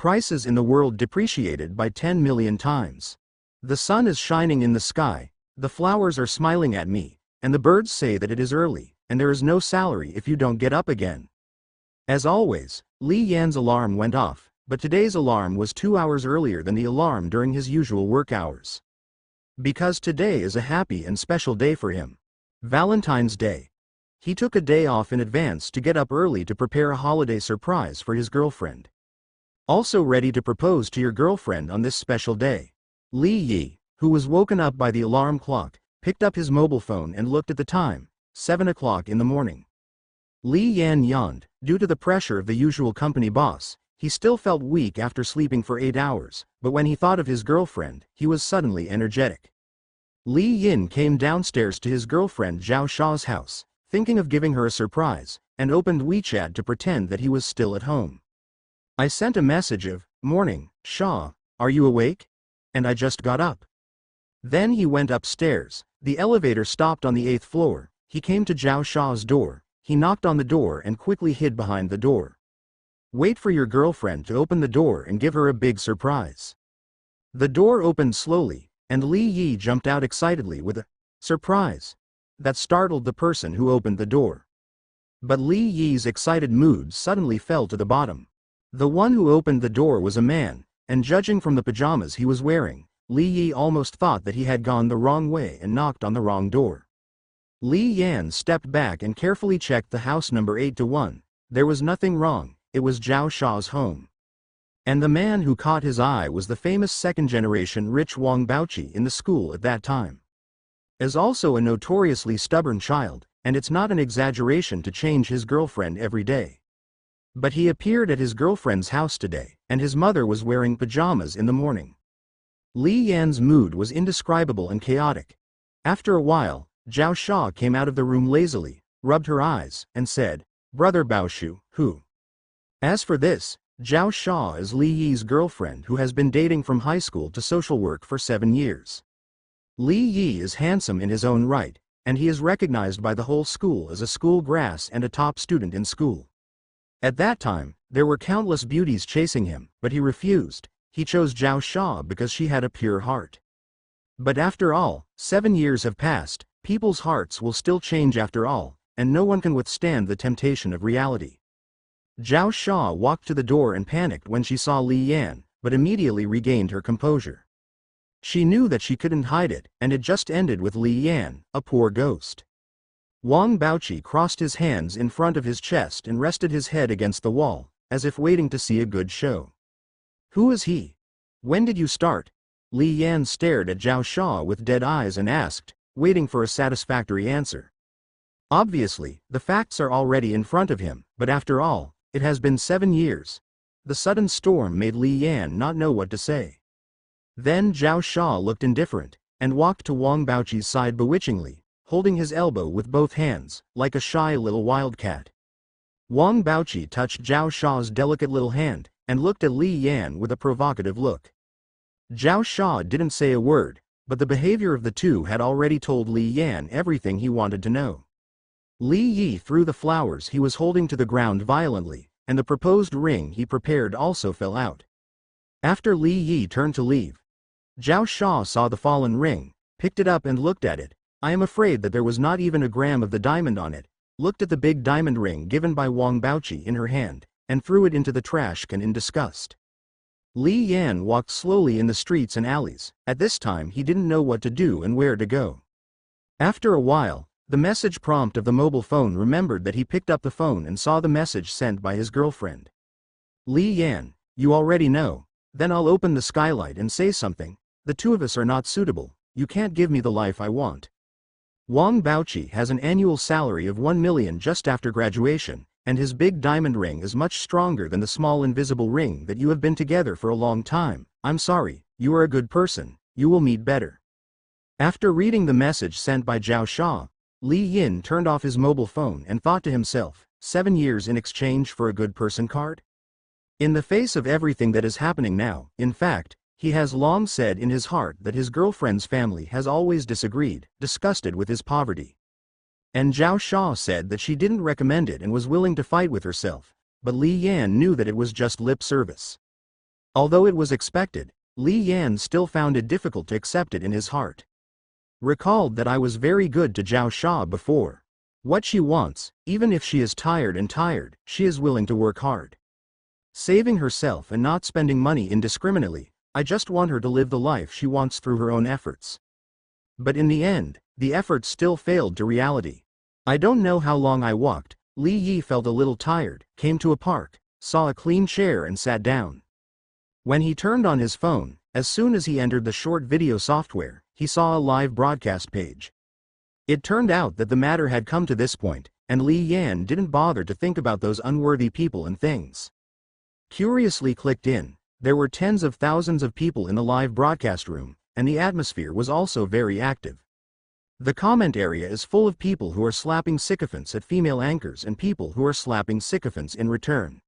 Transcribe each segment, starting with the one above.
prices in the world depreciated by 10 million times. The sun is shining in the sky, the flowers are smiling at me, and the birds say that it is early, and there is no salary if you don't get up again. As always, Li Yan's alarm went off, but today's alarm was 2 hours earlier than the alarm during his usual work hours. Because today is a happy and special day for him. Valentine's Day. He took a day off in advance to get up early to prepare a holiday surprise for his girlfriend. Also ready to propose to your girlfriend on this special day. Li Yi, who was woken up by the alarm clock, picked up his mobile phone and looked at the time, 7 o'clock in the morning. Li Yan yawned. Due to the pressure of the usual company boss, he still felt weak after sleeping for 8 hours, but when he thought of his girlfriend, he was suddenly energetic. Li Yin came downstairs to his girlfriend Zhao Sha's house, thinking of giving her a surprise, and opened WeChat to pretend that he was still at home. I sent a message of, "Morning, Sha, are you awake? And I just got up." Then he went upstairs. The elevator stopped on the 8th floor. He came to Zhao Sha's door. He knocked on the door and quickly hid behind the door. Wait for your girlfriend to open the door and give her a big surprise. The door opened slowly, and Li Yi jumped out excitedly with a surprise that startled the person who opened the door. But Li Yi's excited mood suddenly fell to the bottom. The one who opened the door was a man, and judging from the pajamas he was wearing, Li Yi almost thought that he had gone the wrong way and knocked on the wrong door. Li Yan stepped back and carefully checked the house number 8-1. There was nothing wrong, it was Zhao Sha's home. And the man who caught his eye was the famous second-generation rich Wang Baoqi in the school at that time. As also a notoriously stubborn child, and it's not an exaggeration to change his girlfriend every day. But he appeared at his girlfriend's house today, and his mother was wearing pajamas in the morning. Li Yan's mood was indescribable and chaotic. After a while, Zhao Sha came out of the room lazily, rubbed her eyes, and said, "Brother Baoshu, who?" As for this, Zhao Sha is Li Yi's girlfriend who has been dating from high school to social work for 7 years. Li Yi is handsome in his own right, and he is recognized by the whole school as a school grass and a top student in school. At that time, there were countless beauties chasing him, but he refused. He chose Zhao Sha because she had a pure heart. But after all, 7 years have passed, people's hearts will still change after all, and no one can withstand the temptation of reality. Zhao Sha walked to the door and panicked when she saw Li Yan, but immediately regained her composure. She knew that she couldn't hide it, and it just ended with Li Yan, a poor ghost. Wang Baoqi crossed his hands in front of his chest and rested his head against the wall, as if waiting to see a good show. Who is he? When did you start? Li Yan stared at Zhao Sha with dead eyes and asked, waiting for a satisfactory answer. Obviously, the facts are already in front of him, but after all, it has been 7 years. The sudden storm made Li Yan not know what to say. Then Zhao Sha looked indifferent, and walked to Wang Baoqi's side bewitchingly, holding his elbow with both hands, like a shy little wildcat. Wang Baoqi touched Zhao Sha's delicate little hand, and looked at Li Yan with a provocative look. Zhao Sha didn't say a word, but the behavior of the two had already told Li Yan everything he wanted to know. Li Yi threw the flowers he was holding to the ground violently, and the proposed ring he prepared also fell out. After Li Yi turned to leave, Zhao Sha saw the fallen ring, picked it up and looked at it. I am afraid that there was not even a gram of the diamond on it, looked at the big diamond ring given by Wang Baoqi in her hand, and threw it into the trash can in disgust. Li Yan walked slowly in the streets and alleys. At this time he didn't know what to do and where to go. After a while, the message prompt of the mobile phone remembered that he picked up the phone and saw the message sent by his girlfriend. Li Yan, you already know. Then I'll open the skylight and say something. The two of us are not suitable. You can't give me the life I want. Wang Baoqi has an annual salary of 1 million just after graduation, and his big diamond ring is much stronger than the small invisible ring that you have been together for a long time. I'm sorry, you are a good person, you will meet better. After reading the message sent by Zhao Sha, Li Yin turned off his mobile phone and thought to himself, 7 years in exchange for a good person card? In the face of everything that is happening now, in fact, he has long said in his heart that his girlfriend's family has always disagreed, disgusted with his poverty. And Zhao Sha said that she didn't recommend it and was willing to fight with herself, but Li Yan knew that it was just lip service. Although it was expected, Li Yan still found it difficult to accept it in his heart. Recalled that I was very good to Zhao Sha before. What she wants, even if she is tired, she is willing to work hard. Saving herself and not spending money indiscriminately, I just want her to live the life she wants through her own efforts. But in the end, the efforts still failed to reality. I don't know how long I walked. Li Yi felt a little tired, came to a park, saw a clean chair and sat down. When he turned on his phone, as soon as he entered the short video software, he saw a live broadcast page. It turned out that the matter had come to this point, and Li Yan didn't bother to think about those unworthy people and things. Curiously clicked in, there were tens of thousands of people in the live broadcast room, and the atmosphere was also very active. The comment area is full of people who are slapping sycophants at female anchors and people who are slapping sycophants in return.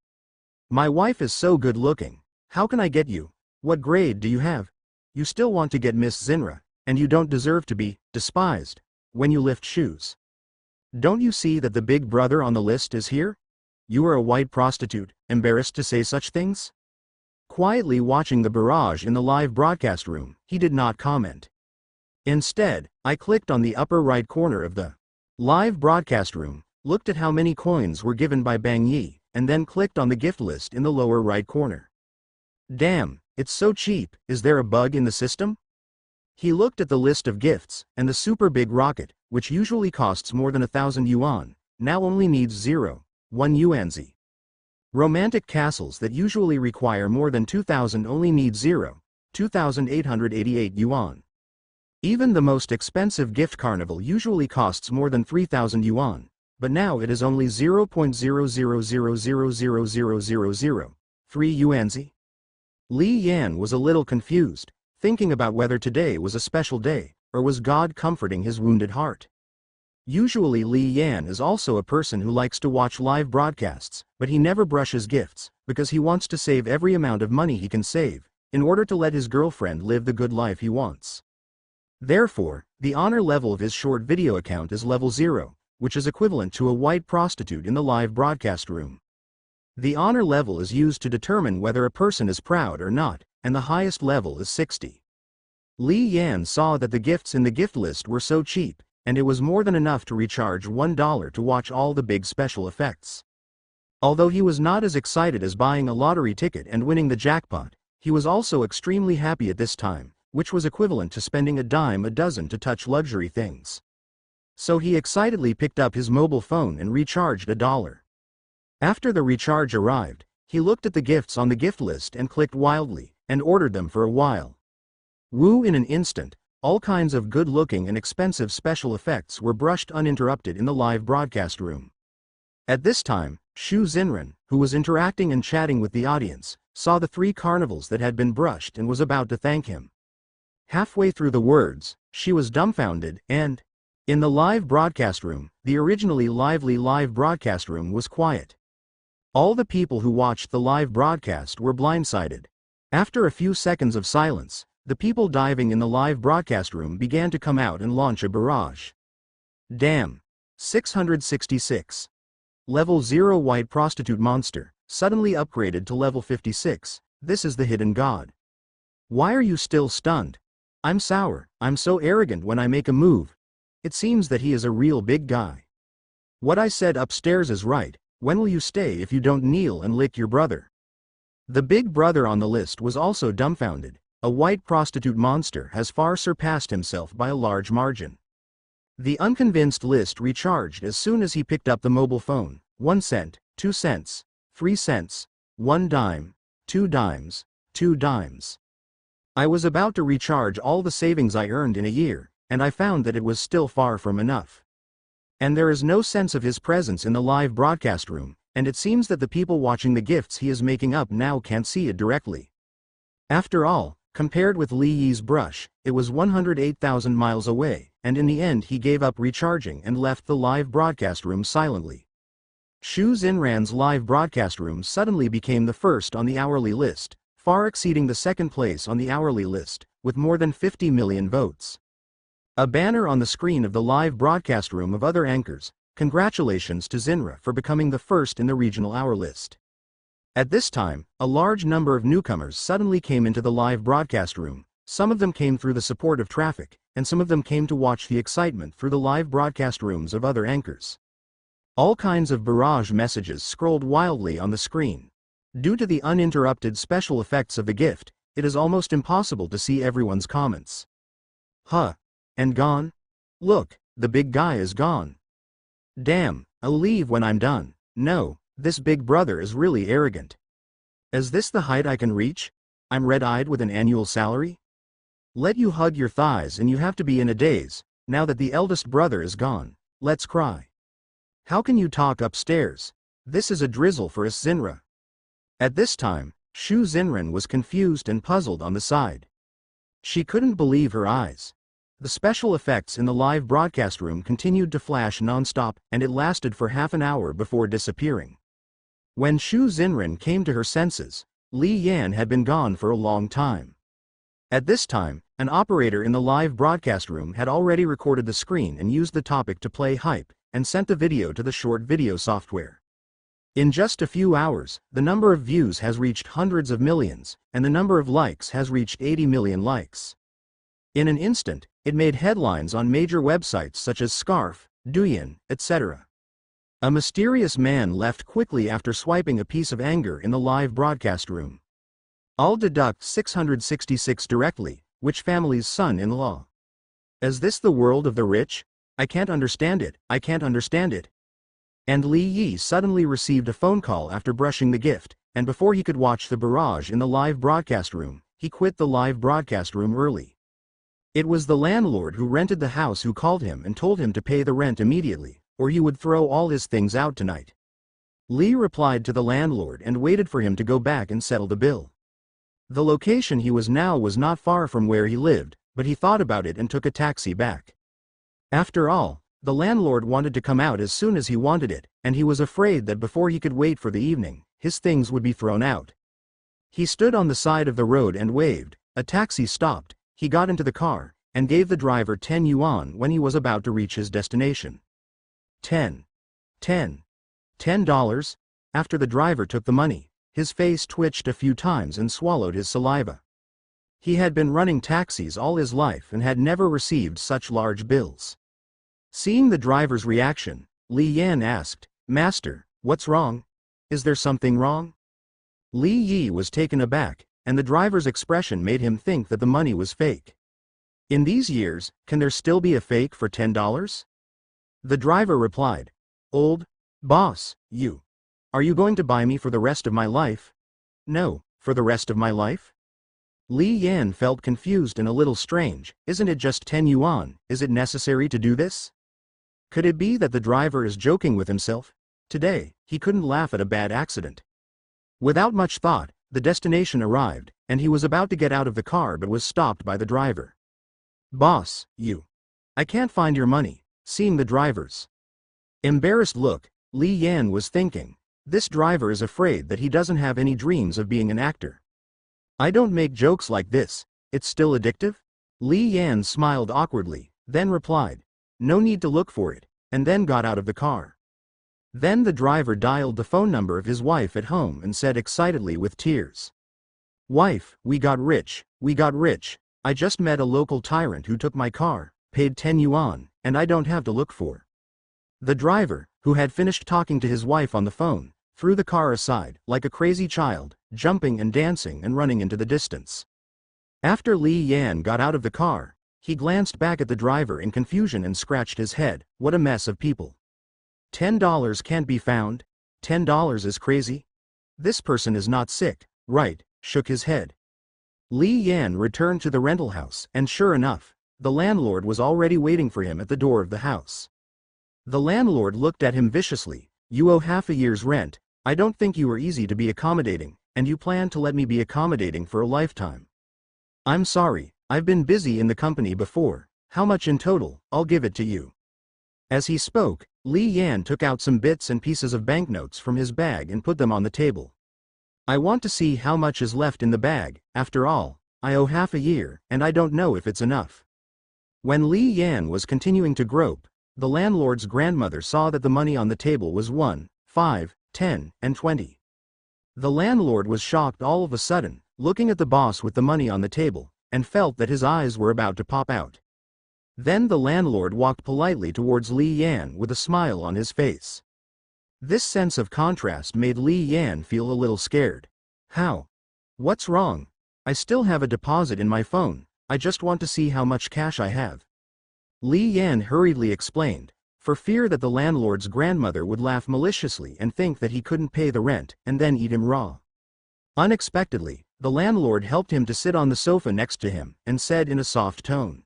My wife is so good looking. How can I get you? What grade do you have? You still want to get Miss Zinra, and you don't deserve to be despised when you lift shoes. Don't you see that the big brother on the list is here? You are a white prostitute, embarrassed to say such things? Quietly watching the barrage in the live broadcast room, he did not comment. Instead, I clicked on the upper right corner of the live broadcast room, looked at how many coins were given by Bang Yi, and then clicked on the gift list in the lower right corner. Damn, it's so cheap, is there a bug in the system? He looked at the list of gifts, and the super big rocket, which usually costs more than 1,000 yuan, now only needs 0.1 yuanzi. Romantic castles that usually require more than 2,000 only need 2,888 yuan. Even the most expensive gift carnival usually costs more than 3,000 yuan, but now it is only 0.000000003 yuanzi. Li Yan was a little confused, thinking about whether today was a special day, or was God comforting his wounded heart. Usually Li Yan is also a person who likes to watch live broadcasts, but he never brushes gifts, because he wants to save every amount of money he can save, in order to let his girlfriend live the good life he wants. Therefore, the honor level of his short video account is level 0, which is equivalent to a white prostitute in the live broadcast room. The honor level is used to determine whether a person is proud or not, and the highest level is 60. Li Yan saw that the gifts in the gift list were so cheap, and it was more than enough to recharge $1 to watch all the big special effects. Although he was not as excited as buying a lottery ticket and winning the jackpot, he was also extremely happy at this time, which was equivalent to spending a dime a dozen to touch luxury things. So he excitedly picked up his mobile phone and recharged $1. After the recharge arrived, he looked at the gifts on the gift list and clicked wildly, and ordered them for a while. Woo, in an instant, all kinds of good-looking and expensive special effects were brushed uninterrupted in the live broadcast room. At this time, Shu Zenrin, who was interacting and chatting with the audience, saw the 3 carnivals that had been brushed and was about to thank him. Halfway through the words, she was dumbfounded, and in the live broadcast room, the originally lively live broadcast room was quiet. All the people who watched the live broadcast were blindsided. After a few seconds of silence, the people diving in the live broadcast room began to come out and launch a barrage. Damn. 666. Level 0 white prostitute monster, suddenly upgraded to level 56, this is the hidden god. Why are you still stunned? I'm sour, I'm so arrogant when I make a move. It seems that he is a real big guy. What I said upstairs is right, when will you stay if you don't kneel and lick your brother? The big brother on the list was also dumbfounded. A white prostitute monster has far surpassed himself by a large margin. The unconvinced list recharged as soon as he picked up the mobile phone. 1 cent, 2 cents, 3 cents, 1 dime, 2 dimes, 2 dimes. I was about to recharge all the savings I earned in a year, and I found that it was still far from enough. And there is no sense of his presence in the live broadcast room, and it seems that the people watching the gifts he is making up now can't see it directly. After all, compared with Li Yi's brush, it was 108,000 miles away, and in the end he gave up recharging and left the live broadcast room silently. Shu Zenrin's live broadcast room suddenly became the first on the hourly list, far exceeding the second place on the hourly list, with more than 50 million votes. A banner on the screen of the live broadcast room of other anchors, congratulations to Zinra for becoming the first in the regional hour list. At this time, a large number of newcomers suddenly came into the live broadcast room. Some of them came through the support of traffic, and some of them came to watch the excitement through the live broadcast rooms of other anchors. All kinds of barrage messages scrolled wildly on the screen. Due to the uninterrupted special effects of the gift, it is almost impossible to see everyone's comments. Huh. And gone? Look, the big guy is gone. Damn, I'll leave when I'm done. No, this big brother is really arrogant. Is this the height I can reach? I'm red-eyed with an annual salary? Let you hug your thighs and you have to be in a daze, now that the eldest brother is gone. Let's cry. How can you talk upstairs? This is a drizzle for us Zinra. At this time, Shu Zenrin was confused and puzzled on the side. She couldn't believe her eyes. The special effects in the live broadcast room continued to flash non-stop, and it lasted for half an hour before disappearing. When Shu Zenrin came to her senses, Li Yan had been gone for a long time. At this time, an operator in the live broadcast room had already recorded the screen and used the topic to play hype, and sent the video to the short video software. In just a few hours, the number of views has reached hundreds of millions, and the number of likes has reached 80 million likes. In an instant, it made headlines on major websites such as Scarf, Douyin, etc. A mysterious man left quickly after swiping a piece of anger in the live broadcast room. I'll deduct 666 directly. Which family's son-in-law? Is this the world of the rich? I can't understand it, I can't understand it. And Li Yi suddenly received a phone call after brushing the gift, and before he could watch the barrage in the live broadcast room, he quit the live broadcast room early. It was the landlord who rented the house who called him and told him to pay the rent immediately, or he would throw all his things out tonight. Li replied to the landlord and waited for him to go back and settle the bill. The location he was now was not far from where he lived, but he thought about it and took a taxi back. After all, the landlord wanted to come out as soon as he wanted it, and he was afraid that before he could wait for the evening, his things would be thrown out. He stood on the side of the road and waved. A taxi stopped, he got into the car, and gave the driver 10 yuan when he was about to reach his destination. 10. $10. After the driver took the money, his face twitched a few times and swallowed his saliva. He had been running taxis all his life and had never received such large bills. Seeing the driver's reaction, Li Yan asked, "Master, what's wrong? Is there something wrong?" Li Yi was taken aback, and the driver's expression made him think that the money was fake. In these years, can there still be a fake for $10? The driver replied, "Old boss, are you going to buy me for the rest of my life?" "No, for the rest of my life?" Li Yan felt confused and a little strange. Isn't it just 10 yuan? Is it necessary to do this? Could it be that the driver is joking with himself? Today, he couldn't laugh at a bad accident. Without much thought, the destination arrived, and he was about to get out of the car but was stopped by the driver. "Boss, I can't find your money." Seeing the driver's embarrassed look, Li Yan was thinking, this driver is afraid that he doesn't have any dreams of being an actor. I don't make jokes like this, it's still addictive? Li Yan smiled awkwardly, then replied, "No need to look for it," and then got out of the car. Then the driver dialed the phone number of his wife at home and said excitedly with tears, "Wife, we got rich, we got rich. I just met a local tyrant who took my car, paid 10 yuan, and I don't have to look for." The driver, who had finished talking to his wife on the phone, threw the car aside, like a crazy child, jumping and dancing and running into the distance. After Li Yan got out of the car, he glanced back at the driver in confusion and scratched his head. What a mess of people. $10 can't be found? $10 is crazy? This person is not sick, right? Shook his head. Li Yan returned to the rental house, and sure enough, the landlord was already waiting for him at the door of the house. The landlord looked at him viciously. "You owe half a year's rent. I don't think you are easy to be accommodating, and you plan to let me be accommodating for a lifetime. I'm sorry, I've been busy in the company before. How much in total? I'll give it to you." As he spoke, Li Yan took out some bits and pieces of banknotes from his bag and put them on the table. "I want to see how much is left in the bag. After all, I owe half a year, and I don't know if it's enough." When Li Yan was continuing to grope, the landlord's grandmother saw that the money on the table was 1, 5, 10, and 20. The landlord was shocked all of a sudden, looking at the boss with the money on the table, and felt that his eyes were about to pop out. Then the landlord walked politely towards Li Yan with a smile on his face. This sense of contrast made Li Yan feel a little scared. How? What's wrong? I still have a deposit in my phone, I just want to see how much cash I have. Li Yan hurriedly explained, for fear that the landlord's grandmother would laugh maliciously and think that he couldn't pay the rent and then eat him raw. Unexpectedly, the landlord helped him to sit on the sofa next to him and said in a soft tone,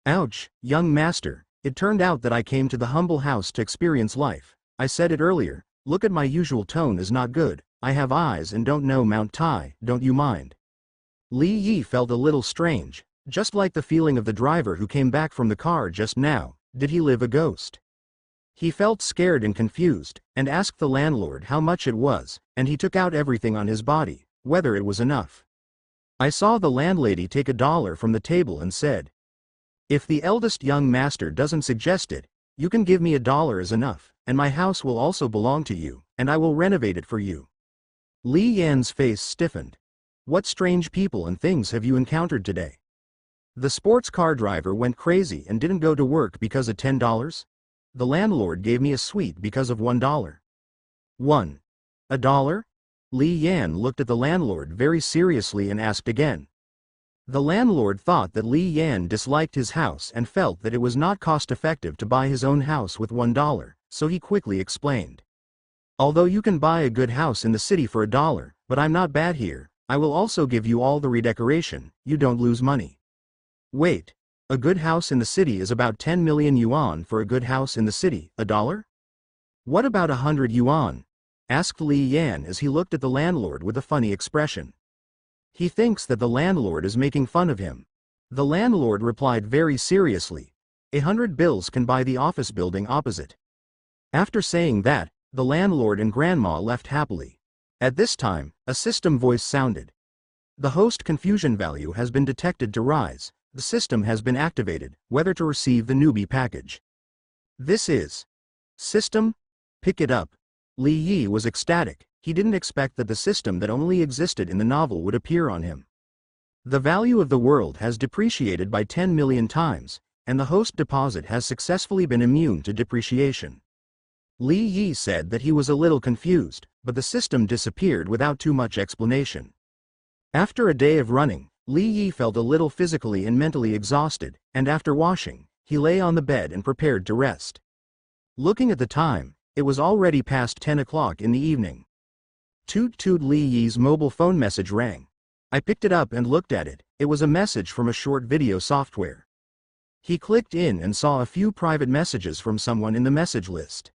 "Ouch, young master, it turned out that I came to the humble house to experience life. I said it earlier, look at my usual tone is not good, I have eyes and don't know Mount Tai, don't you mind?" Li Yi felt a little strange, just like the feeling of the driver who came back from the car just now. Did he live a ghost? He felt scared and confused, and asked the landlord how much it was, and he took out everything on his body, whether it was enough. I saw the landlady take $1 from the table and said, "If the eldest young master doesn't suggest it, you can give me $1 is enough, and my house will also belong to you, and I will renovate it for you." Li Yan's face stiffened. What strange people and things have you encountered today? The sports car driver went crazy and didn't go to work because of $10? The landlord gave me a sweet because of $1. $1? Li Yan looked at the landlord very seriously and asked again. The landlord thought that Li Yan disliked his house and felt that it was not cost-effective to buy his own house with $1, so he quickly explained. "Although you can buy a good house in the city for $1, but I'm not bad here, I will also give you all the redecoration, you don't lose money." Wait, a good house in the city is about 10 million yuan for a good house in the city, $1? What about 100 yuan? Asked Li Yan as he looked at the landlord with a funny expression. He thinks that the landlord is making fun of him. The landlord replied very seriously, 100 bills can buy the office building opposite. After saying that, the landlord and grandma left happily. At this time, a system voice sounded. The host confusion value has been detected to rise. The system has been activated, whether to receive the newbie package. This is system? Pick it up. Li Yi was ecstatic. He didn't expect that the system that only existed in the novel would appear on him. The value of the world has depreciated by 10 million times, and the host deposit has successfully been immune to depreciation. Li Yi said that he was a little confused, but the system disappeared without too much explanation. After a day of running, Li Yi felt a little physically and mentally exhausted, and after washing, he lay on the bed and prepared to rest. Looking at the time, it was already past 10 o'clock in the evening. Toot toot, Li Yi's mobile phone message rang. I picked it up and looked at it. It was a message from a short video software. He clicked in and saw a few private messages from someone in the message list.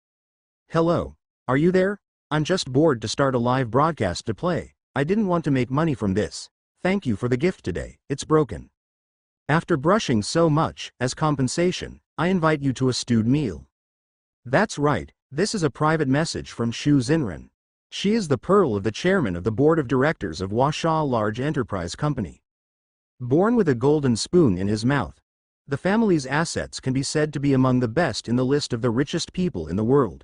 "Hello. Are you there? I'm just bored to start a live broadcast to play. I didn't want to make money from this. Thank you for the gift today, it's broken. After brushing so much, as compensation, I invite you to a stewed meal." That's right, this is a private message from Shu Zenrin. She is the pearl of the chairman of the board of directors of Huasha Large Enterprise Company. Born with a golden spoon in his mouth, the family's assets can be said to be among the best in the list of the richest people in the world.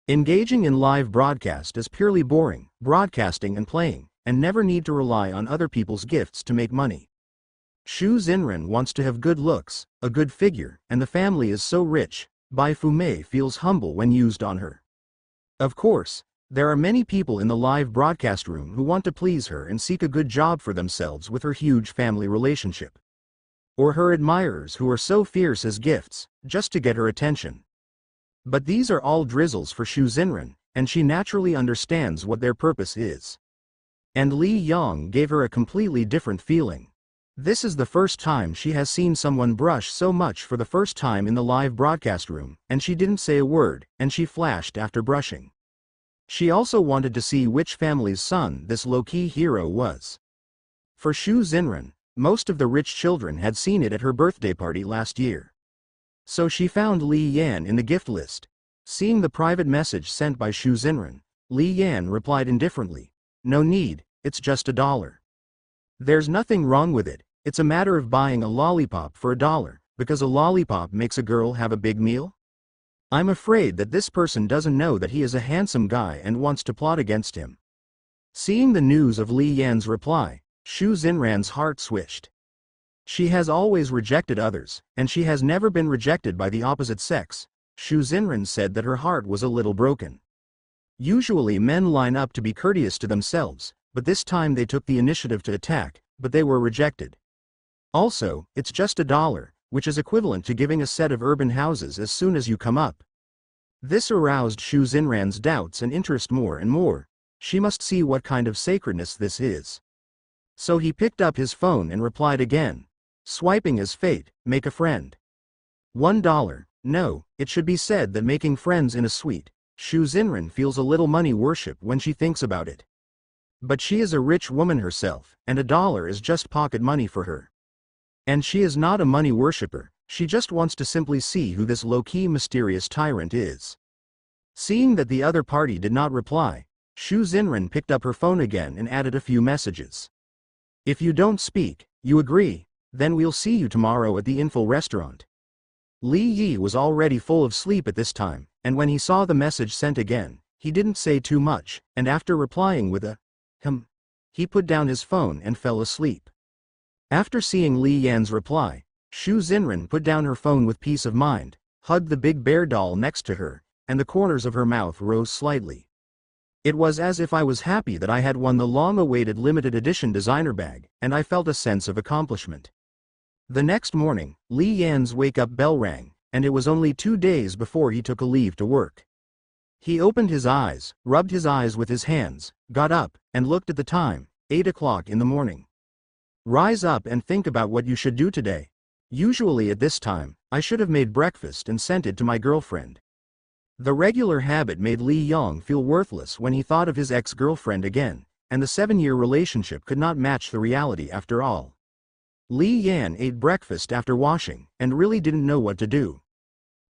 Engaging in live broadcast is purely boring, broadcasting and playing, and never need to rely on other people's gifts to make money. Shu Zenrin wants to have good looks, a good figure, and the family is so rich, Bai Fumei feels humble when used on her. Of course, there are many people in the live broadcast room who want to please her and seek a good job for themselves with her huge family relationship. Or her admirers who are so fierce as gifts, just to get her attention. But these are all drizzles for Shu Zenrin, and she naturally understands what their purpose is. And Li Yang gave her a completely different feeling. This is the first time she has seen someone brush so much for the first time in the live broadcast room, and she didn't say a word, and she flashed after brushing. She also wanted to see which family's son this low-key hero was. For Shu Zenrin, most of the rich children had seen it at her birthday party last year. So she found Li Yan in the gift list. Seeing the private message sent by Shu Zenrin, Li Yan replied indifferently, "No need, it's just $1. There's nothing wrong with it, it's a matter of buying a lollipop for $1, because a lollipop makes a girl have a big meal? I'm afraid that this person doesn't know that he is a handsome guy and wants to plot against him." Seeing the news of Li Yan's reply, Shu Zenrin's heart swished. She has always rejected others, and she has never been rejected by the opposite sex. Shu Zenrin said that her heart was a little broken. Usually men line up to be courteous to themselves, but this time they took the initiative to attack, but they were rejected. Also, it's just $1, which is equivalent to giving a set of urban houses as soon as you come up. This aroused Shu Zenrin's doubts and interest more and more. She must see what kind of sacredness this is. So he picked up his phone and replied again. Swiping is fate, make a friend. $1. No, it should be said that making friends in a suite. Shu Zenrin feels a little money worship when she thinks about it. But she is a rich woman herself, and $1 is just pocket money for her. And she is not a money worshipper, she just wants to simply see who this low-key mysterious tyrant is. Seeing that the other party did not reply, Shu Zenrin picked up her phone again and added a few messages. If you don't speak, you agree, then we'll see you tomorrow at the Eiffel restaurant. Li Yi was already full of sleep at this time, and when he saw the message sent again, he didn't say too much, and after replying with a he put down his phone and fell asleep. After seeing Li Yan's reply, Shu Zenrin put down her phone with peace of mind, hugged the big bear doll next to her, and the corners of her mouth rose slightly. It was as if I was happy that I had won the long-awaited limited edition designer bag, and I felt a sense of accomplishment. The next morning, Li Yan's wake-up bell rang, and it was only 2 days before he took a leave to work. He opened his eyes, rubbed his eyes with his hands, got up, and looked at the time, 8 o'clock in the morning. Rise up and think about what you should do today. Usually at this time, I should have made breakfast and sent it to my girlfriend. The regular habit made Li Yang feel worthless when he thought of his ex-girlfriend again, and the 7-year relationship could not match the reality after all. Li Yan ate breakfast after washing, and really didn't know what to do.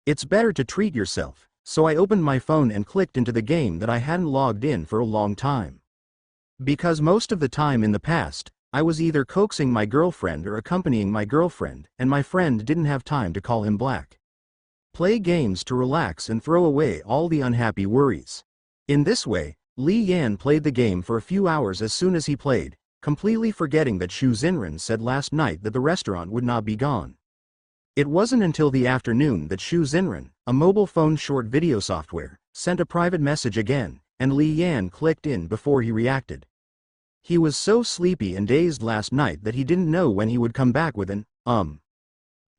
It's better to treat yourself, so I opened my phone and clicked into the game that I hadn't logged in for a long time. Because most of the time in the past, I was either coaxing my girlfriend or accompanying my girlfriend, and my friend didn't have time to call him back. Play games to relax and throw away all the unhappy worries. In this way, Li Yan played the game for a few hours as soon as he played, completely forgetting that Shu Zenrin said last night that the restaurant would not be gone. It wasn't until the afternoon that Shu Zenrin, a mobile phone short video software, sent a private message again, and Li Yan clicked in before he reacted. He was so sleepy and dazed last night that he didn't know when he would come back with an,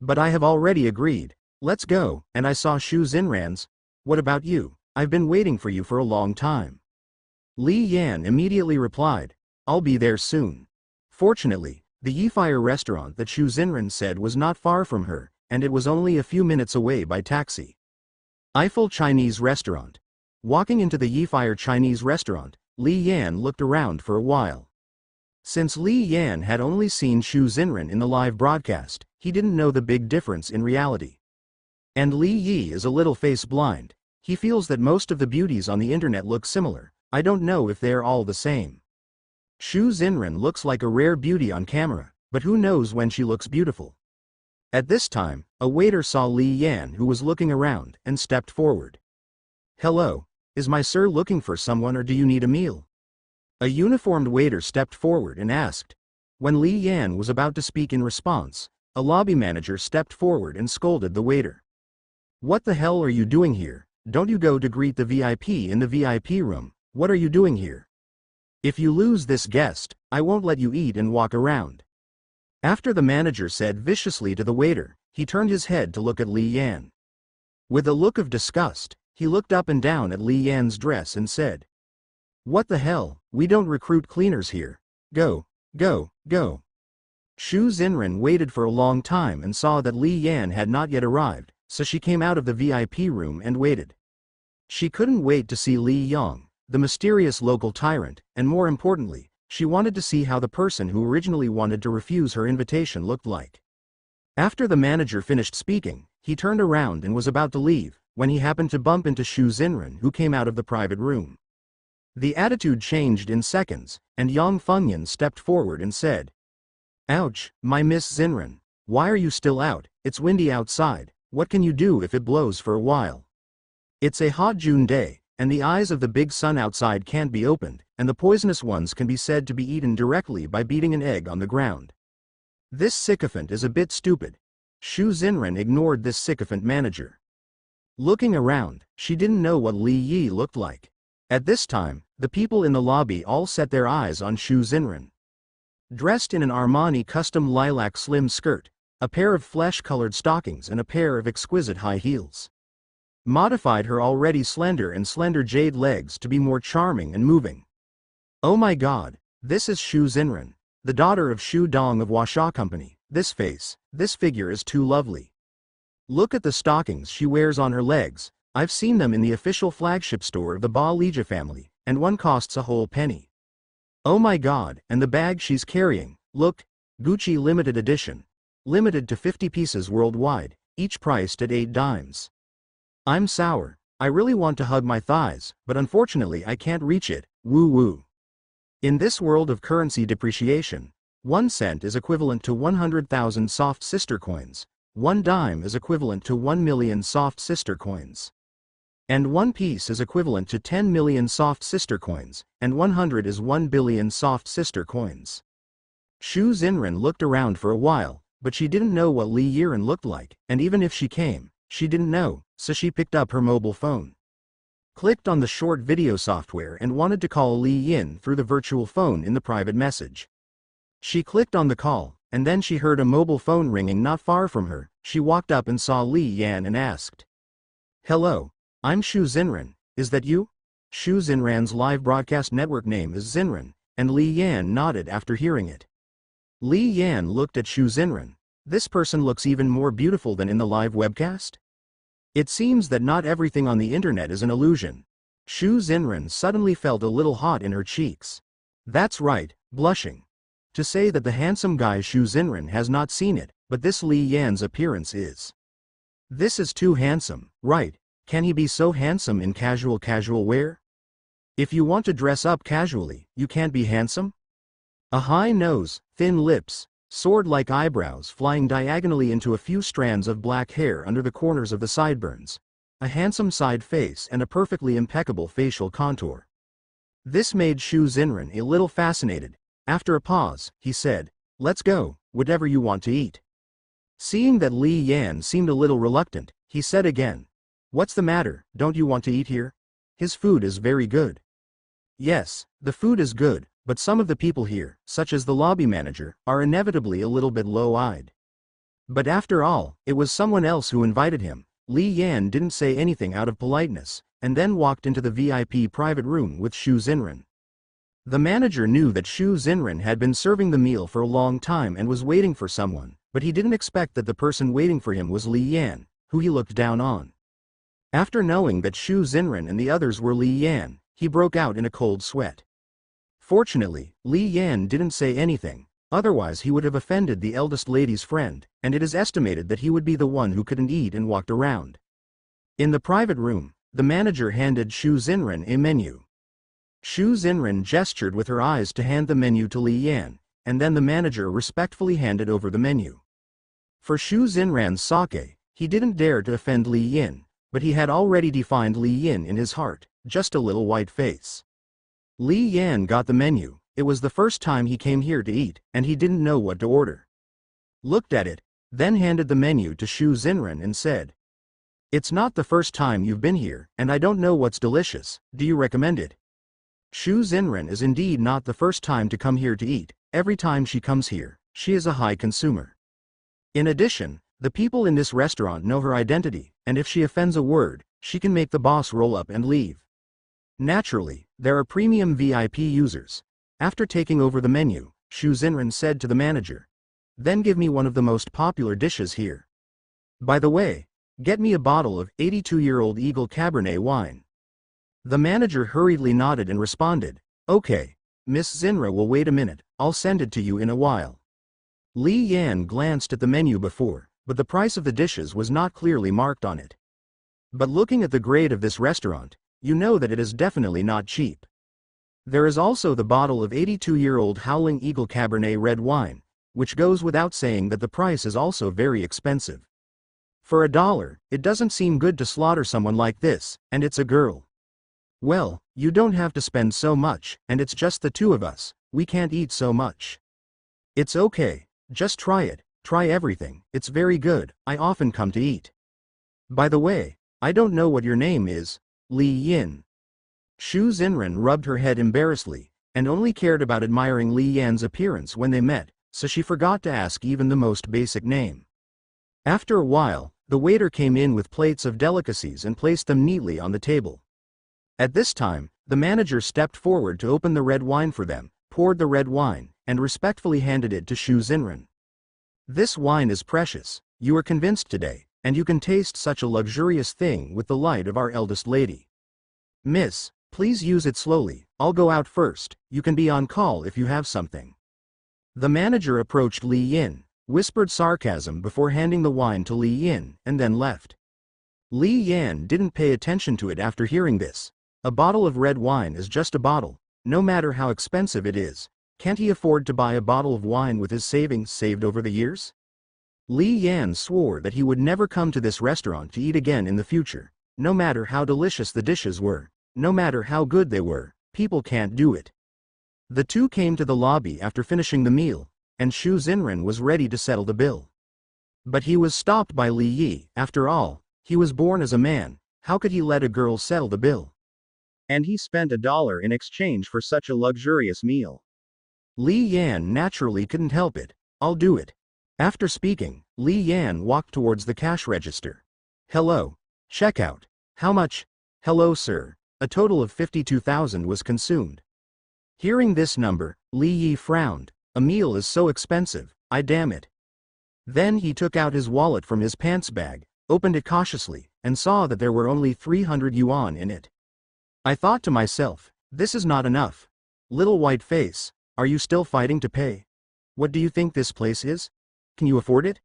But I have already agreed. Let's go, and I saw Shu Zenrin's. What about you? I've been waiting for you for a long time. Li Yan immediately replied, I'll be there soon. Fortunately, the Eiffel restaurant that Shu Zenrin said was not far from her, and it was only a few minutes away by taxi. Eiffel Chinese restaurant. Walking into the Eiffel Chinese restaurant, Li Yan looked around for a while. Since Li Yan had only seen Shu Zenrin in the live broadcast, he didn't know the big difference in reality. And Li Yi is a little face blind. He feels that most of the beauties on the internet look similar. I don't know if they're all the same. Shu Zenrin looks like a rare beauty on camera, but who knows when she looks beautiful. At this time, a waiter saw Li Yan who was looking around, and stepped forward. Hello, is my sir looking for someone or do you need a meal? A uniformed waiter stepped forward and asked. When Li Yan was about to speak in response, a lobby manager stepped forward and scolded the waiter. What the hell are you doing here? Don't you go to greet the VIP in the VIP room? What are you doing here? If you lose this guest, I won't let you eat and walk around. After the manager said viciously to the waiter, he turned his head to look at Li Yan. With a look of disgust, he looked up and down at Li Yan's dress and said, What the hell, we don't recruit cleaners here. Go, go, go. Shu Zenrin waited for a long time and saw that Li Yan had not yet arrived, so she came out of the VIP room and waited. She couldn't wait to see Li Yang, the mysterious local tyrant, and more importantly, she wanted to see how the person who originally wanted to refuse her invitation looked like. After the manager finished speaking, he turned around and was about to leave, when he happened to bump into Shu Zenrin who came out of the private room. The attitude changed in seconds, and Yang Fengyan stepped forward and said, Ouch, my Miss Zenrin, why are you still out? It's windy outside. What can you do if it blows for a while? It's a hot June day, and the eyes of the big sun outside can't be opened, and the poisonous ones can be said to be eaten directly by beating an egg on the ground. This sycophant is a bit stupid. Shu Zenrin ignored this sycophant manager. Looking around, she didn't know what Li Yi looked like. At this time, the people in the lobby all set their eyes on Shu Zenrin. Dressed in an Armani custom lilac slim skirt, a pair of flesh-colored stockings and a pair of exquisite high heels. Modified her already slender jade legs to be more charming and moving. Oh my god, this is Shu Zenrin, the daughter of Shu Dong of Washa Company. This face, this figure is too lovely. Look at the stockings she wears on her legs. I've seen them in the official flagship store of the Ba Lija family, and one costs a whole penny. Oh my god, and the bag she's carrying, look, Gucci limited edition. Limited to 50 pieces worldwide, each priced at 8 dimes. I'm sour. I really want to hug my thighs, but unfortunately I can't reach it. Woo woo. In this world of currency depreciation, 1 cent is equivalent to 100,000 soft sister coins, 1 dime is equivalent to 1 million soft sister coins. And 1 piece is equivalent to 10 million soft sister coins, and 100 is 1 billion soft sister coins. Shu Zenrin looked around for a while, but she didn't know what Li Yiren looked like, and even if she came, she didn't know, so she picked up her mobile phone. Clicked on the short video software and wanted to call Li Yin through the virtual phone in the private message. She clicked on the call, and then she heard a mobile phone ringing not far from her. She walked up and saw Li Yan and asked, "Hello, I'm Shu Zenrin, is that you?" Shu Zenrin's live broadcast network name is Zenrin, and Li Yan nodded after hearing it. Li Yan looked at Shu Zenrin. This person looks even more beautiful than in the live webcast? It seems that not everything on the internet is an illusion. Shu Zenrin suddenly felt a little hot in her cheeks. That's right, blushing. To say that the handsome guy Shu Zenrin has not seen it, but this Li Yan's appearance is. This is too handsome, right? Can he be so handsome in casual wear? If you want to dress up casually, you can't be handsome? A high nose, thin lips, sword-like eyebrows flying diagonally into a few strands of black hair under the corners of the sideburns, a handsome side face and a perfectly impeccable facial contour. This made Shu Zenrin a little fascinated. After a pause, he said, "Let's go, whatever you want to eat." Seeing that Li Yan seemed a little reluctant, he said again, "What's the matter, don't you want to eat here? His food is very good." Yes, the food is good, but some of the people here, such as the lobby manager, are inevitably a little bit low-eyed. But after all, it was someone else who invited him. Li Yan didn't say anything out of politeness, and then walked into the VIP private room with Shu Zenrin. The manager knew that Shu Zenrin had been serving the meal for a long time and was waiting for someone, but he didn't expect that the person waiting for him was Li Yan, who he looked down on. After knowing that Shu Zenrin and the others were Li Yan, he broke out in a cold sweat. Fortunately, Li Yan didn't say anything, otherwise he would have offended the eldest lady's friend, and it is estimated that he would be the one who couldn't eat and walked around. In the private room, the manager handed Shu Zenrin a menu. Shu Zenrin gestured with her eyes to hand the menu to Li Yan, and then the manager respectfully handed over the menu. For Shu Zenrin's sake, he didn't dare to offend Li Yin, but he had already defined Li Yin in his heart, just a little white face. Li Yan got the menu. It was the first time he came here to eat, and he didn't know what to order. Looked at it, then handed the menu to Shu Zenrin and said, "It's not the first time you've been here, and I don't know what's delicious. Do you recommend it?" Shu Zenrin is indeed not the first time to come here to eat. Every time she comes here, she is a high consumer. In addition, the people in this restaurant know her identity, and if she offends a word, she can make the boss roll up and leave. Naturally, there are premium VIP users. After taking over the menu, Shu Zenrin said to the manager, "Then give me one of the most popular dishes here. By the way, get me a bottle of 82-year-old Eagle Cabernet wine." The manager hurriedly nodded and responded, "Okay, Miss Zenra will wait a minute, I'll send it to you in a while." Li Yan glanced at the menu before, but the price of the dishes was not clearly marked on it. But looking at the grade of this restaurant, you know that it is definitely not cheap. There is also the bottle of 82-year-old Howling Eagle Cabernet red wine, which goes without saying that the price is also very expensive. For $1, it doesn't seem good to slaughter someone like this, and it's a girl. Well, you don't have to spend so much, and it's just the two of us, we can't eat so much. It's okay, just try it, try everything, it's very good, I often come to eat. By the way, I don't know what your name is, Li Yin. Shu Zenrin rubbed her head embarrassedly, and only cared about admiring Li Yan's appearance when they met, so she forgot to ask even the most basic name. After a while, the waiter came in with plates of delicacies and placed them neatly on the table. At this time, the manager stepped forward to open the red wine for them, poured the red wine, and respectfully handed it to Shu Zenrin. This wine is precious, you are convinced today, and you can taste such a luxurious thing with the light of our eldest lady. Miss, please use it slowly, I'll go out first, you can be on call if you have something. The manager approached Li Yin, whispered sarcasm before handing the wine to Li Yin, and then left. Li Yan didn't pay attention to it after hearing this. A bottle of red wine is just a bottle, no matter how expensive it is. Can't he afford to buy a bottle of wine with his savings saved over the years? Li Yan swore that he would never come to this restaurant to eat again in the future. No matter how delicious the dishes were, no matter how good they were, people can't do it. The two came to the lobby after finishing the meal, and Shu Zenrin was ready to settle the bill. But he was stopped by Li Yi. After all, he was born as a man, how could he let a girl settle the bill? And he spent $1 in exchange for such a luxurious meal. Li Yan naturally couldn't help it. I'll do it. After speaking, Li Yan walked towards the cash register. Hello. Checkout. How much? Hello sir. A total of 52,000 was consumed. Hearing this number, Li Yi frowned. A meal is so expensive, I damn it. Then he took out his wallet from his pants bag, opened it cautiously, and saw that there were only 300 yuan in it. I thought to myself, this is not enough. Little white face, are you still fighting to pay? What do you think this place is? Can you afford it?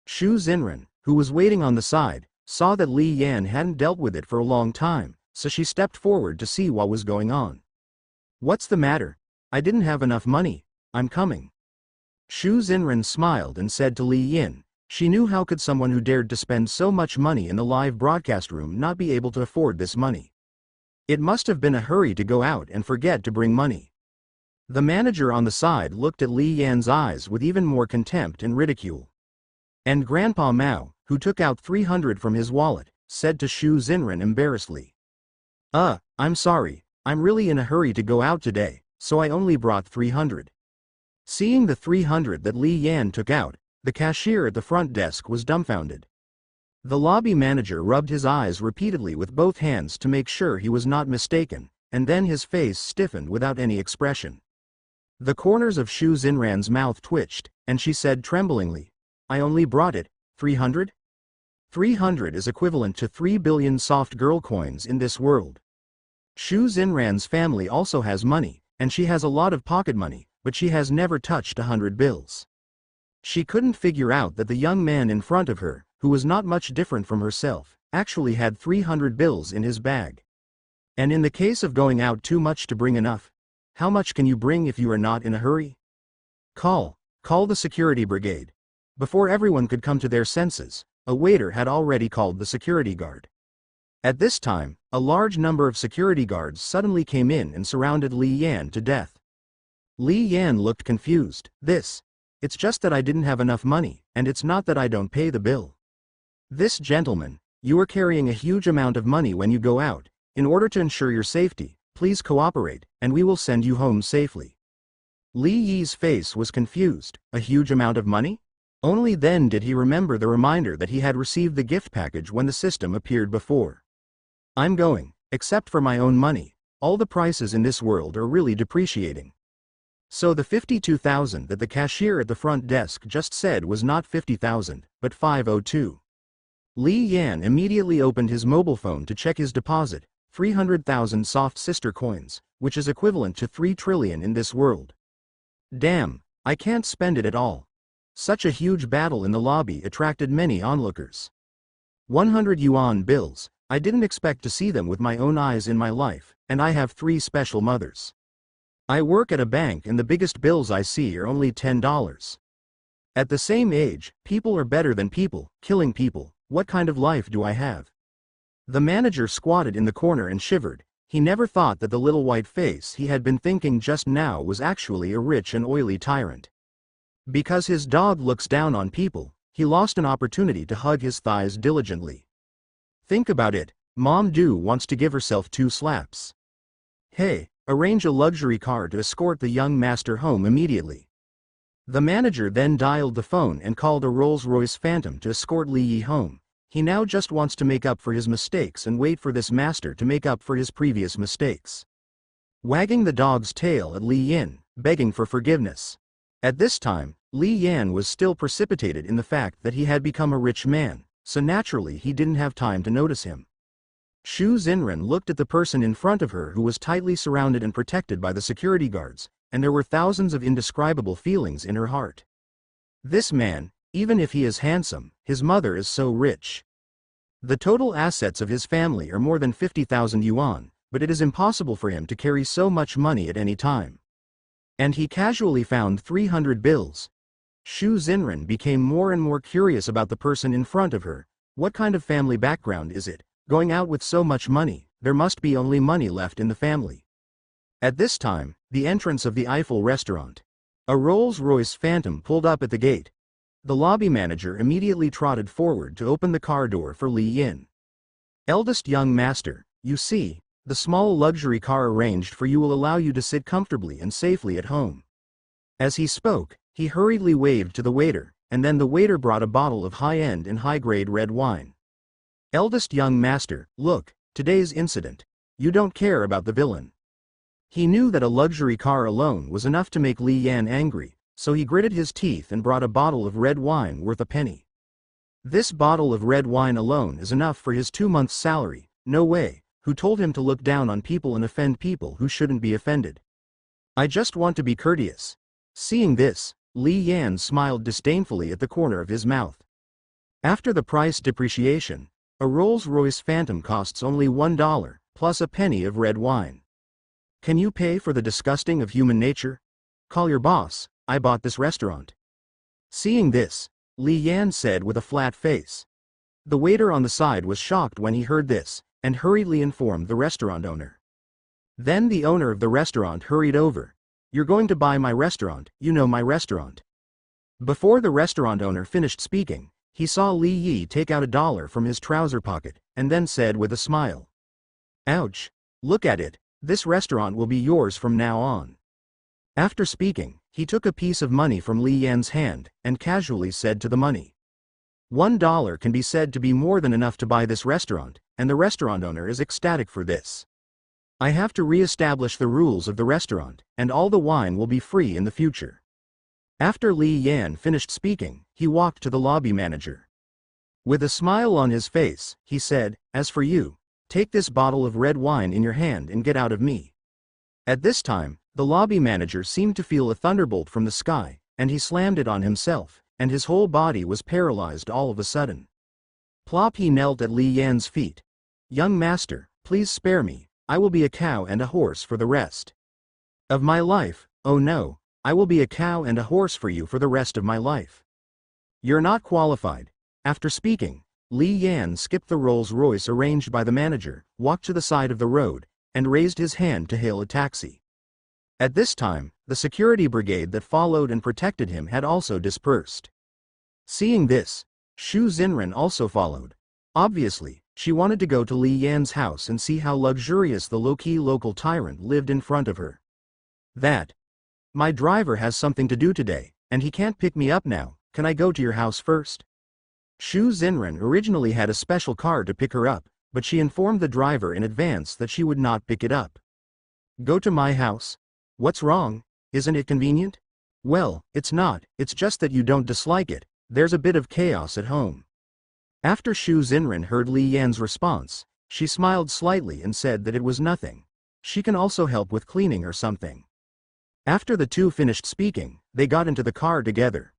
Shu Zenrin, who was waiting on the side, saw that Li Yan hadn't dealt with it for a long time, so she stepped forward to see what was going on. What's the matter? I didn't have enough money, I'm coming. Shu Zenrin smiled and said to Li Yin, she knew how could someone who dared to spend so much money in the live broadcast room not be able to afford this money. It must have been a hurry to go out and forget to bring money. The manager on the side looked at Li Yan's eyes with even more contempt and ridicule. And Grandpa Mao, who took out 300 from his wallet, said to Shu Zenrin embarrassedly. I'm sorry, I'm really in a hurry to go out today, so I only brought 300. Seeing the 300 that Li Yan took out, the cashier at the front desk was dumbfounded. The lobby manager rubbed his eyes repeatedly with both hands to make sure he was not mistaken, and then his face stiffened without any expression. The corners of Shu Zenran's mouth twitched, and she said tremblingly, I only brought it, 300? 300 is equivalent to 3 billion soft girl coins in this world. Shu Zenran's family also has money, and she has a lot of pocket money, but she has never touched 100 bills. She couldn't figure out that the young man in front of her, who was not much different from herself, actually had 300 bills in his bag. And in the case of going out too much to bring enough, how much can you bring if you are not in a hurry? Call the security brigade. Before everyone could come to their senses, a waiter had already called the security guard. At this time, a large number of security guards suddenly came in and surrounded Li Yan to death. Li Yan looked confused. It's just that I didn't have enough money, and it's not that I don't pay the bill. This gentleman, you are carrying a huge amount of money when you go out. In order to ensure your safety, please cooperate, and we will send you home safely. Li Yi's face was confused. A huge amount of money? Only then did he remember the reminder that he had received the gift package when the system appeared before. I'm going, except for my own money. All the prices in this world are really depreciating. So the 52,000 that the cashier at the front desk just said was not 50,000, but 502. Li Yan immediately opened his mobile phone to check his deposit, 300,000 soft sister coins, which is equivalent to 3 trillion in this world. Damn, I can't spend it at all. Such a huge battle in the lobby attracted many onlookers. 100 yuan bills, I didn't expect to see them with my own eyes in my life, and I have 3 special mothers. I work at a bank and the biggest bills I see are only $10. At the same age, people are better than people, killing people. What kind of life do I have? The manager squatted in the corner and shivered. He never thought that the little white face he had been thinking just now was actually a rich and oily tyrant. Because his dog looks down on people, he lost an opportunity to hug his thighs diligently. Think about it, Mom Do wants to give herself 2 slaps. Hey, arrange a luxury car to escort the young master home immediately. The manager then dialed the phone and called a Rolls-Royce Phantom to escort Li Yi home. He now just wants to make up for his mistakes and wait for this master to make up for his previous mistakes. Wagging the dog's tail at Li Yin, begging for forgiveness. At this time, Li Yan was still precipitated in the fact that he had become a rich man, so naturally he didn't have time to notice him. Shu Zenrin looked at the person in front of her who was tightly surrounded and protected by the security guards, and there were thousands of indescribable feelings in her heart. This man, even if he is handsome, his mother is so rich. The total assets of his family are more than 50,000 yuan, but it is impossible for him to carry so much money at any time. And he casually found 300 bills. Shu Zenrin became more and more curious about the person in front of her. What kind of family background is it? Going out with so much money, there must be only money left in the family. At this time, the entrance of the Eiffel restaurant. A Rolls-Royce Phantom pulled up at the gate. The lobby manager immediately trotted forward to open the car door for Li Yin. Eldest young master, you see, the small luxury car arranged for you will allow you to sit comfortably and safely at home. As he spoke, he hurriedly waved to the waiter, and then the waiter brought a bottle of high-end and high-grade red wine. Eldest young master, look, today's incident. You don't care about the villain. He knew that a luxury car alone was enough to make Li Yan angry, so he gritted his teeth and brought a bottle of red wine worth a penny. This bottle of red wine alone is enough for his 2 months' salary. No way. Who told him to look down on people and offend people who shouldn't be offended? I just want to be courteous. Seeing this, Li Yan smiled disdainfully at the corner of his mouth. After the price depreciation, a Rolls-Royce Phantom costs only $1, plus a penny of red wine. Can you pay for the disgusting of human nature? Call your boss, I bought this restaurant. Seeing this, Li Yan said with a flat face. The waiter on the side was shocked when he heard this, and hurriedly informed the restaurant owner. Then the owner of the restaurant hurried over. You're going to buy my restaurant, you know my restaurant. Before the restaurant owner finished speaking, he saw Li Yi take out $1 from his trouser pocket, and then said with a smile. Ouch! Look at it, this restaurant will be yours from now on. After speaking, he took a piece of money from Li Yan's hand, and casually said to the money. $1 can be said to be more than enough to buy this restaurant, and the restaurant owner is ecstatic for this. I have to re-establish the rules of the restaurant, and all the wine will be free in the future. After Li Yan finished speaking, he walked to the lobby manager. With a smile on his face, he said, as for you, take this bottle of red wine in your hand and get out of me. At this time, the lobby manager seemed to feel a thunderbolt from the sky, and he slammed it on himself, and his whole body was paralyzed all of a sudden. Plop, he knelt at Li Yan's feet. Young master, please spare me, I will be a cow and a horse for the rest of my life. Oh no, I will be a cow and a horse for you for the rest of my life. You're not qualified. After speaking, Li Yan skipped the Rolls-Royce arranged by the manager, walked to the side of the road, and raised his hand to hail a taxi. At this time, the security brigade that followed and protected him had also dispersed. Seeing this, Shu Zenrin also followed. Obviously, she wanted to go to Li Yan's house and see how luxurious the low-key local tyrant lived in front of her. My driver has something to do today, and he can't pick me up now. Can I go to your house first? Shu Zenrin originally had a special car to pick her up, but she informed the driver in advance that she would not pick it up. Go to my house? What's wrong? Isn't it convenient? Well, it's not, it's just that you don't dislike it. There's a bit of chaos at home. After Shu Zenrin heard Li Yan's response, she smiled slightly and said that it was nothing. She can also help with cleaning or something. After the two finished speaking, they got into the car together.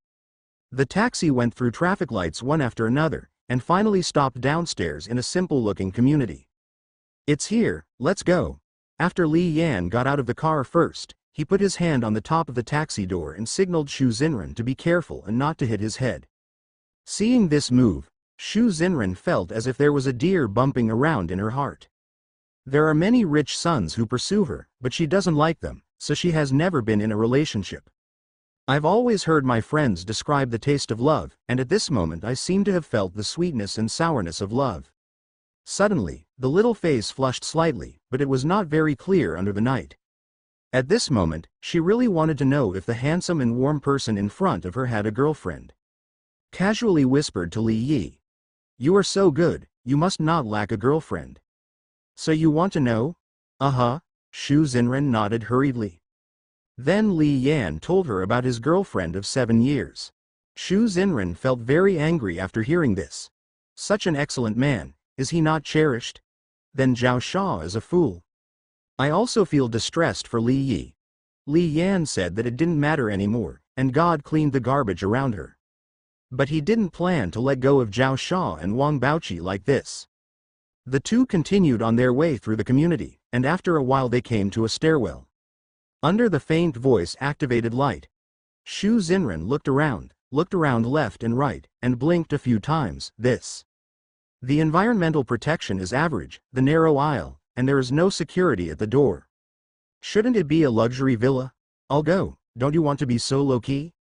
The taxi went through traffic lights one after another, and finally stopped downstairs in a simple-looking community. It's here, let's go. After Li Yan got out of the car first, he put his hand on the top of the taxi door and signaled Shu Zenrin to be careful and not to hit his head. Seeing this move, Shu Zenrin felt as if there was a deer bumping around in her heart. There are many rich sons who pursue her, but she doesn't like them, so she has never been in a relationship. I've always heard my friends describe the taste of love, and at this moment I seem to have felt the sweetness and sourness of love. Suddenly, the little face flushed slightly, but it was not very clear under the night. At this moment, she really wanted to know if the handsome and warm person in front of her had a girlfriend. Casually whispered to Li Yi. "You are so good, you must not lack a girlfriend." "So you want to know?" "Uh-huh," Shu Zenrin nodded hurriedly. Then Li Yan told her about his girlfriend of 7 years. Shu Zenrin felt very angry after hearing this. Such an excellent man, is he not cherished? Then Zhao Sha is a fool. I also feel distressed for Li Yi. Li Yan said that it didn't matter anymore, and God cleaned the garbage around her. But he didn't plan to let go of Zhao Sha and Wang Baoqi like this. The two continued on their way through the community, and after a while they came to a stairwell. Under the faint voice-activated light, Shu Zenrin looked around left and right, and blinked a few times. The environmental protection is average, the narrow aisle, and there is no security at the door. Shouldn't it be a luxury villa? I'll go, don't you want to be so low-key?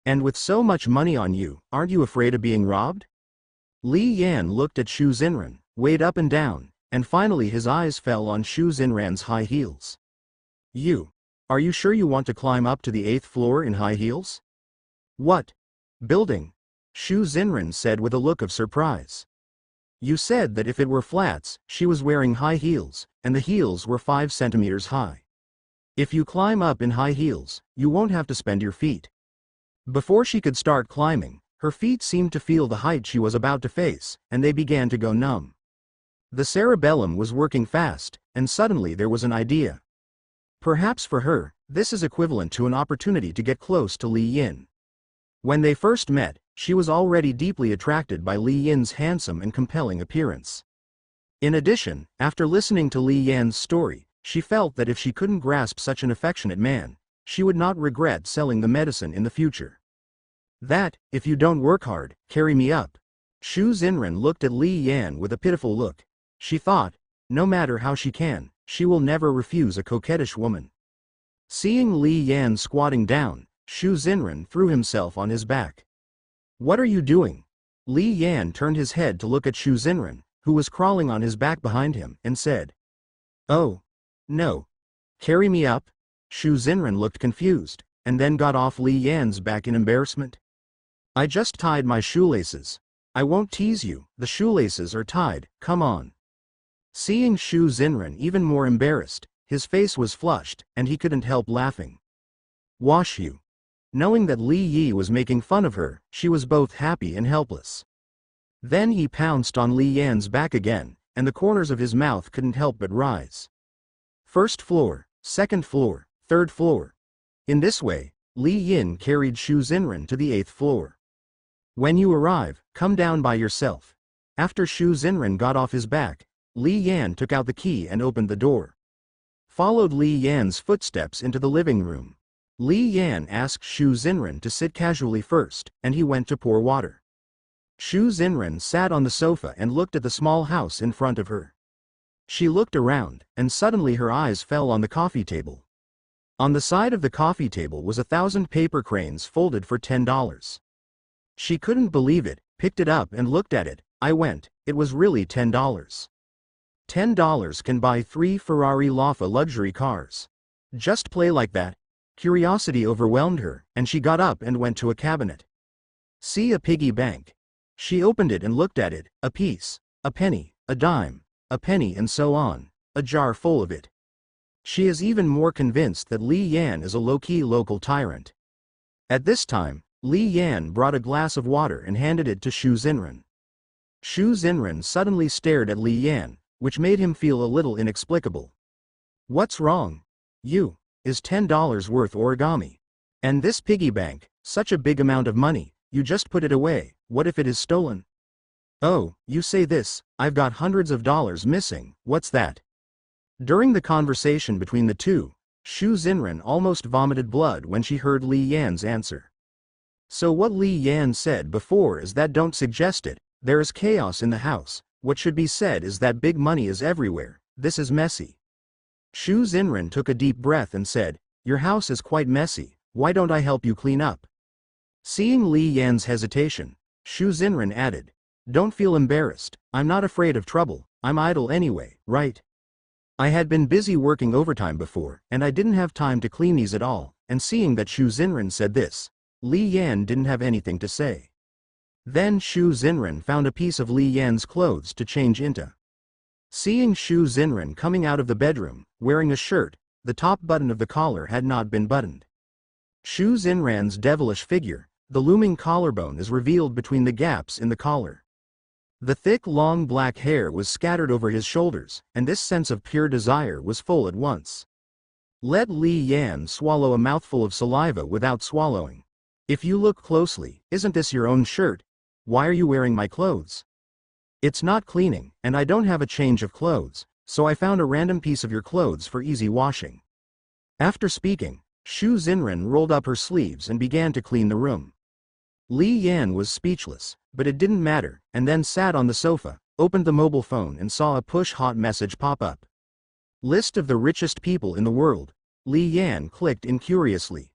And with so much money on you, aren't you afraid of being robbed? Li Yan looked at Shu Zenrin, weighed up and down, and finally his eyes fell on Shu Zenrin's high heels. Are you sure you want to climb up to the 8th floor in high heels? What building? Shu Zenrin said with a look of surprise. You said that if it were flats, she was wearing high heels, and the heels were 5 centimeters high. If you climb up in high heels, you won't have to spend your feet. Before she could start climbing, her feet seemed to feel the height she was about to face, and they began to go numb. The cerebellum was working fast, and suddenly there was an idea. Perhaps for her, this is equivalent to an opportunity to get close to Li Yin. When they first met, she was already deeply attracted by Li Yin's handsome and compelling appearance. In addition, after listening to Li Yan's story, she felt that if she couldn't grasp such an affectionate man, she would not regret selling the medicine in the future. That, if you don't work hard, carry me up. Shu Zenrin looked at Li Yan with a pitiful look. She thought, no matter how she can, she will never refuse a coquettish woman. Seeing Li Yan squatting down, Shu Zenrin threw himself on his back. What are you doing? Li Yan turned his head to look at Shu Zenrin, who was crawling on his back behind him, and said, "Oh, no. Carry me up?" Shu Zenrin looked confused, and then got off Li Yan's back in embarrassment. "I just tied my shoelaces. I won't tease you, the shoelaces are tied, come on." Seeing Shu Zenrin even more embarrassed, his face was flushed, and he couldn't help laughing. Wash you. Knowing that Li Yi was making fun of her, she was both happy and helpless. Then he pounced on Li Yan's back again, and the corners of his mouth couldn't help but rise. 1st floor, 2nd floor, 3rd floor. In this way, Li Yin carried Shu Zenrin to the 8th floor. When you arrive, come down by yourself. After Shu Zenrin got off his back, Li Yan took out the key and opened the door. Followed Li Yan's footsteps into the living room. Li Yan asked Shu Zenrin to sit casually first, and he went to pour water. Shu Zenrin sat on the sofa and looked at the small house in front of her. She looked around, and suddenly her eyes fell on the coffee table. On the side of the coffee table was 1,000 paper cranes folded for $10. She couldn't believe it, picked it up and looked at it. It was really $10. $10 can buy 3 Ferrari Laffa luxury cars. Just play like that. Curiosity overwhelmed her, and she got up and went to a cabinet. See a piggy bank. She opened it and looked at it, a piece, a penny, a dime, a penny and so on, a jar full of it. She is even more convinced that Li Yan is a low-key local tyrant. At this time, Li Yan brought a glass of water and handed it to Shu Zenrin. Shu Zenrin suddenly stared at Li Yan, which made him feel a little inexplicable. What's wrong? Is $10 worth origami? And this piggy bank, such a big amount of money, you just put it away, what if it is stolen? Oh, you say this, I've got hundreds of dollars missing, what's that? During the conversation between the two, Shu Zenrin almost vomited blood when she heard Li Yan's answer. So what Li Yan said before is that don't suggest it, there is chaos in the house, what should be said is that big money is everywhere, this is messy. Shu Zenrin took a deep breath and said, your house is quite messy, why don't I help you clean up? Seeing Li Yan's hesitation, Shu Zenrin added, don't feel embarrassed, I'm not afraid of trouble, I'm idle anyway, right? I had been busy working overtime before, and I didn't have time to clean these at all, and seeing that Shu Zenrin said this, Li Yan didn't have anything to say. Then Shu Zenrin found a piece of Li Yan's clothes to change into. Seeing Shu Zenrin coming out of the bedroom, wearing a shirt, the top button of the collar had not been buttoned. Shu Zenrin's devilish figure, the looming collarbone is revealed between the gaps in the collar. The thick long black hair was scattered over his shoulders, and this sense of pure desire was full at once. Let Li Yan swallow a mouthful of saliva without swallowing. If you look closely, isn't this your own shirt? Why are you wearing my clothes? It's not cleaning, and I don't have a change of clothes, so I found a random piece of your clothes for easy washing. After speaking, Shu Zenrin rolled up her sleeves and began to clean the room. Li Yan was speechless, but it didn't matter, and then sat on the sofa, opened the mobile phone and saw a push-hot message pop up. List of the richest people in the world. Li Yan clicked incuriously.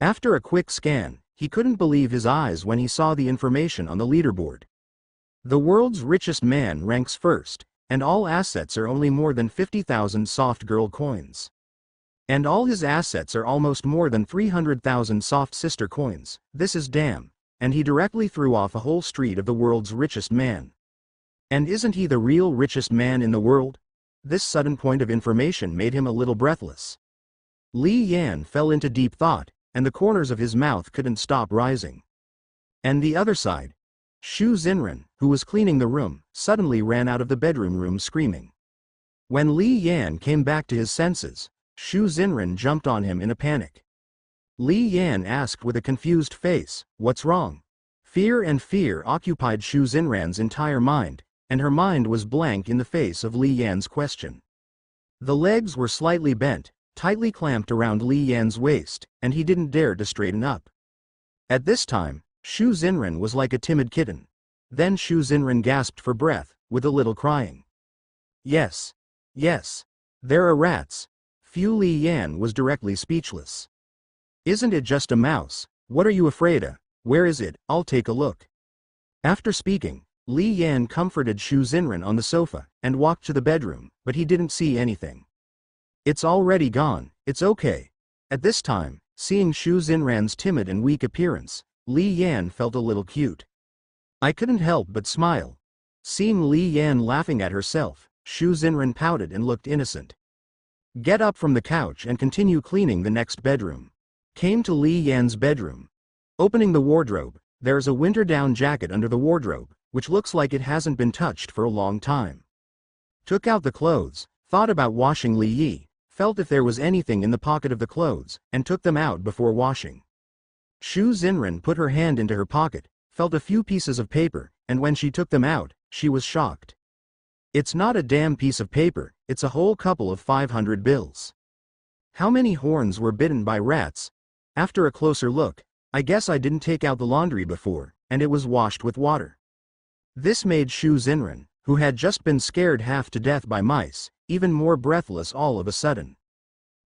After a quick scan, he couldn't believe his eyes when he saw the information on the leaderboard. The world's richest man ranks first, and all assets are only more than 50,000 soft girl coins. And all his assets are almost more than 300,000 soft sister coins. This is damn. And he directly threw off a whole street of the world's richest man. And isn't he the real richest man in the world? This sudden point of information made him a little breathless. Li Yan fell into deep thought, and the corners of his mouth couldn't stop rising. And the other side, Shu Zenrin, who was cleaning the room, suddenly ran out of the bedroom room screaming. When Li Yan came back to his senses, Shu Zenrin jumped on him in a panic. Li Yan asked with a confused face, what's wrong? Fear occupied Shu Zenrin's entire mind, and her mind was blank in the face of Li Yan's question. The legs were slightly bent, tightly clamped around Li Yan's waist, and he didn't dare to straighten up. At this time, Shu Zenrin was like a timid kitten. Then Shu Zenrin gasped for breath, with a little crying. Yes. There are rats. Li Yan was directly speechless. Isn't it just a mouse? What are you afraid of? Where is it? I'll take a look. After speaking, Li Yan comforted Shu Zenrin on the sofa, and walked to the bedroom, but he didn't see anything. It's already gone, it's okay. At this time, seeing Shu Zenrin's timid and weak appearance, Li Yan felt a little cute. I couldn't help but smile. Seeing Li Yan laughing at herself, Shu Zenrin pouted and looked innocent. Get up from the couch and continue cleaning the next bedroom. Came to Li Yan's bedroom. Opening the wardrobe, there's a winter down jacket under the wardrobe, which looks like it hasn't been touched for a long time. Took out the clothes, thought about washing Li Yi, felt if there was anything in the pocket of the clothes, and took them out before washing. Shu Zenrin put her hand into her pocket, felt a few pieces of paper, and when she took them out, she was shocked. It's not a damn piece of paper, it's a whole couple of 500 bills. How many horns were bitten by rats? After a closer look, I guess I didn't take out the laundry before, and it was washed with water. This made Shu Zenrin, who had just been scared half to death by mice, even more breathless all of a sudden.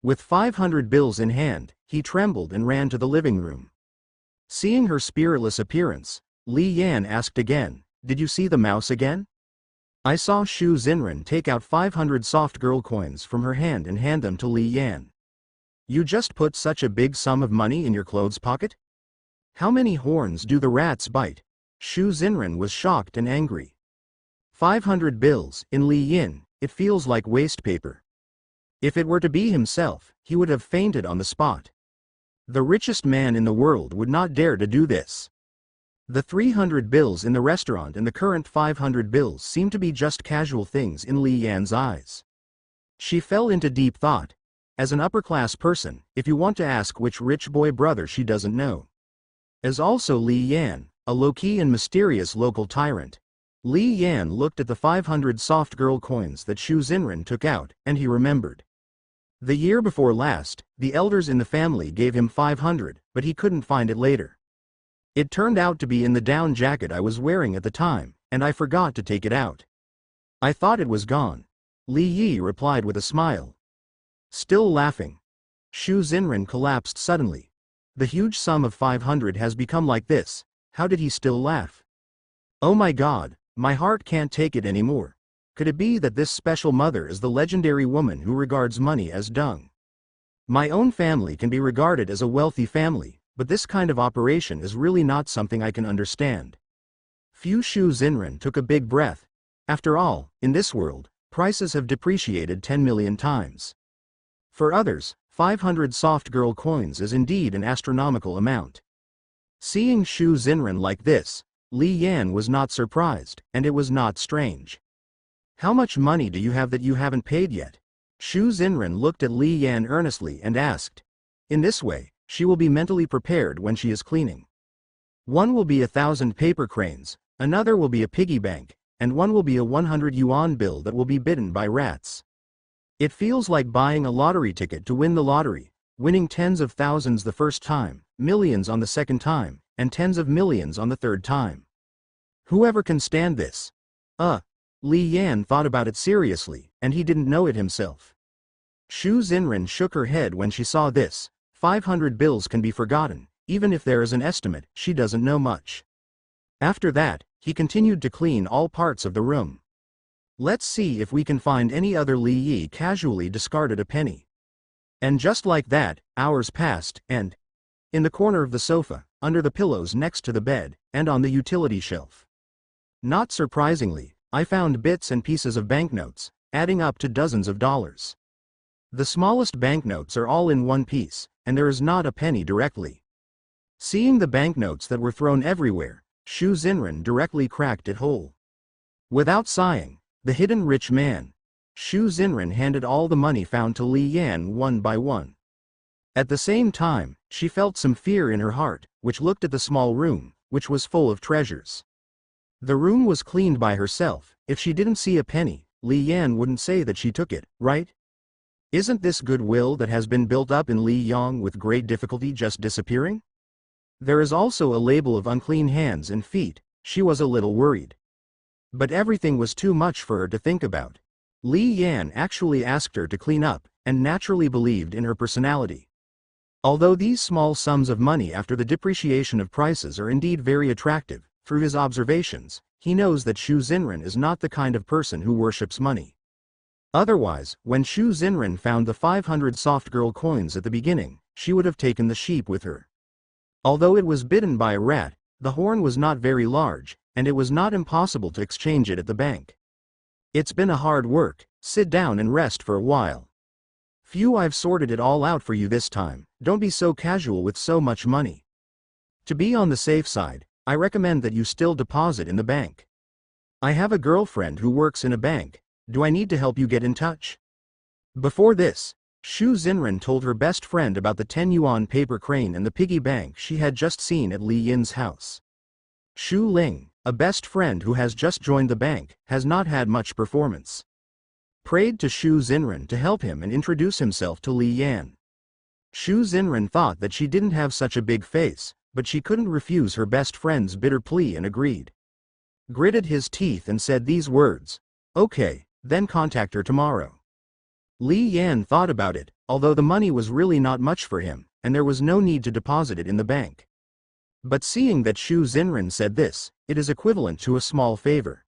With 500 bills in hand, he trembled and ran to the living room. Seeing her spiritless appearance, Li Yan asked again, did you see the mouse again? I saw Shu Zenrin take out 500 soft girl coins from her hand and hand them to Li Yan. You just put such a big sum of money in your clothes pocket? How many horns do the rats bite? Shu Zenrin was shocked and angry. 500 bills, in Li Yin, it feels like waste paper. If it were to be himself, he would have fainted on the spot. The richest man in the world would not dare to do this. The 300 bills in the restaurant and the current 500 bills seemed to be just casual things in Li Yan's eyes. She fell into deep thought. As an upper-class person, if you want to ask which rich boy brother she doesn't know. As also Li Yan, a low-key and mysterious local tyrant. Li Yan looked at the 500 soft girl coins that Shu Zenrin took out, and he remembered. The year before last, the elders in the family gave him 500, but he couldn't find it later. It turned out to be in the down jacket I was wearing at the time, and I forgot to take it out. I thought it was gone. Li Yi replied with a smile. Still laughing. Shu Zenrin collapsed suddenly. The huge sum of 500 has become like this, how did he still laugh? Oh my god, my heart can't take it anymore. Could it be that this special mother is the legendary woman who regards money as dung? My own family can be regarded as a wealthy family, but this kind of operation is really not something I can understand. Shu Zenrin took a big breath. After all, in this world, prices have depreciated 10 million times. For others, 500 soft girl coins is indeed an astronomical amount. Seeing Shu Zenrin like this, Li Yan was not surprised, and it was not strange. How much money do you have that you haven't paid yet? Shu Zenrin looked at Li Yan earnestly and asked. In this way, she will be mentally prepared when she is cleaning. One will be 1,000 paper cranes, another will be a piggy bank, and one will be a 100 yuan bill that will be bitten by rats. It feels like buying a lottery ticket to win the lottery, winning tens of thousands the first time, millions on the second time, and tens of millions on the third time. Whoever can stand this? Li Yan thought about it seriously, and he didn't know it himself. Shu Zenrin shook her head when she saw this. 500 bills can be forgotten, even if there is an estimate, she doesn't know much. After that, he continued to clean all parts of the room. Let's see if we can find any other Li Yi casually discarded a penny. And just like that, hours passed, and in the corner of the sofa, under the pillows next to the bed, and on the utility shelf. Not surprisingly, I found bits and pieces of banknotes, adding up to dozens of dollars. The smallest banknotes are all in one piece, and there is not a penny directly. Seeing the banknotes that were thrown everywhere, Shu Zenrin directly cracked it whole. Without sighing, the hidden rich man, Shu Zenrin handed all the money found to Li Yan one by one. At the same time, she felt some fear in her heart, which looked at the small room, which was full of treasures. The room was cleaned by herself. If she didn't see a penny, Li Yan wouldn't say that she took it, right? Isn't this goodwill that has been built up in Li Yang with great difficulty just disappearing? There is also a label of unclean hands and feet. She was a little worried. But everything was too much for her to think about. Li Yan actually asked her to clean up, and naturally believed in her personality. Although these small sums of money after the depreciation of prices are indeed very attractive, through his observations, he knows that Shu Zenrin is not the kind of person who worships money. Otherwise, when Shu Zenrin found the 500 soft girl coins at the beginning, she would have taken the sheep with her. Although it was bitten by a rat, the horn was not very large, and it was not impossible to exchange it at the bank. It's been a hard work, sit down and rest for a while. I've sorted it all out for you this time, don't be so casual with so much money. To be on the safe side, I recommend that you still deposit in the bank. I have a girlfriend who works in a bank, do I need to help you get in touch? Before this, Shu Zenrin told her best friend about the 10 yuan paper crane and the piggy bank she had just seen at Li Yin's house. Shu Ling, a best friend who has just joined the bank, has not had much performance. Prayed to Shu Zenrin to help him and introduce himself to Li Yan. Shu Zenrin thought that she didn't have such a big face, but she couldn't refuse her best friend's bitter plea and agreed. Gritted his teeth and said these words, "Okay, then contact her tomorrow." Li Yan thought about it, although the money was really not much for him, and there was no need to deposit it in the bank. But seeing that Shu Zenrin said this, it is equivalent to a small favor.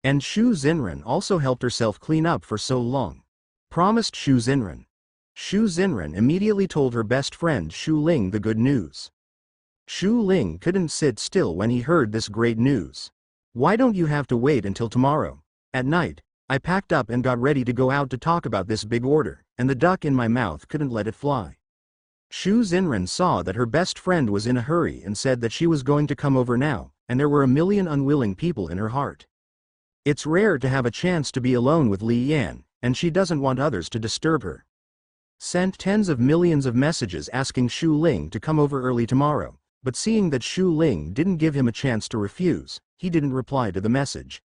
And Shu Zenrin also helped herself clean up for so long. Promised Shu Zenrin. Shu Zenrin immediately told her best friend Shu Ling the good news. Shu Ling couldn't sit still when he heard this great news. Why don't you have to wait until tomorrow? At night, I packed up and got ready to go out to talk about this big order, and the duck in my mouth couldn't let it fly. Shu Zenrin saw that her best friend was in a hurry and said that she was going to come over now, and there were a million unwilling people in her heart. It's rare to have a chance to be alone with Li Yan, and she doesn't want others to disturb her. Sent tens of millions of messages asking Shu Ling to come over early tomorrow, but seeing that Shu Ling didn't give him a chance to refuse, he didn't reply to the message.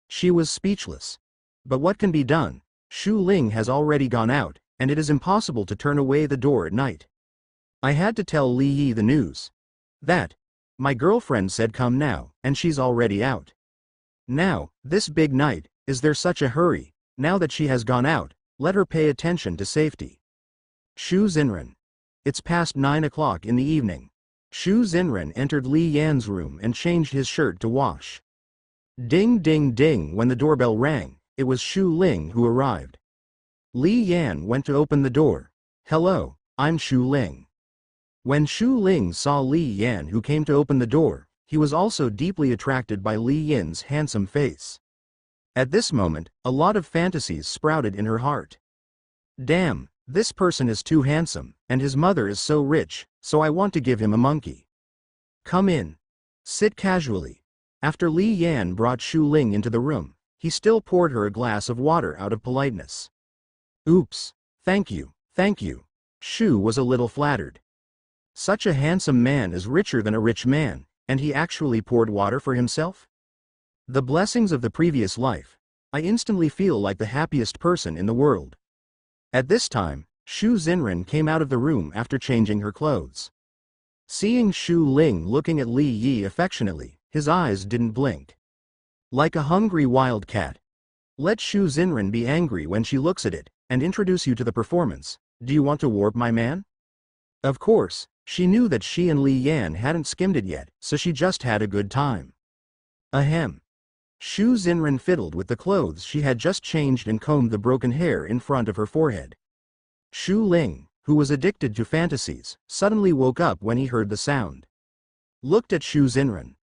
She was speechless. But what can be done? Shu Ling has already gone out, and it is impossible to turn away the door at night. I had to tell Li Yi the news. That, my girlfriend said come now, and she's already out. Now, this big night, is there such a hurry? Now that she has gone out, let her pay attention to safety. Shu Zenrin. It's past 9 o'clock in the evening. Shu Zenrin entered Li Yan's room and changed his shirt to wash. Ding ding ding. When the doorbell rang, it was Shu Ling who arrived. Li Yan went to open the door. Hello, I'm Shu Ling. When Shu Ling saw Li Yan who came to open the door, he was also deeply attracted by Li Yan's handsome face. At this moment, a lot of fantasies sprouted in her heart. Damn, this person is too handsome, and his mother is so rich, so I want to give him a monkey. Come in. Sit casually. After Li Yan brought Shu Ling into the room, he still poured her a glass of water out of politeness. Oops, thank you, thank you. Shu was a little flattered. Such a handsome man is richer than a rich man, and he actually poured water for himself? The blessings of the previous life. I instantly feel like the happiest person in the world. At this time, Shu Zenrin came out of the room after changing her clothes. Seeing Shu Ling looking at Li Yi affectionately, his eyes didn't blink. Like a hungry wild cat. Let Shu Zenrin be angry when she looks at it, and introduce you to the performance. Do you want to warp my man? Of course, she knew that she and Li Yan hadn't skimmed it yet, so she just had a good time. Ahem. Shu Zenrin fiddled with the clothes she had just changed and combed the broken hair in front of her forehead. Shu Ling, who was addicted to fantasies, suddenly woke up when he heard the sound. Looked at Shu Zenrin.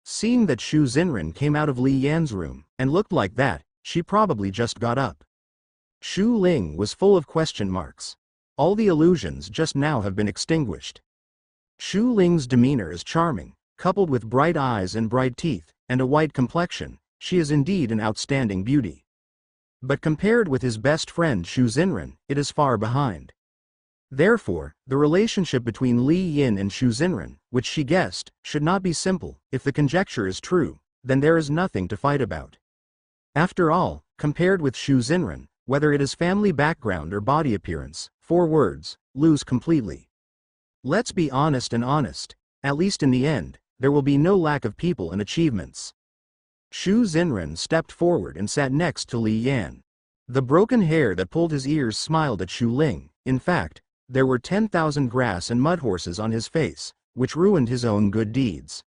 Seeing that Shu Zenrin came out of Li Yan's room, and looked like that, she probably just got up. Shu Ling was full of question marks. All the illusions just now have been extinguished. Shu Ling's demeanor is charming, coupled with bright eyes and bright teeth, and a white complexion. She is indeed an outstanding beauty. But compared with his best friend Shu Zenrin, it is far behind. Therefore, the relationship between Li Yin and Shu Zenrin, which she guessed, should not be simple. If the conjecture is true, then there is nothing to fight about. After all, compared with Shu Zenrin, whether it is family background or body appearance, 4 words, lose completely. Let's be honest and honest, at least in the end, there will be no lack of people and achievements. Shu Zenrin stepped forward and sat next to Li Yan. The broken hair that pulled his ears smiled at Shu Ling. In fact, there were 10,000 grass and mud horses on his face, which ruined his own good deeds.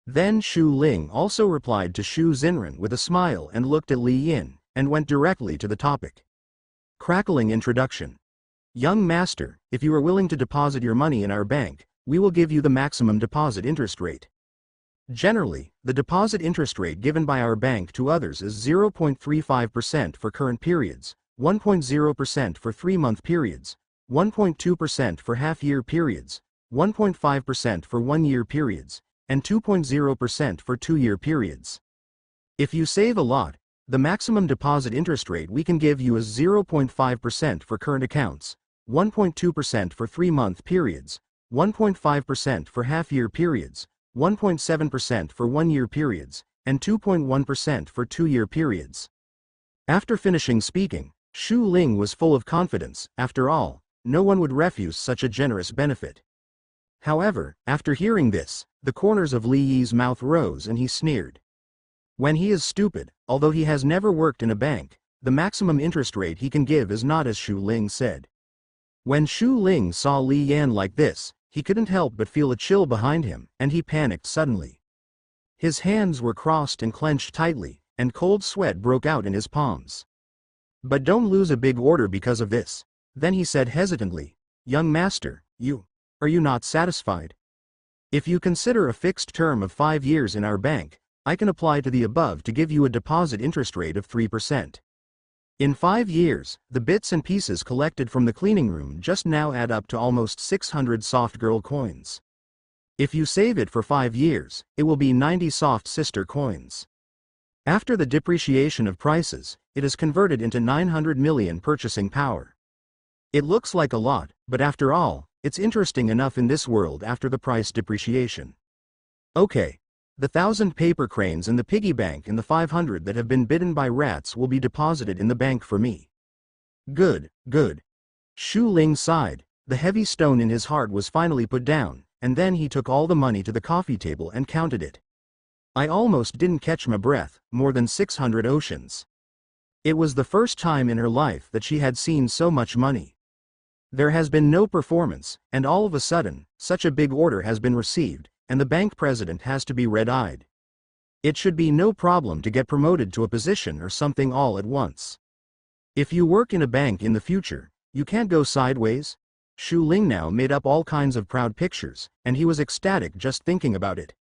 Then Shu Ling also replied to Shu Zenrin with a smile and looked at Li Yin, and went directly to the topic. Crackling introduction. Young master, if you are willing to deposit your money in our bank, we will give you the maximum deposit interest rate. Generally, the deposit interest rate given by our bank to others is 0.35% for current periods, 1.0% for 3-month periods, 1.2% for half-year periods, 1.5% for 1-year periods, and 2.0% for 2-year periods. If you save a lot, the maximum deposit interest rate we can give you is 0.5% for current accounts, 1.2% for 3-month periods, 1.5% for half-year periods, 1.7% for 1-year periods, and 2.1% for 2-year periods. After finishing speaking, Shu Ling was full of confidence. After all, no one would refuse such a generous benefit. However, after hearing this, the corners of Li Yi's mouth rose and he sneered. When he is stupid, although he has never worked in a bank, the maximum interest rate he can give is not as Shu Ling said. When Shu Ling saw Li Yan like this, he couldn't help but feel a chill behind him, and he panicked suddenly. His hands were crossed and clenched tightly, and cold sweat broke out in his palms. But don't lose a big order because of this. Then he said hesitantly, Young master, are you not satisfied? If you consider a fixed term of 5 years in our bank, I can apply to the above to give you a deposit interest rate of 3%. In 5 years, the bits and pieces collected from the cleaning room just now add up to almost 600 soft girl coins. If you save it for 5 years, it will be 90 soft sister coins. After the depreciation of prices, it is converted into 900 million purchasing power. It looks like a lot, but after all, it's interesting enough in this world after the price depreciation. Okay. The 1,000 paper cranes in the piggy bank and the 500 that have been bitten by rats will be deposited in the bank for me. Good, good. Shu Ling sighed. The heavy stone in his heart was finally put down, and then he took all the money to the coffee table and counted it. I almost didn't catch my breath, more than 600 oceans. It was the first time in her life that she had seen so much money. There has been no performance, and all of a sudden, such a big order has been received, and the bank president has to be red-eyed. It should be no problem to get promoted to a position or something all at once. If you work in a bank in the future, you can't go sideways. Shu Ling now made up all kinds of proud pictures, and he was ecstatic just thinking about it.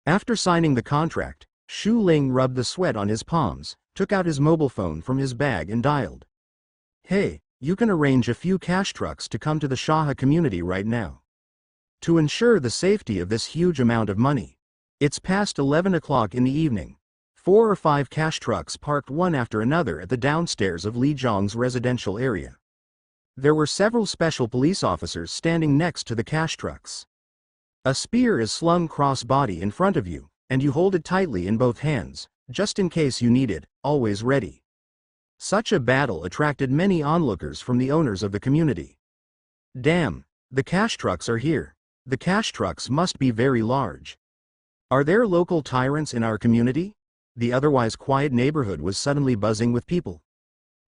After signing the contract, Shu Ling rubbed the sweat on his palms, took out his mobile phone from his bag and dialed. Hey, you can arrange a few cash trucks to come to the Shaha community right now. To ensure the safety of this huge amount of money. It's past 11 o'clock in the evening. 4 or 5 cash trucks parked one after another at the downstairs of Li Zhang's residential area. There were several special police officers standing next to the cash trucks. A spear is slung cross-body in front of you, and you hold it tightly in both hands, just in case you need it, always ready. Such a battle attracted many onlookers from the owners of the community. Damn, the cash trucks are here. The cash trucks must be very large. Are there local tyrants in our community? The otherwise quiet neighborhood was suddenly buzzing with people.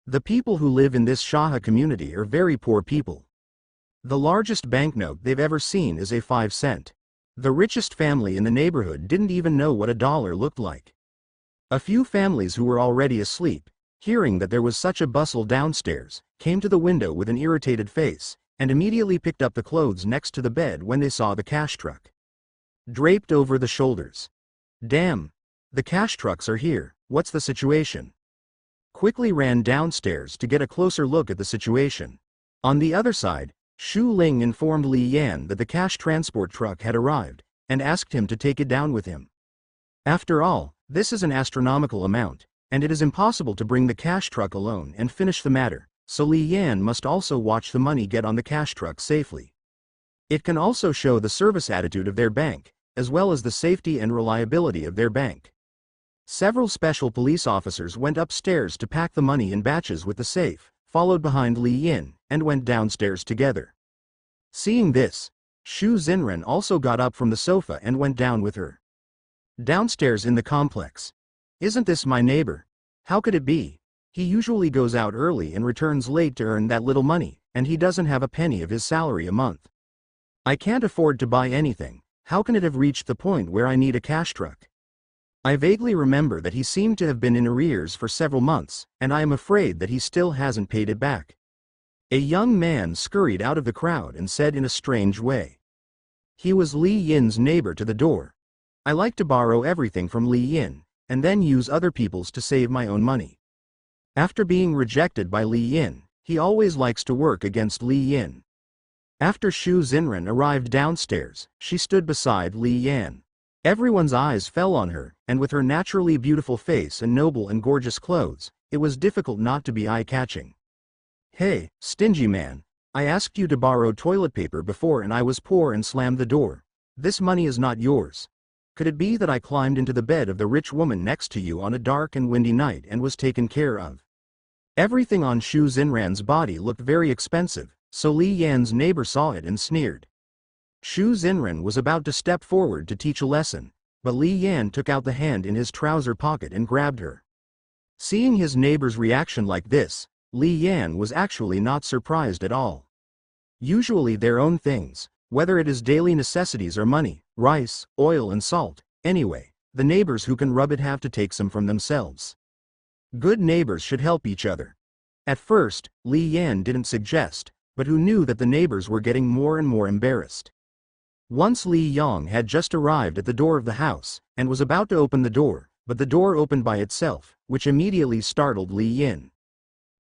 The people who live in this Shaha community are very poor people. The largest banknote they've ever seen is a 5-cent. The richest family in the neighborhood didn't even know what a dollar looked like. A few families who were already asleep, hearing that there was such a bustle downstairs, came to the window with an irritated face, and immediately picked up the clothes next to the bed when they saw the cash truck. Draped over the shoulders. Damn! The cash trucks are here, what's the situation? Quickly ran downstairs to get a closer look at the situation. On the other side, Shu Ling informed Li Yan that the cash transport truck had arrived, and asked him to take it down with him. After all, this is an astronomical amount, and it is impossible to bring the cash truck alone and finish the matter, so Li Yan must also watch the money get on the cash truck safely. It can also show the service attitude of their bank, as well as the safety and reliability of their bank. Several special police officers went upstairs to pack the money in batches with the safe, followed behind Li Yan, and went downstairs together. Seeing this, Shu Zenrin also got up from the sofa and went down with her. Downstairs in the complex. Isn't this my neighbor? How could it be? He usually goes out early and returns late to earn that little money, and he doesn't have a penny of his salary a month. I can't afford to buy anything. How can it have reached the point where I need a cash truck? I vaguely remember that he seemed to have been in arrears for several months, and I am afraid that he still hasn't paid it back. A young man scurried out of the crowd and said in a strange way. He was Li Yin's neighbor to the door. I like to borrow everything from Li Yin, and then use other people's to save my own money. After being rejected by Li Yin, he always likes to work against Li Yin. After Shu Zenrin arrived downstairs, she stood beside Li Yan. Everyone's eyes fell on her, and with her naturally beautiful face and noble and gorgeous clothes, it was difficult not to be eye-catching. Hey, stingy man, I asked you to borrow toilet paper before and I was poor and slammed the door. This money is not yours. Could it be that I climbed into the bed of the rich woman next to you on a dark and windy night and was taken care of? Everything on Shu Zenran's body looked very expensive, so Li Yan's neighbor saw it and sneered. Shu Zenrin was about to step forward to teach a lesson, but Li Yan took out the hand in his trouser pocket and grabbed her. Seeing his neighbor's reaction like this, Li Yan was actually not surprised at all. Usually their own things, whether it is daily necessities or money, rice, oil and salt, anyway, the neighbors who can rub it have to take some from themselves. Good neighbors should help each other. At first, Li Yan didn't suggest, but who knew that the neighbors were getting more and more embarrassed. Once Li Yang had just arrived at the door of the house, and was about to open the door, but the door opened by itself, which immediately startled Li Yin.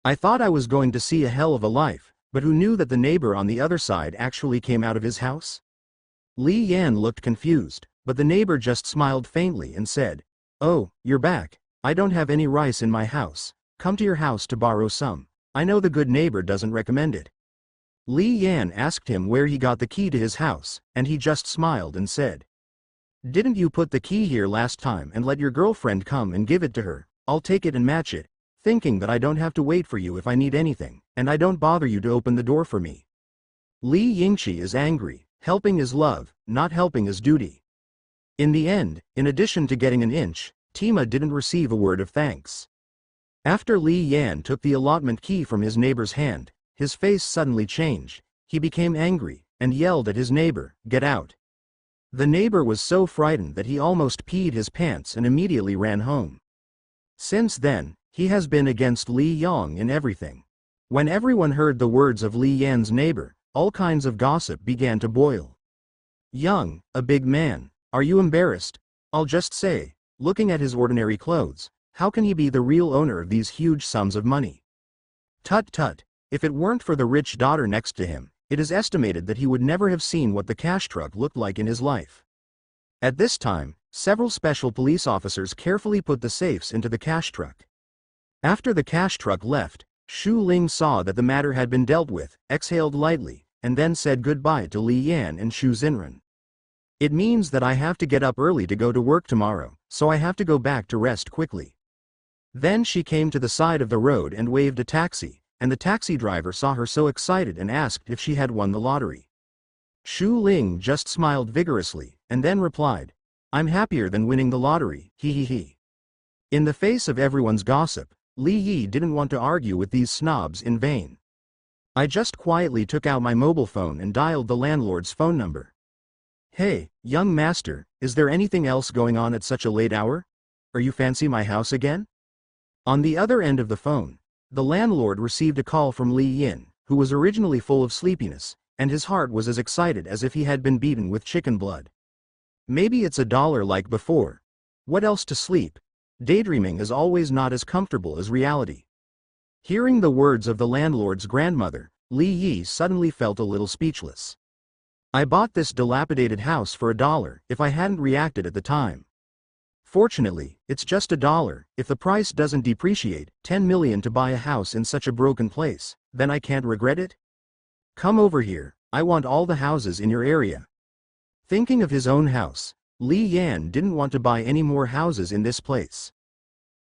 I thought I was going to see a hell of a life, but who knew that the neighbor on the other side actually came out of his house? Li Yan looked confused, but the neighbor just smiled faintly and said, "Oh, you're back. I don't have any rice in my house. Come to your house to borrow some. I know the good neighbor doesn't recommend it." Li Yan asked him where he got the key to his house, and he just smiled and said, "Didn't you put the key here last time and let your girlfriend come and give it to her? I'll take it and match it, thinking that I don't have to wait for you if I need anything, and I don't bother you to open the door for me." Li Yingqi is angry. Helping is love, not helping is duty. In the end, in addition to getting an inch, Tima didn't receive a word of thanks. After Li Yan took the allotment key from his neighbor's hand, his face suddenly changed. He became angry, and yelled at his neighbor, "Get out!" The neighbor was so frightened that he almost peed his pants and immediately ran home. Since then, he has been against Li Yang in everything. When everyone heard the words of Li Yan's neighbor, all kinds of gossip began to boil. "Young, a big man, are you embarrassed? I'll just say, looking at his ordinary clothes, how can he be the real owner of these huge sums of money? Tut tut, if it weren't for the rich daughter next to him, it is estimated that he would never have seen what the cash truck looked like in his life." At this time, several special police officers carefully put the safes into the cash truck. After the cash truck left, Shu Ling saw that the matter had been dealt with, exhaled lightly, and then said goodbye to Li Yan and Shu Zenrin. "It means that I have to get up early to go to work tomorrow, so I have to go back to rest quickly." Then she came to the side of the road and waved a taxi, and the taxi driver saw her so excited and asked if she had won the lottery. Shu Ling just smiled vigorously, and then replied, "I'm happier than winning the lottery, he he he." In the face of everyone's gossip, Li Yi didn't want to argue with these snobs in vain. "I just quietly took out my mobile phone and dialed the landlord's phone number. Hey, young master, is there anything else going on at such a late hour? Are you fancy my house again?" On the other end of the phone, the landlord received a call from Li Yin, who was originally full of sleepiness, and his heart was as excited as if he had been beaten with chicken blood. "Maybe it's $1 like before. What else to sleep? Daydreaming is always not as comfortable as reality." Hearing the words of the landlord's grandmother, Li Yi suddenly felt a little speechless. "I bought this dilapidated house for $1 if I hadn't reacted at the time. Fortunately, it's just $1. If the price doesn't depreciate, 10 million to buy a house in such a broken place, then I can't regret it? Come over here, I want all the houses in your area." Thinking of his own house, Li Yan didn't want to buy any more houses in this place.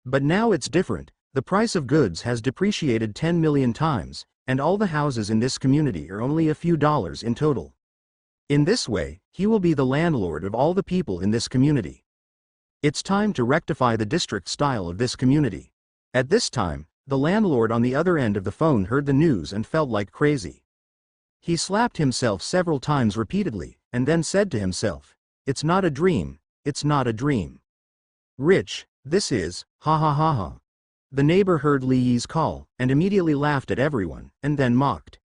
But now it's different, the price of goods has depreciated 10 million times, and all the houses in this community are only a few dollars in total. In this way, he will be the landlord of all the people in this community. It's time to rectify the district style of this community. At this time, the landlord on the other end of the phone heard the news and felt like crazy. He slapped himself several times repeatedly, and then said to himself, "It's not a dream, it's not a dream. Rich, this is, ha ha ha ha." The neighbor heard Li Yi's call, and immediately laughed at everyone, and then mocked.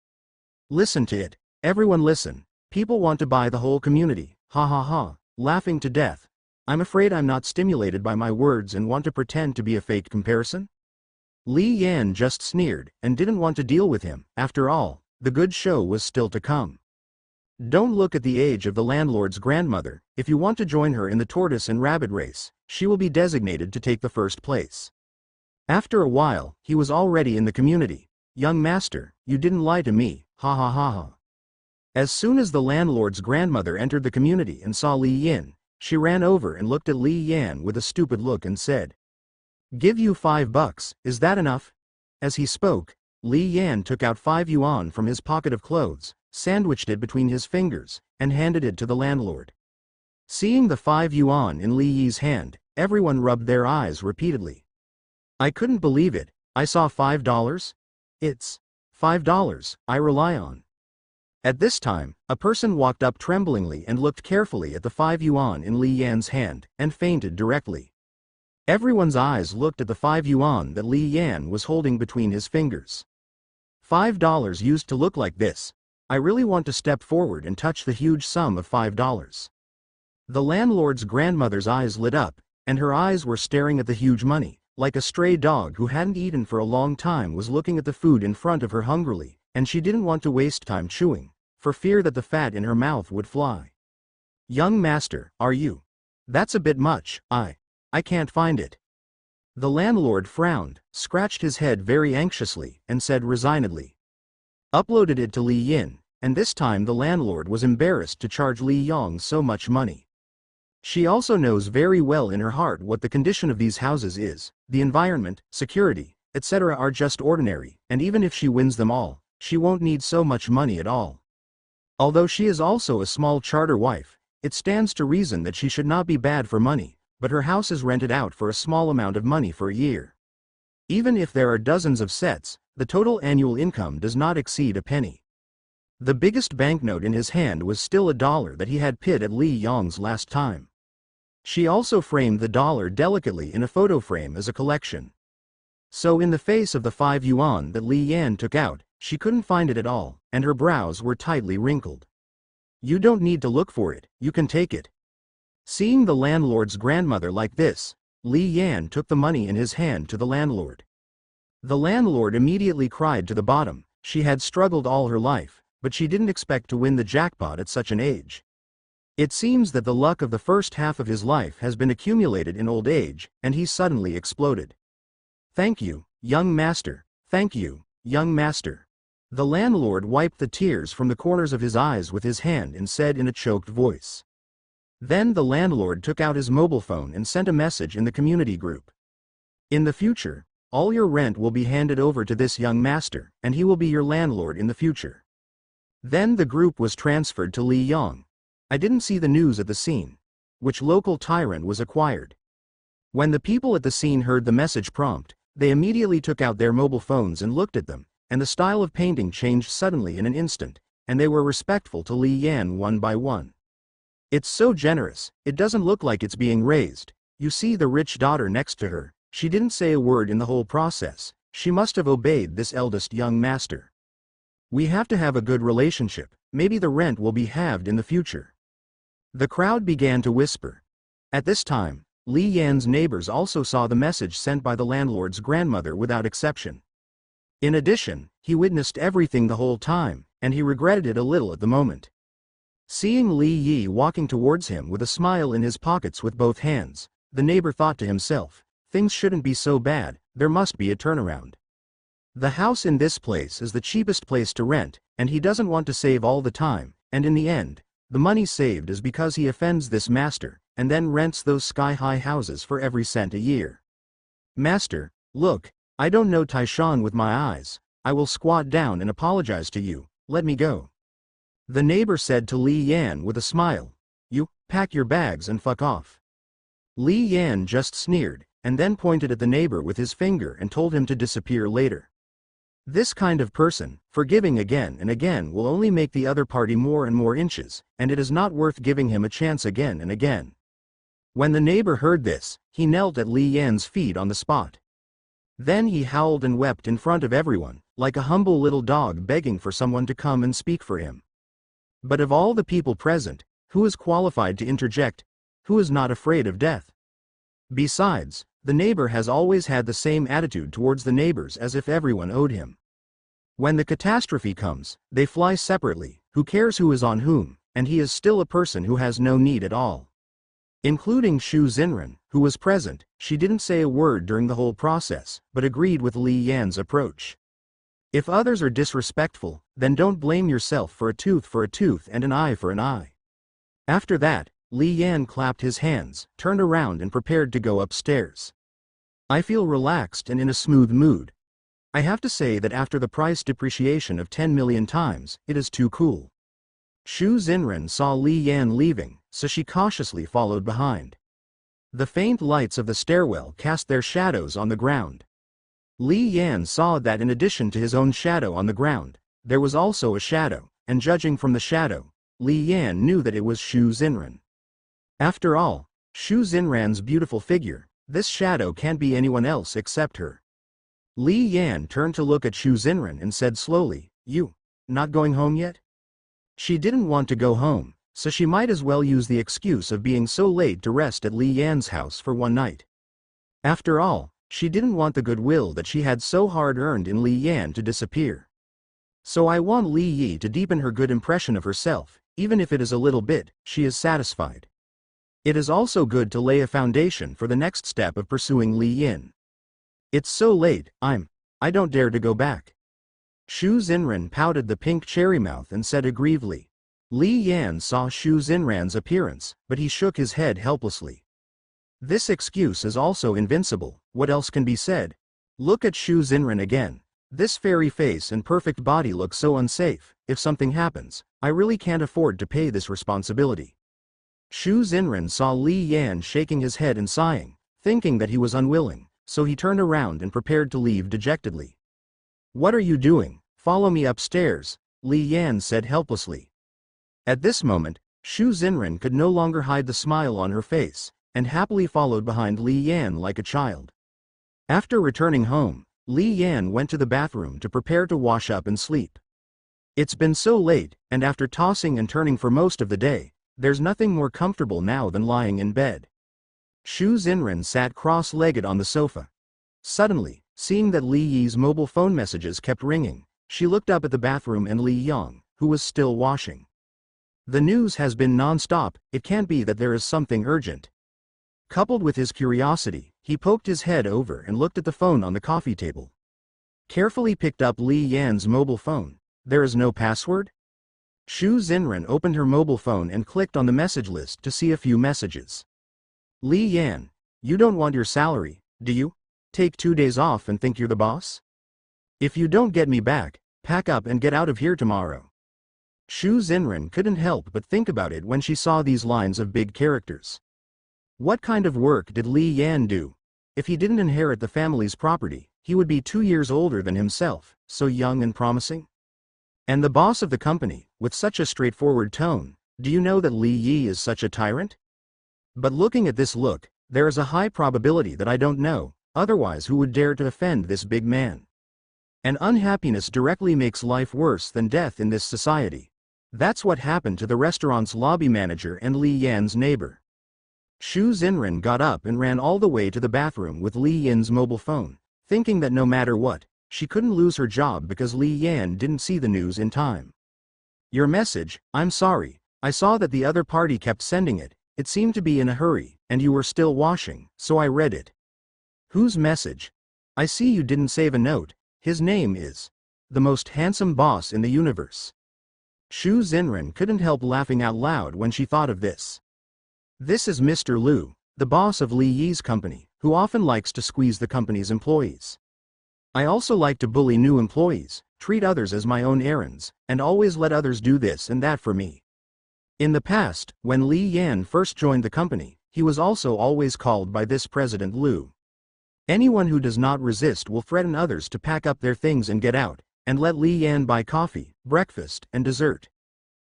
"Listen to it, everyone listen, people want to buy the whole community, ha ha ha, laughing to death. I'm afraid I'm not stimulated by my words and want to pretend to be a fake comparison?" Li Yan just sneered, and didn't want to deal with him. After all, the good show was still to come. Don't look at the age of the landlord's grandmother. If you want to join her in the tortoise and rabbit race, she will be designated to take the first place. After a while, he was already in the community. "Young master, you didn't lie to me, ha ha ha ha." As soon as the landlord's grandmother entered the community and saw Li Yin, she ran over and looked at Li Yan with a stupid look and said, "Give you $5, is that enough?" As he spoke, Li Yan took out 5 yuan from his pocket of clothes, sandwiched it between his fingers, and handed it to the landlord. Seeing the 5 yuan in Li Yi's hand, everyone rubbed their eyes repeatedly. "I couldn't believe it, I saw $5? It's $5 I rely on." At this time, a person walked up tremblingly and looked carefully at the 5 yuan in Li Yan's hand, and fainted directly. Everyone's eyes looked at the 5 yuan that Li Yan was holding between his fingers. $5 used to look like this. I really want to step forward and touch the huge sum of $5. The landlord's grandmother's eyes lit up, and her eyes were staring at the huge money, like a stray dog who hadn't eaten for a long time was looking at the food in front of her hungrily, and she didn't want to waste time chewing, for fear that the fat in her mouth would fly. "Young master, are you? That's a bit much, I can't find it." The landlord frowned, scratched his head very anxiously, and said resignedly, "Uploaded it to Li Yin," and this time the landlord was embarrassed to charge Li Yang so much money. She also knows very well in her heart what the condition of these houses is. The environment, security, etc. are just ordinary, and even if she wins them all, she won't need so much money at all. Although she is also a small charter wife, it stands to reason that she should not be bad for money, but her house is rented out for a small amount of money for a year. Even if there are dozens of sets, the total annual income does not exceed a penny. The biggest banknote in his hand was still $1 that he had pid at Li Yang's last time. She also framed the dollar delicately in a photo frame as a collection. So in the face of the 5 yuan that Li Yan took out, she couldn't find it at all, and her brows were tightly wrinkled. You don't need to look for it, you can take it. Seeing the landlord's grandmother like this, Li Yan took the money in his hand to the landlord. The landlord immediately cried to the bottom. She had struggled all her life, but she didn't expect to win the jackpot at such an age. It seems that the luck of the first half of his life has been accumulated in old age, and he suddenly exploded. Thank you, young master. Thank you, young master. The landlord wiped the tears from the corners of his eyes with his hand and said in a choked voice. Then the landlord took out his mobile phone and sent a message in the community group. In the future, all your rent will be handed over to this young master, and he will be your landlord in the future. Then the group was transferred to Li Yang. I didn't see the news at the scene. Which local tyrant was acquired? When the people at the scene heard the message prompt, they immediately took out their mobile phones and looked at them, and the style of painting changed suddenly in an instant, and they were respectful to Li Yan one by one. It's so generous, it doesn't look like it's being raised. You see the rich daughter next to her, she didn't say a word in the whole process. She must have obeyed this eldest young master. We have to have a good relationship, maybe the rent will be halved in the future. The crowd began to whisper. At this time, Li Yan's neighbors also saw the message sent by the landlord's grandmother without exception. In addition, he witnessed everything the whole time, and he regretted it a little at the moment. Seeing Li Yi walking towards him with a smile in his pockets with both hands, the neighbor thought to himself, things shouldn't be so bad, there must be a turnaround. The house in this place is the cheapest place to rent, and he doesn't want to save all the time, and in the end, the money saved is because he offends this master, and then rents those sky-high houses for every cent a year. Master, look, I don't know Taishan with my eyes, I will squat down and apologize to you, let me go. The neighbor said to Li Yan with a smile, you, pack your bags and fuck off. Li Yan just sneered, and then pointed at the neighbor with his finger and told him to disappear later. This kind of person, forgiving again and again, will only make the other party more and more inches, and it is not worth giving him a chance again and again. When the neighbor heard this, he knelt at Li Yan's feet on the spot. Then he howled and wept in front of everyone, like a humble little dog begging for someone to come and speak for him. But of all the people present, who is qualified to interject? Who is not afraid of death? Besides, the neighbor has always had the same attitude towards the neighbors as if everyone owed him. When the catastrophe comes, they fly separately, who cares who is on whom, and he is still a person who has no need at all. Including Shu Zenrin, who was present, she didn't say a word during the whole process, but agreed with Li Yan's approach. If others are disrespectful, then don't blame yourself for a tooth and an eye for an eye. After that, Li Yan clapped his hands, turned around and prepared to go upstairs. I feel relaxed and in a smooth mood. I have to say that after the price depreciation of 10 million times, it is too cool. Shu Zenrin saw Li Yan leaving, so she cautiously followed behind. The faint lights of the stairwell cast their shadows on the ground. Li Yan saw that in addition to his own shadow on the ground, there was also a shadow, and judging from the shadow, Li Yan knew that it was Shu Zenrin. After all, Shu Zenrin's beautiful figure, this shadow can't be anyone else except her. Li Yan turned to look at Shu Zenrin and said slowly, you, not going home yet? She didn't want to go home, so she might as well use the excuse of being so late to rest at Li Yan's house for one night. After all, she didn't want the goodwill that she had so hard earned in Li Yan to disappear. So I want Li Yi to deepen her good impression of herself, even if it is a little bit, she is satisfied. It is also good to lay a foundation for the next step of pursuing Li Yin. It's so late, I don't dare to go back. Shu Zenrin pouted the pink cherry mouth and said aggrievedly. Li Yan saw Shu Zenrin's appearance, but he shook his head helplessly. This excuse is also invincible, what else can be said? Look at Shu Zenrin again. This fairy face and perfect body look so unsafe. If something happens, I really can't afford to pay this responsibility. Shu Zenrin saw Li Yan shaking his head and sighing, thinking that he was unwilling, so he turned around and prepared to leave dejectedly. "What are you doing? Follow me upstairs," Li Yan said helplessly. At this moment, Shu Zenrin could no longer hide the smile on her face, and happily followed behind Li Yan like a child. After returning home, Li Yan went to the bathroom to prepare to wash up and sleep. It's been so late, and after tossing and turning for most of the day, there's nothing more comfortable now than lying in bed. Shu Zenrin sat cross-legged on the sofa. Suddenly, seeing that Li Yi's mobile phone messages kept ringing, she looked up at the bathroom and Li Yang, who was still washing. "The news has been non-stop, it can't be that there is something urgent." Coupled with his curiosity, he poked his head over and looked at the phone on the coffee table. Carefully picked up Li Yan's mobile phone. "There is no password?" Shu Zenrin opened her mobile phone and clicked on the message list to see a few messages. "Li Yan, you don't want your salary, do you? Take 2 days off and think you're the boss? If you don't get me back, pack up and get out of here tomorrow." Shu Zenrin couldn't help but think about it when she saw these lines of big characters. What kind of work did Li Yan do? If he didn't inherit the family's property, he would be 2 years older than himself, so young and promising. And the boss of the company, with such a straightforward tone, "Do you know that Li Yi is such a tyrant? But looking at this look, there is a high probability that I don't know, otherwise who would dare to offend this big man? And unhappiness directly makes life worse than death in this society." That's what happened to the restaurant's lobby manager and Li Yan's neighbor. Shu Zenrin got up and ran all the way to the bathroom with Li Yan's mobile phone, thinking that no matter what, she couldn't lose her job because Li Yan didn't see the news in time. "Your message, I'm sorry, I saw that the other party kept sending it, it seemed to be in a hurry, and you were still washing, so I read it." "Whose message? I see you didn't save a note. His name is the most handsome boss in the universe." Shu Zenrin couldn't help laughing out loud when she thought of this. "This is Mr. Liu, the boss of Li Yi's company, who often likes to squeeze the company's employees. I also like to bully new employees, treat others as my own errands, and always let others do this and that for me." In the past, when Li Yan first joined the company, he was also always called by this President Liu. Anyone who does not resist will threaten others to pack up their things and get out, and let Li Yan buy coffee, breakfast, and dessert.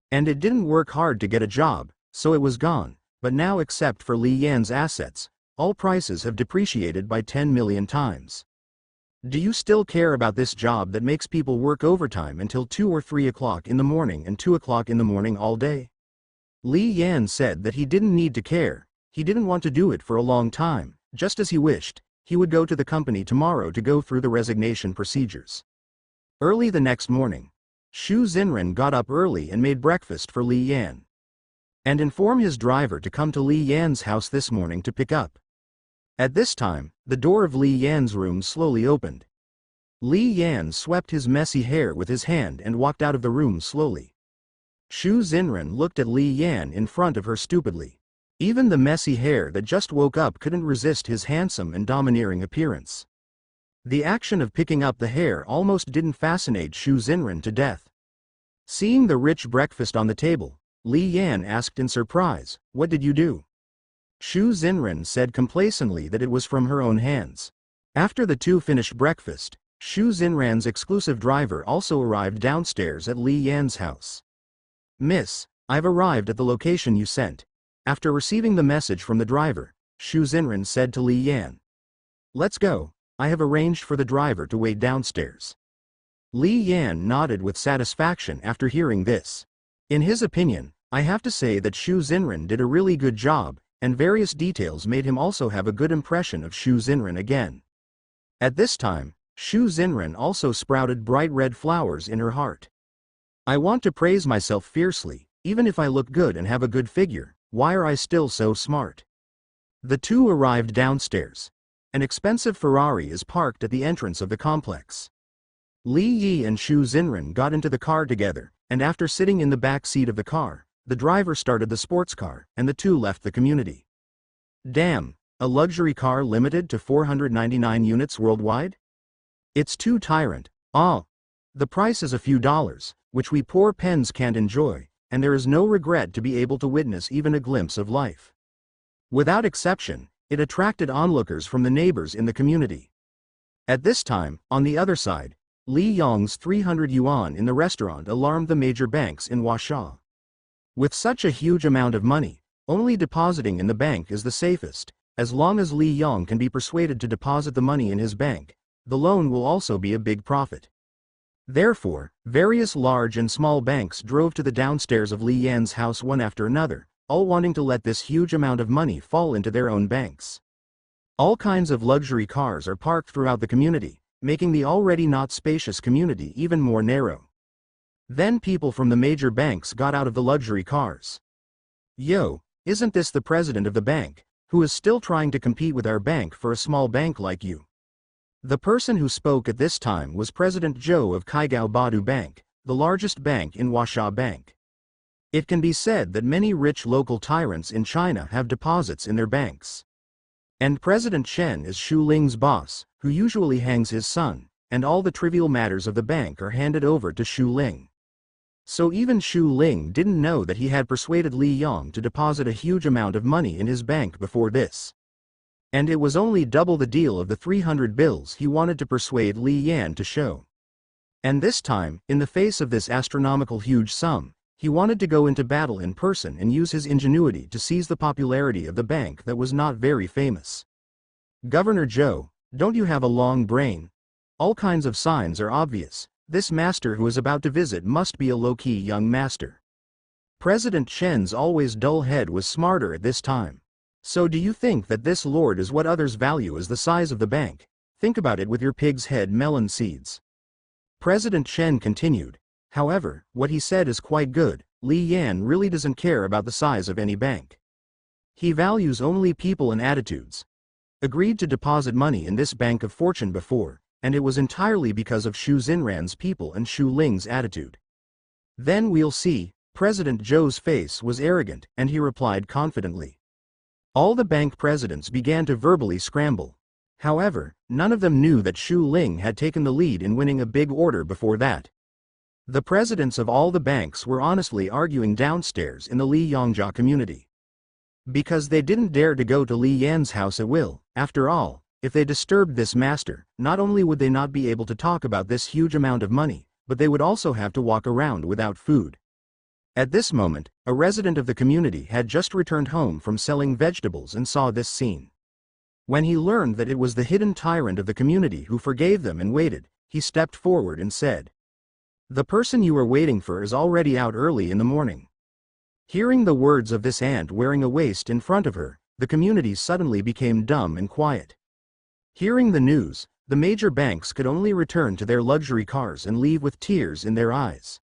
And it didn't work hard to get a job, so it was gone, but now except for Li Yan's assets, all prices have depreciated by 10 million times. "Do you still care about this job that makes people work overtime until 2 or 3 o'clock in the morning and 2 o'clock in the morning all day?" Li Yan said that he didn't need to care, he didn't want to do it for a long time, just as he wished, he would go to the company tomorrow to go through the resignation procedures. Early the next morning, Shu Zenrin got up early and made breakfast for Li Yan. And informed his driver to come to Li Yan's house this morning to pick up. At this time, the door of Li Yan's room slowly opened. Li Yan swept his messy hair with his hand and walked out of the room slowly. Shu Zenrin looked at Li Yan in front of her stupidly. Even the messy hair that just woke up couldn't resist his handsome and domineering appearance. The action of picking up the hair almost didn't fascinate Shu Zenrin to death. Seeing the rich breakfast on the table, Li Yan asked in surprise, "What did you do?" Shu Zenrin said complacently that it was from her own hands. After the two finished breakfast, Shu Zenrin's exclusive driver also arrived downstairs at Li Yan's house. "Miss, I've arrived at the location you sent." After receiving the message from the driver, Shu Zenrin said to Li Yan, "Let's go, I have arranged for the driver to wait downstairs." Li Yan nodded with satisfaction after hearing this. In his opinion, I have to say that Shu Zenrin did a really good job, and various details made him also have a good impression of Shu Zenrin again. At this time, Shu Zenrin also sprouted bright red flowers in her heart. "I want to praise myself fiercely, even if I look good and have a good figure, why are I still so smart?" The two arrived downstairs. An expensive Ferrari is parked at the entrance of the complex. Li Yi and Shu Zenrin got into the car together, and after sitting in the back seat of the car, the driver started the sports car, and the two left the community. Damn, a luxury car limited to 499 units worldwide? It's too tyrant. The price is a few dollars, which we poor pens can't enjoy, and there is no regret to be able to witness even a glimpse of life. Without exception, It attracted onlookers from the neighbors in the community. At this time, on the other side, Li Yong's 300 yuan in the restaurant alarmed the major banks in Huaxia. With such a huge amount of money, only depositing in the bank is the safest. As long as Li Yong can be persuaded to deposit the money in his bank, the loan will also be a big profit. Therefore, various large and small banks drove to the downstairs of Li Yan's house one after another, all wanting to let this huge amount of money fall into their own banks. All kinds of luxury cars are parked throughout the community, making the already not spacious community even more narrow. Then people from the major banks got out of the luxury cars. "Yo, isn't this the president of the bank, who is still trying to compete with our bank for a small bank like you?" The person who spoke at this time was President Zhou of Kaigao Badu Bank, the largest bank in Huaxia Bank. It can be said that many rich local tyrants in China have deposits in their banks. And President Chen is Shu Ling's boss, who usually hangs his son, and all the trivial matters of the bank are handed over to Shu Ling. So even Shu Ling didn't know that he had persuaded Li Yong to deposit a huge amount of money in his bank before this. And it was only double the deal of the 300 bills he wanted to persuade Li Yan to show. And this time, in the face of this astronomical huge sum, he wanted to go into battle in person and use his ingenuity to seize the popularity of the bank that was not very famous. "Governor Zhou, don't you have a long brain? All kinds of signs are obvious. This master who is about to visit must be a low-key young master." President Chen's always dull head was smarter at this time. "So do you think that this lord is what others value as the size of the bank? Think about it with your pig's head melon seeds." President Chen continued. "However, what he said is quite good. Li Yan really doesn't care about the size of any bank. He values only people and attitudes. Agreed to deposit money in this bank of fortune before, and it was entirely because of Shu Zenrin's people and Shu Ling's attitude. Then we'll see." President Zhou's face was arrogant, and he replied confidently. All the bank presidents began to verbally scramble. However, none of them knew that Shu Ling had taken the lead in winning a big order before that. The presidents of all the banks were honestly arguing downstairs in the Li Yongjia community. Because they didn't dare to go to Li Yan's house at will. After all, if they disturbed this master, not only would they not be able to talk about this huge amount of money, but they would also have to walk around without food. At this moment, a resident of the community had just returned home from selling vegetables and saw this scene. When he learned that it was the hidden tyrant of the community who forgave them and waited, he stepped forward and said, "The person you were waiting for is already out early in the morning." Hearing the words of this ant wearing a waist in front of her, the community suddenly became dumb and quiet. Hearing the news, the major banks could only return to their luxury cars and leave with tears in their eyes.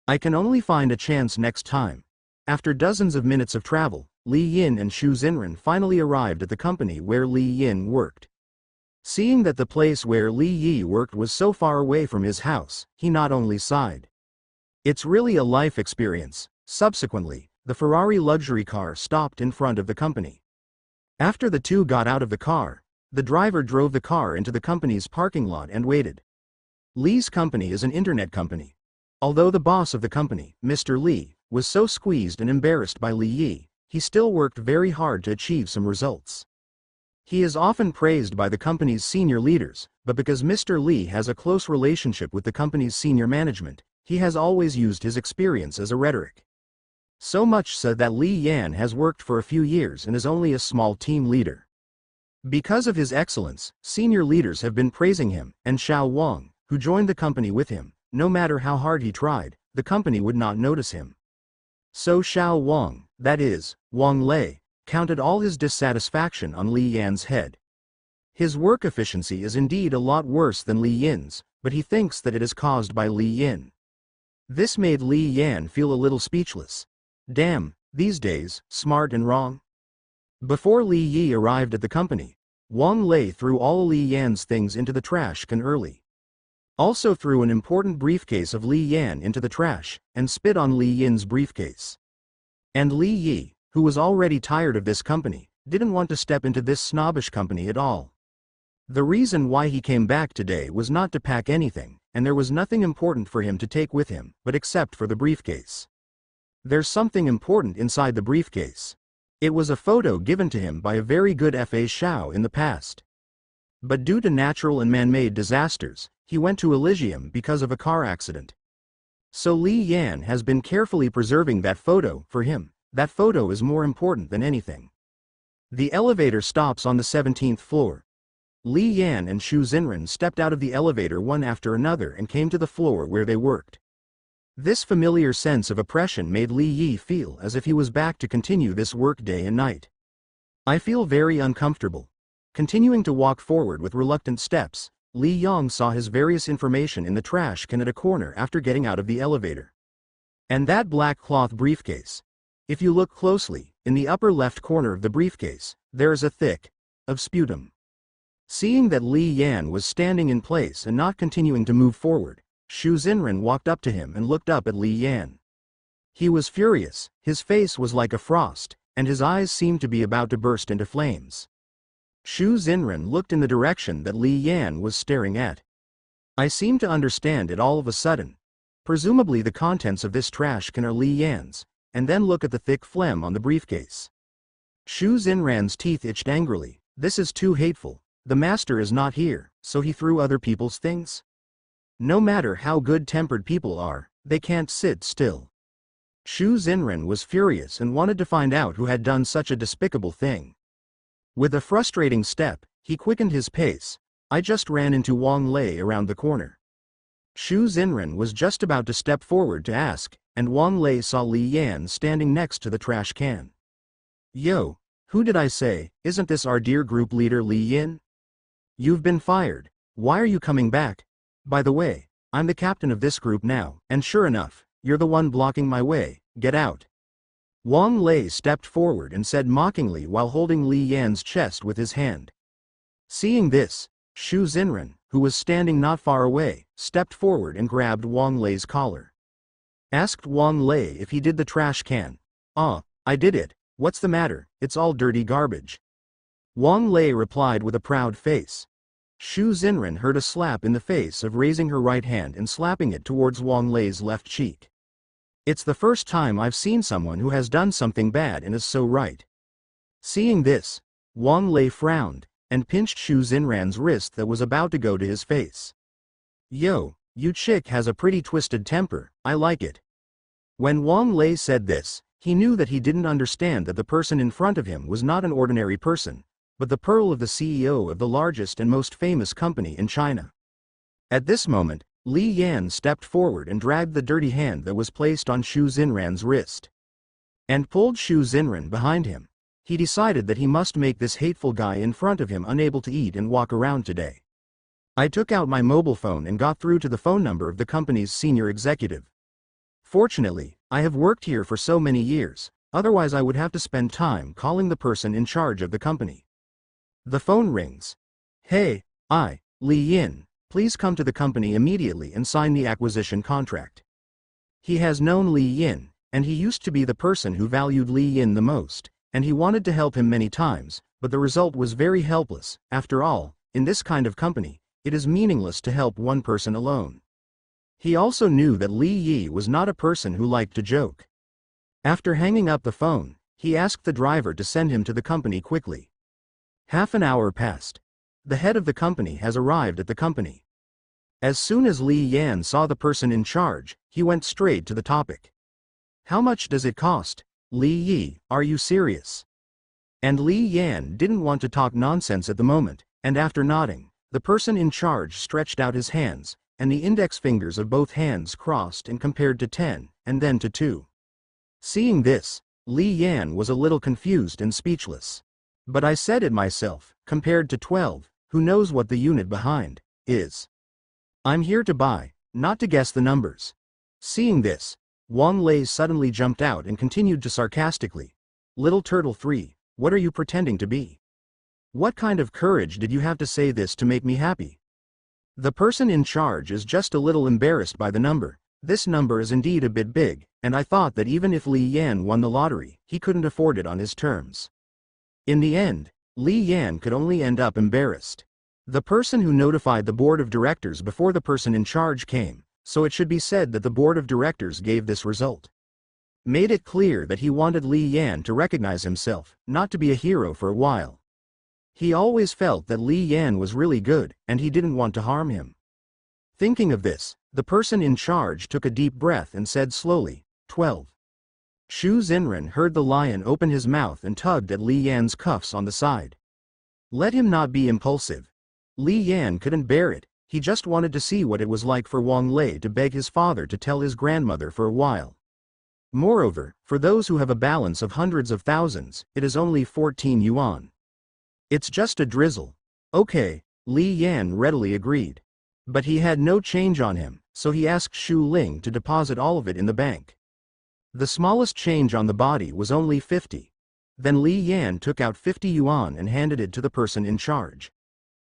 "I can only find a chance next time." After dozens of minutes of travel, Li Yin and Shu Zenrin finally arrived at the company where Li Yin worked. Seeing that the place where Li Yi worked was so far away from his house, he not only sighed. "It's really a life experience." Subsequently, the Ferrari luxury car stopped in front of the company. After the two got out of the car, the driver drove the car into the company's parking lot and waited. Li's company is an internet company. Although the boss of the company, Mr. Li, was so squeezed and embarrassed by Li Yi, he still worked very hard to achieve some results. He is often praised by the company's senior leaders, but because Mr. Li has a close relationship with the company's senior management, he has always used his experience as a rhetoric. So much so that Li Yan has worked for a few years and is only a small team leader. Because of his excellence, senior leaders have been praising him, and Xiao Wang, who joined the company with him, no matter how hard he tried, the company would not notice him. So Xiao Wang, that is, Wang Lei, counted all his dissatisfaction on Li Yan's head. His work efficiency is indeed a lot worse than Li Yin's, but he thinks that it is caused by Li Yin. This made Li Yan feel a little speechless. Damn, these days, smart and wrong. Before Li Yi arrived at the company, Wang Lei threw all Li Yan's things into the trash can early. Also threw an important briefcase of Li Yan into the trash, and spit on Li Yin's briefcase. And Li Yi, who was already tired of this company, didn't want to step into this snobbish company at all. The reason why he came back today was not to pack anything, and there was nothing important for him to take with him, but except for the briefcase. There's something important inside the briefcase. It was a photo given to him by a very good Fa Shao in the past. But due to natural and man-made disasters, he went to Elysium because of a car accident. So Li Yan has been carefully preserving that photo for him. That photo is more important than anything. The elevator stops on the 17th floor. Li Yan and Shu Zenrin stepped out of the elevator one after another and came to the floor where they worked. This familiar sense of oppression made Li Yi feel as if he was back to continue this work day and night. I feel very uncomfortable. Continuing to walk forward with reluctant steps, Li Yang saw his various information in the trash can at a corner after getting out of the elevator. And that black cloth briefcase. If you look closely, in the upper left corner of the briefcase, there is a thick of sputum. Seeing that Li Yan was standing in place and not continuing to move forward, Shu Zenrin walked up to him and looked up at Li Yan. He was furious, his face was like a frost, and his eyes seemed to be about to burst into flames. Shu Zenrin looked in the direction that Li Yan was staring at. I seem to understand it all of a sudden. Presumably the contents of this trash can are Li Yan's, and then look at the thick phlegm on the briefcase. Shu Zenrin's teeth itched angrily. This is too hateful. The master is not here, so he threw other people's things? No matter how good-tempered people are, they can't sit still. Shu Zenrin was furious and wanted to find out who had done such a despicable thing. With a frustrating step, he quickened his pace. I just ran into Wang Lei around the corner. Shu Zenrin was just about to step forward to ask, and Wang Lei saw Li Yan standing next to the trash can. Yo, who did I say? Isn't this our dear group leader Li Yin? You've been fired. Why are you coming back? By the way, I'm the captain of this group now, and sure enough, you're the one blocking my way. Get out. Wang Lei stepped forward and said mockingly while holding Li Yan's chest with his hand. Seeing this, Shu Zenrin, who was standing not far away, stepped forward and grabbed Wang Lei's collar. Asked Wang Lei if he did the trash can. I did it. What's the matter? It's all dirty garbage. Wang Lei replied with a proud face. Shu Zenrin heard a slap in the face of raising her right hand and slapping it towards Wang Lei's left cheek. It's the first time I've seen someone who has done something bad and is so right. Seeing this, Wang Lei frowned, and pinched Shu Zenrin's wrist that was about to go to his face. Yo, you chick has a pretty twisted temper, I like it. When Wang Lei said this, he knew that he didn't understand that the person in front of him was not an ordinary person, but the pearl of the CEO of the largest and most famous company in China. At this moment, Li Yan stepped forward and dragged the dirty hand that was placed on Shu Zenrin's wrist, and pulled Shu Zenrin behind him. He decided that he must make this hateful guy in front of him unable to eat and walk around today. I took out my mobile phone and got through to the phone number of the company's senior executive. Fortunately, I have worked here for so many years, otherwise I would have to spend time calling the person in charge of the company. The phone rings. Hey, Li Yin. Please come to the company immediately and sign the acquisition contract. He has known Li Yin, and he used to be the person who valued Li Yin the most, and he wanted to help him many times, but the result was very helpless. After all, in this kind of company, it is meaningless to help one person alone. He also knew that Li Yi was not a person who liked to joke. After hanging up the phone, he asked the driver to send him to the company quickly. Half an hour passed. The head of the company has arrived at the company. As soon as Li Yan saw the person in charge, he went straight to the topic. How much does it cost? Li Yi, are you serious? And Li Yan didn't want to talk nonsense at the moment, and after nodding, the person in charge stretched out his hands, and the index fingers of both hands crossed and compared to 10, and then to 2. Seeing this, Li Yan was a little confused and speechless. But I said it myself, compared to 12, who knows what the unit behind is? I'm here to buy, not to guess the numbers. Seeing this, Wang Lei suddenly jumped out and continued to sarcastically. Little Turtle 3, what are you pretending to be? What kind of courage did you have to say this to make me happy? The person in charge is just a little embarrassed by the number. This number is indeed a bit big, and I thought that even if Li Yan won the lottery, he couldn't afford it on his terms. In the end, Li Yan could only end up embarrassed. The person who notified the board of directors before the person in charge came, so it should be said that the board of directors gave this result. made it clear that he wanted Li Yan to recognize himself, not to be a hero for a while. He always felt that Li Yan was really good, and he didn't want to harm him. Thinking of this, the person in charge took a deep breath and said slowly, 12. Shu Zenrin heard the lion open his mouth and tugged at Li Yan's cuffs on the side. Let him not be impulsive. Li Yan couldn't bear it, he just wanted to see what it was like for Wang Lei to beg his father to tell his grandmother for a while. Moreover, for those who have a balance of hundreds of thousands, it is only 14 yuan. It's just a drizzle. Okay, Li Yan readily agreed. But he had no change on him, so he asked Shu Ling to deposit all of it in the bank. The smallest change on the body was only 50. Then Li Yan took out 50 yuan and handed it to the person in charge.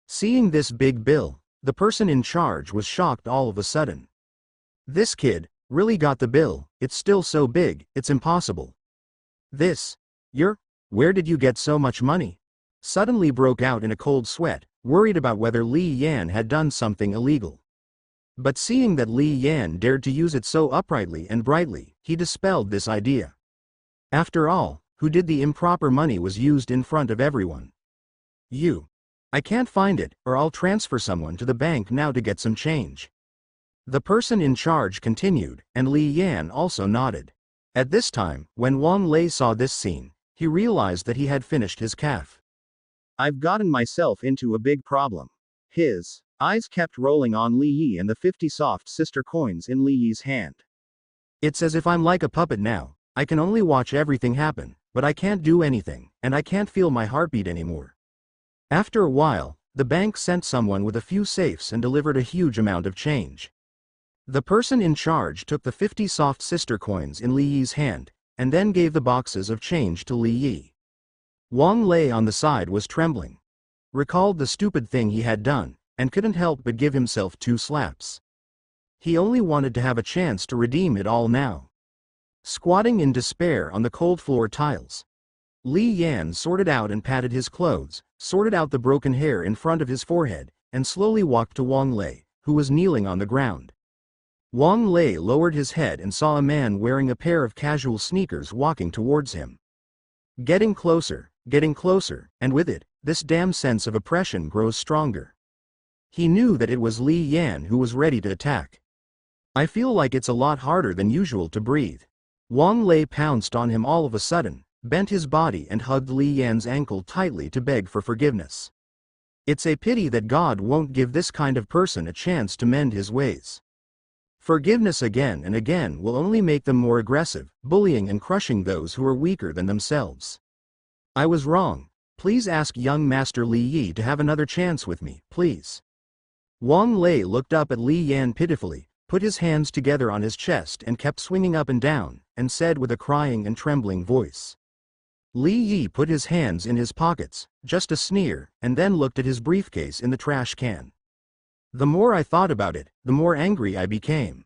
Seeing this big bill, the person in charge was shocked all of a sudden. This kid really got the bill, it's still so big, it's impossible. Where did you get so much money? Suddenly broke out in a cold sweat, worried about whether Li Yan had done something illegal. But seeing that Li Yan dared to use it so uprightly and brightly, he dispelled this idea. After all, who did the improper money was used in front of everyone. I can't find it, or I'll transfer someone to the bank now to get some change. The person in charge continued, and Li Yan also nodded. At this time, when Wang Lei saw this scene, he realized that he had finished his calf. I've gotten myself into a big problem. His eyes kept rolling on Li Yi and the 50 soft sister coins in Li Yi's hand. It's as if I'm like a puppet now, I can only watch everything happen, but I can't do anything, and I can't feel my heartbeat anymore. After a while, the bank sent someone with a few safes and delivered a huge amount of change. The person in charge took the 50 soft sister coins in Li Yi's hand, and then gave the boxes of change to Li Yi. Wang Lei on the side was trembling. Recalled the stupid thing he had done, and couldn't help but give himself 2 slaps. He only wanted to have a chance to redeem it all now. Squatting in despair on the cold floor tiles, Li Yan sorted out and patted his clothes, sorted out the broken hair in front of his forehead, and slowly walked to Wang Lei, who was kneeling on the ground. Wang Lei lowered his head and saw a man wearing a pair of casual sneakers walking towards him. Getting closer, and with it, this damn sense of oppression grows stronger. He knew that it was Li Yan who was ready to attack. I feel like it's a lot harder than usual to breathe. Wang Lei pounced on him all of a sudden, bent his body and hugged Li Yan's ankle tightly to beg for forgiveness. It's a pity that God won't give this kind of person a chance to mend his ways. Forgiveness again and again will only make them more aggressive, bullying and crushing those who are weaker than themselves. I was wrong. Please ask young Master Li Yi to have another chance with me, please. Wang Lei looked up at Li Yan pitifully, put his hands together on his chest and kept swinging up and down, and said with a crying and trembling voice. Li Yi put his hands in his pockets, just a sneer, and then looked at his briefcase in the trash can. The more I thought about it, the more angry I became.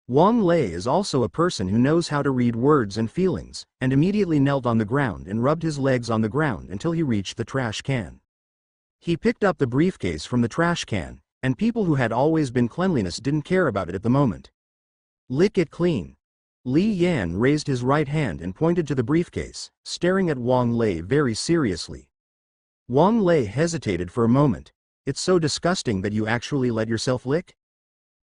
Wang Lei is also a person who knows how to read words and feelings, and immediately knelt on the ground and rubbed his legs on the ground until he reached the trash can. He picked up the briefcase from the trash can, and people who had always been cleanliness didn't care about it at the moment. Lick it clean. Li Yan raised his right hand and pointed to the briefcase, staring at Wang Lei very seriously. Wang Lei hesitated for a moment. It's so disgusting that you actually let yourself lick?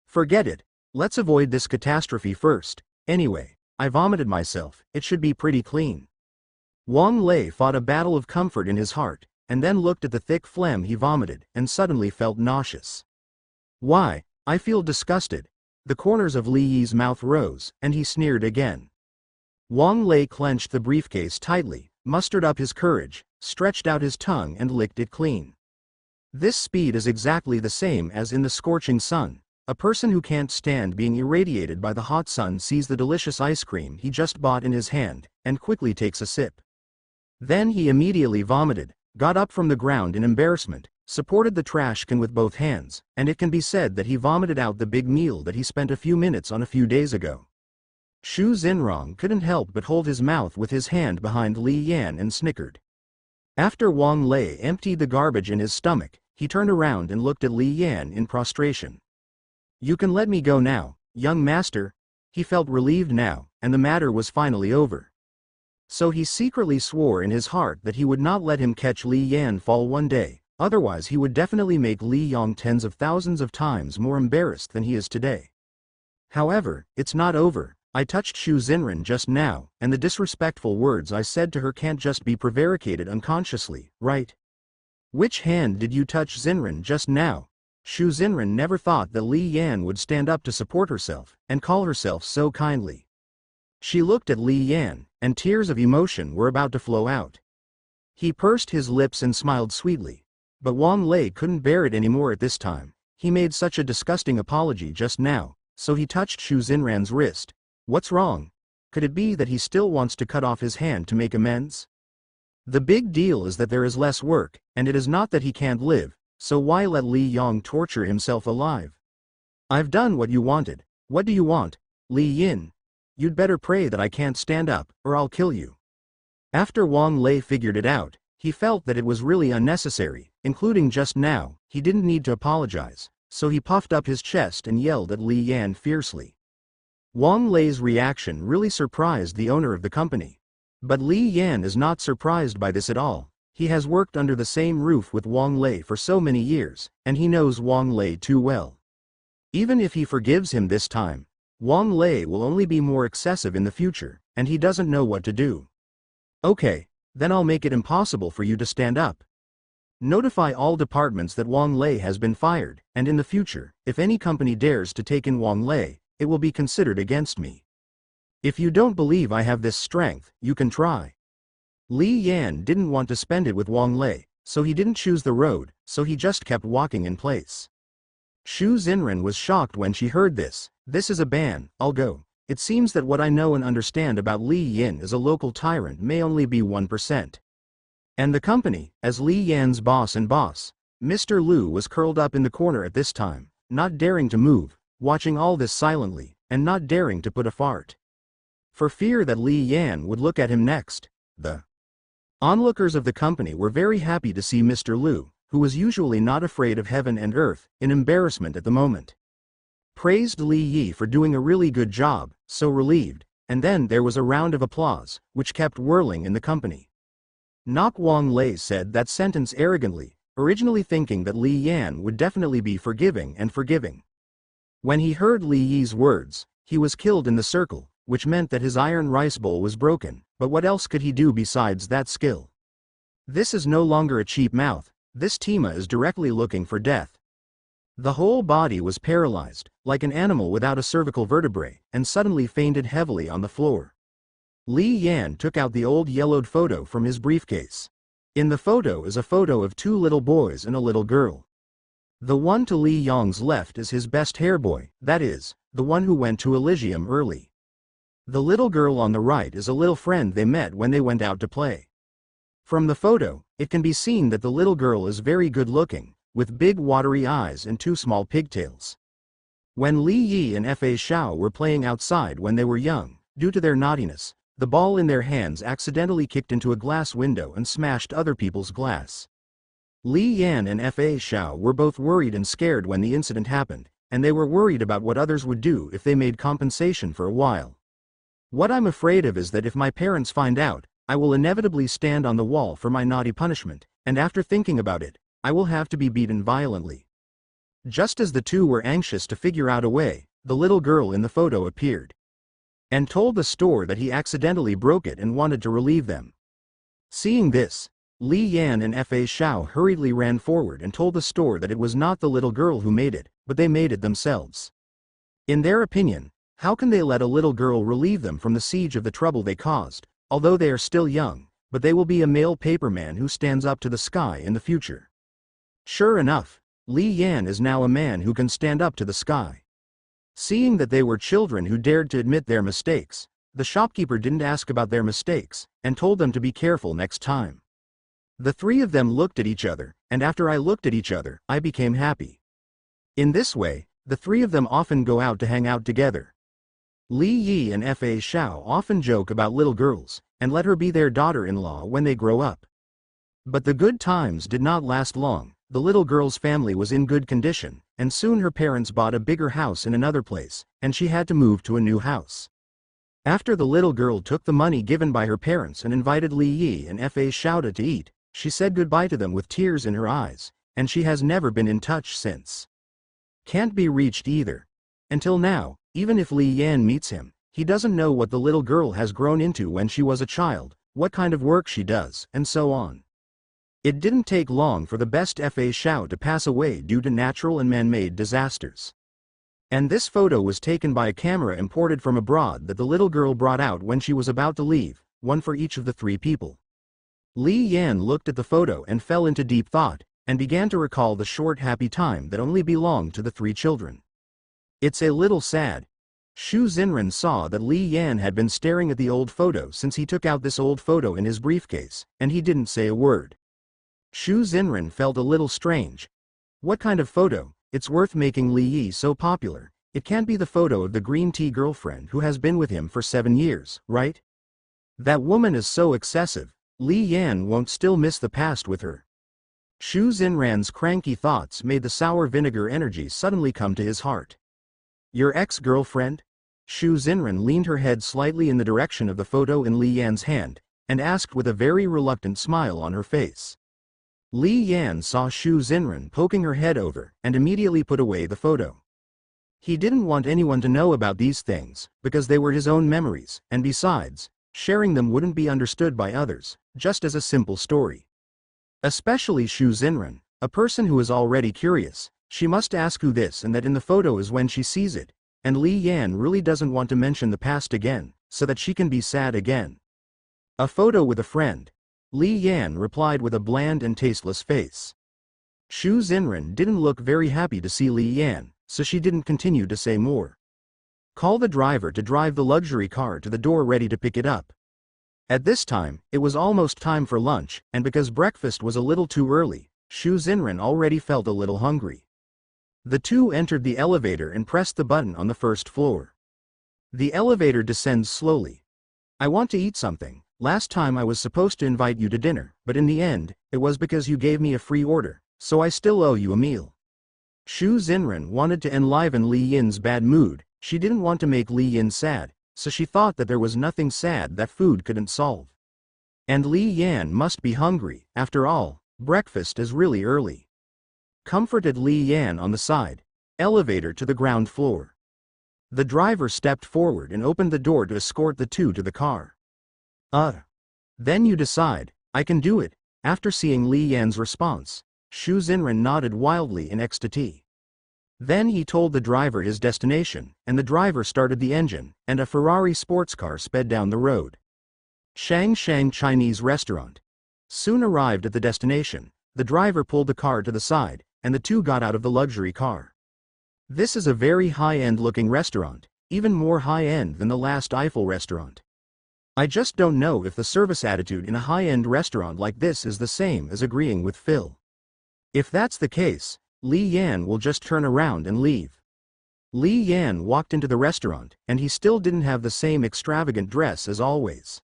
Forget it. Let's avoid this catastrophe first. Anyway, I vomited myself, it should be pretty clean. Wang Lei fought a battle of comfort in his heart, and then looked at the thick phlegm he vomited, and suddenly felt nauseous. Why, I feel disgusted. The corners of Li Yi's mouth rose, and he sneered again. Wang Lei clenched the briefcase tightly, mustered up his courage, stretched out his tongue and licked it clean. This speed is exactly the same as in the scorching sun. A person who can't stand being irradiated by the hot sun sees the delicious ice cream he just bought in his hand, and quickly takes a sip. Then he immediately vomited, got up from the ground in embarrassment, supported the trash can with both hands, and it can be said that he vomited out the big meal that he spent a few minutes on a few days ago. Shu Zenrin couldn't help but hold his mouth with his hand behind Li Yan and snickered. After Wang Lei emptied the garbage in his stomach, he turned around and looked at Li Yan in prostration. You can let me go now, young master. He felt relieved now, and the matter was finally over. So he secretly swore in his heart that he would not let him catch Li Yan fall one day, otherwise he would definitely make Li Yong tens of thousands of times more embarrassed than he is today. However, it's not over. I touched Shu Zenrin just now, and the disrespectful words I said to her can't just be prevaricated unconsciously, right? Which hand did you touch, Zenrin, just now? Shu Zenrin never thought that Li Yan would stand up to support herself, and call herself so kindly. She looked at Li Yan, and tears of emotion were about to flow out. He pursed his lips and smiled sweetly. But Wang Lei couldn't bear it anymore at this time. He made such a disgusting apology just now, so he touched Shu Zenran's wrist. What's wrong? Could it be that he still wants to cut off his hand to make amends? The big deal is that there is less work, and it is not that he can't live, so why let Li Yong torture himself alive? I've done what you wanted. What do you want? Li Yin? You'd better pray that I can't stand up, or I'll kill you. After Wang Lei figured it out, he felt that it was really unnecessary, including just now. He didn't need to apologize, so he puffed up his chest and yelled at Li Yan fiercely. Wang Lei's reaction really surprised the owner of the company. But Li Yan is not surprised by this at all. He has worked under the same roof with Wang Lei for so many years, and he knows Wang Lei too well. Even if he forgives him this time, Wang Lei will only be more excessive in the future, and he doesn't know what to do. Okay, then I'll make it impossible for you to stand up. Notify all departments that Wang Lei has been fired, and in the future, if any company dares to take in Wang Lei, it will be considered against me. If you don't believe I have this strength, you can try. Li Yan didn't want to spend it with Wang Lei, so he didn't choose the road, so he just kept walking in place. Shu Zenrin was shocked when she heard this. This is a ban, I'll go. It seems that what I know and understand about Li Yin as a local tyrant may only be 1%. And the company, as Li Yan's boss, Mr. Liu was curled up in the corner at this time, not daring to move, watching all this silently, and not daring to put a fart. For fear that Li Yan would look at him next. The onlookers of the company were very happy to see Mr. Liu, who was usually not afraid of heaven and earth, in embarrassment at the moment. Praised Li Yi for doing a really good job, so relieved, and then there was a round of applause, which kept whirling in the company. Nok Wang Lei said that sentence arrogantly, originally thinking that Li Yan would definitely be forgiving and forgiving. When he heard Li Yi's words, he was killed in the circle, which meant that his iron rice bowl was broken, but what else could he do besides that skill? This is no longer a cheap mouth, this Tima is directly looking for death. The whole body was paralyzed, like an animal without a cervical vertebrae, and suddenly fainted heavily on the floor. Li Yan took out the old yellowed photo from his briefcase. In the photo is a photo of two little boys and a little girl. The one to Li Yong's left is his best hair boy, that is, the one who went to Elysium early. The little girl on the right is a little friend they met when they went out to play. From the photo, it can be seen that the little girl is very good looking, with big watery eyes and two small pigtails. When Li Yi and Fa Xiao were playing outside when they were young, due to their naughtiness, the ball in their hands accidentally kicked into a glass window and smashed other people's glass. Li Yan and Fa Xiao were both worried and scared when the incident happened, and they were worried about what others would do if they made compensation for a while. What I'm afraid of is that if my parents find out, I will inevitably stand on the wall for my naughty punishment, and after thinking about it, I will have to be beaten violently. Just as the two were anxious to figure out a way, the little girl in the photo appeared and told the store that he accidentally broke it and wanted to relieve them. Seeing this, Li Yan and Fa Xiao hurriedly ran forward and told the store that it was not the little girl who made it, but they made it themselves. In their opinion, how can they let a little girl relieve them from the siege of the trouble they caused, although they are still young, but they will be a male paperman who stands up to the sky in the future. Sure enough, Li Yan is now a man who can stand up to the sky. Seeing that they were children who dared to admit their mistakes, the shopkeeper didn't ask about their mistakes, and told them to be careful next time. The three of them looked at each other, and after I looked at each other, I became happy. In this way, the three of them often go out to hang out together. Li Yi and Fa Xiao often joke about little girls, and let her be their daughter-in-law when they grow up. But the good times did not last long. The little girl's family was in good condition, and soon her parents bought a bigger house in another place, and she had to move to a new house. After the little girl took the money given by her parents and invited Li Yi and Fa Xiaoda to eat, she said goodbye to them with tears in her eyes, and she has never been in touch since. Can't be reached either. Until now, even if Li Yan meets him, he doesn't know what the little girl has grown into when she was a child, what kind of work she does, and so on. It didn't take long for the best Fa Xiao to pass away due to natural and man-made disasters. And this photo was taken by a camera imported from abroad that the little girl brought out when she was about to leave, one for each of the three people. Li Yan looked at the photo and fell into deep thought, and began to recall the short happy time that only belonged to the three children. It's a little sad. Shu Zenrin saw that Li Yan had been staring at the old photo since he took out this old photo in his briefcase, and he didn't say a word. Shu Zenrin felt a little strange. What kind of photo? It's worth making Li Yi so popular. It can't be the photo of the green tea girlfriend who has been with him for 7 years, right? That woman is so excessive. Li Yan won't still miss the past with her. Shu Zenran's cranky thoughts made the sour vinegar energy suddenly come to his heart. Your ex-girlfriend? Shu Zenrin leaned her head slightly in the direction of the photo in Li Yan's hand, and asked with a very reluctant smile on her face. Li Yan saw Shu Zenrin poking her head over, and immediately put away the photo. He didn't want anyone to know about these things, because they were his own memories, and besides, sharing them wouldn't be understood by others, just as a simple story. Especially Shu Zenrin, a person who is already curious. She must ask who this and that in the photo is when she sees it, and Li Yan really doesn't want to mention the past again, so that she can be sad again. A photo with a friend. Li Yan replied with a bland and tasteless face. Shu Zenrin didn't look very happy to see Li Yan, so she didn't continue to say more. Call the driver to drive the luxury car to the door ready to pick it up. At this time, it was almost time for lunch, and because breakfast was a little too early, Shu Zenrin already felt a little hungry. The two entered the elevator and pressed the button on the first floor. The elevator descends slowly. I want to eat something. Last time I was supposed to invite you to dinner, but in the end, it was because you gave me a free order, so I still owe you a meal. Shu Zenrin wanted to enliven Li Yin's bad mood. She didn't want to make Li Yin sad, so she thought that there was nothing sad that food couldn't solve. And Li Yan must be hungry, after all, breakfast is really early. Comforted Li Yan on the side. Elevator to the ground floor. The driver stepped forward and opened the door to escort the two to the car. Then you decide. I can do it. After seeing Li Yan's response, Shu Zenrin nodded wildly in ecstasy. Then he told the driver his destination, and the driver started the engine, and a Ferrari sports car sped down the road. Shang Chinese restaurant. Soon arrived at the destination, the driver pulled the car to the side, and the two got out of the luxury car. This is a very high-end looking restaurant, even more high-end than the last Eiffel restaurant. I just don't know if the service attitude in a high-end restaurant like this is the same as agreeing with Phil. If that's the case, Li Yan will just turn around and leave. Li Yan walked into the restaurant, and he still didn't have the same extravagant dress as always.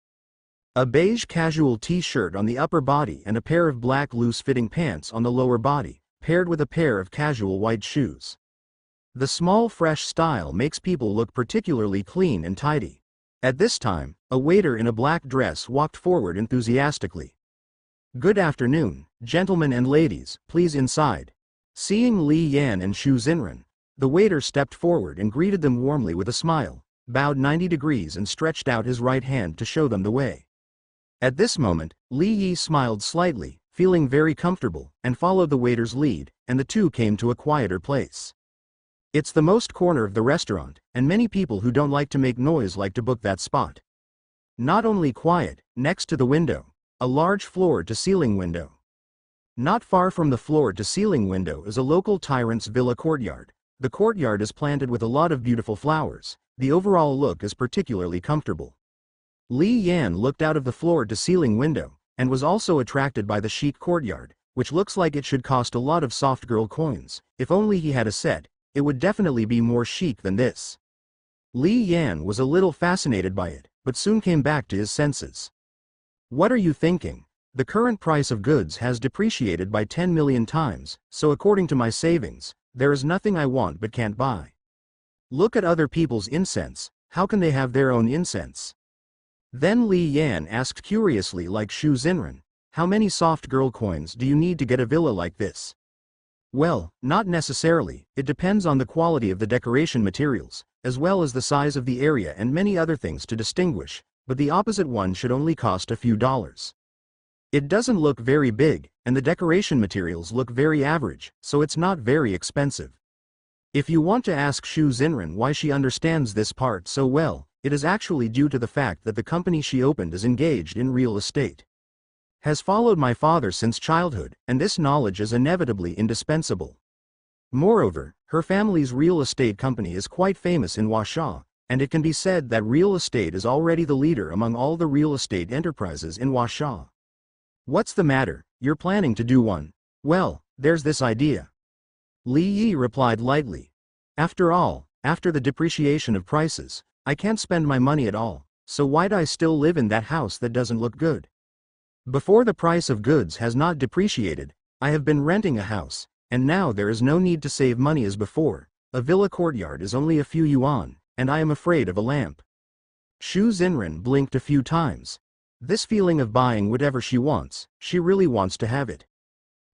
A beige casual t-shirt on the upper body and a pair of black loose-fitting pants on the lower body, paired with a pair of casual white shoes. The small fresh style makes people look particularly clean and tidy. At this time, a waiter in a black dress walked forward enthusiastically. Good afternoon, gentlemen and ladies, please inside. Seeing Li Yan and Shu Zenrin, the waiter stepped forward and greeted them warmly with a smile, bowed 90 degrees and stretched out his right hand to show them the way. At this moment, Li Yi smiled slightly, feeling very comfortable, and followed the waiter's lead, and the two came to a quieter place. It's the most corner of the restaurant, and many people who don't like to make noise like to book that spot. Not only quiet, next to the window, a large floor-to-ceiling window. Not far from the floor-to-ceiling window is a local tyrant's villa courtyard. The courtyard is planted with a lot of beautiful flowers. The overall look is particularly comfortable. Li Yan looked out of the floor-to-ceiling window, and was also attracted by the chic courtyard, which looks like it should cost a lot of soft girl coins. If only he had a set, it would definitely be more chic than this. Li Yan was a little fascinated by it, but soon came back to his senses. What are you thinking? The current price of goods has depreciated by 10 million times, so according to my savings, There is nothing I want but can't buy. Look at other people's incense, how can they have their own incense? Then Li Yan asked curiously like Shu Zenrin, how many soft girl coins do you need to get a villa like this? Well, not necessarily, it depends on the quality of the decoration materials, as well as the size of the area and many other things to distinguish, but the opposite one should only cost a few dollars. It doesn't look very big, and the decoration materials look very average, so it's not very expensive. If you want to ask Shu Zenrin why she understands this part so well, it is actually due to the fact that the company she opened is engaged in real estate. Has followed my father since childhood, and this knowledge is inevitably indispensable. Moreover, her family's real estate company is quite famous in Huaxia, and it can be said that real estate is already the leader among all the real estate enterprises in Huaxia. What's the matter, you're planning to do one? Well, there's this idea. Li Yi replied lightly. After all, after the depreciation of prices, I can't spend my money at all, so why'd I still live in that house that doesn't look good? Before the price of goods has not depreciated, I have been renting a house, and now there is no need to save money as before. A villa courtyard is only a few yuan, and I am afraid of a lamp. Shu Zenrin blinked a few times. This feeling of buying whatever she wants, she really wants to have it.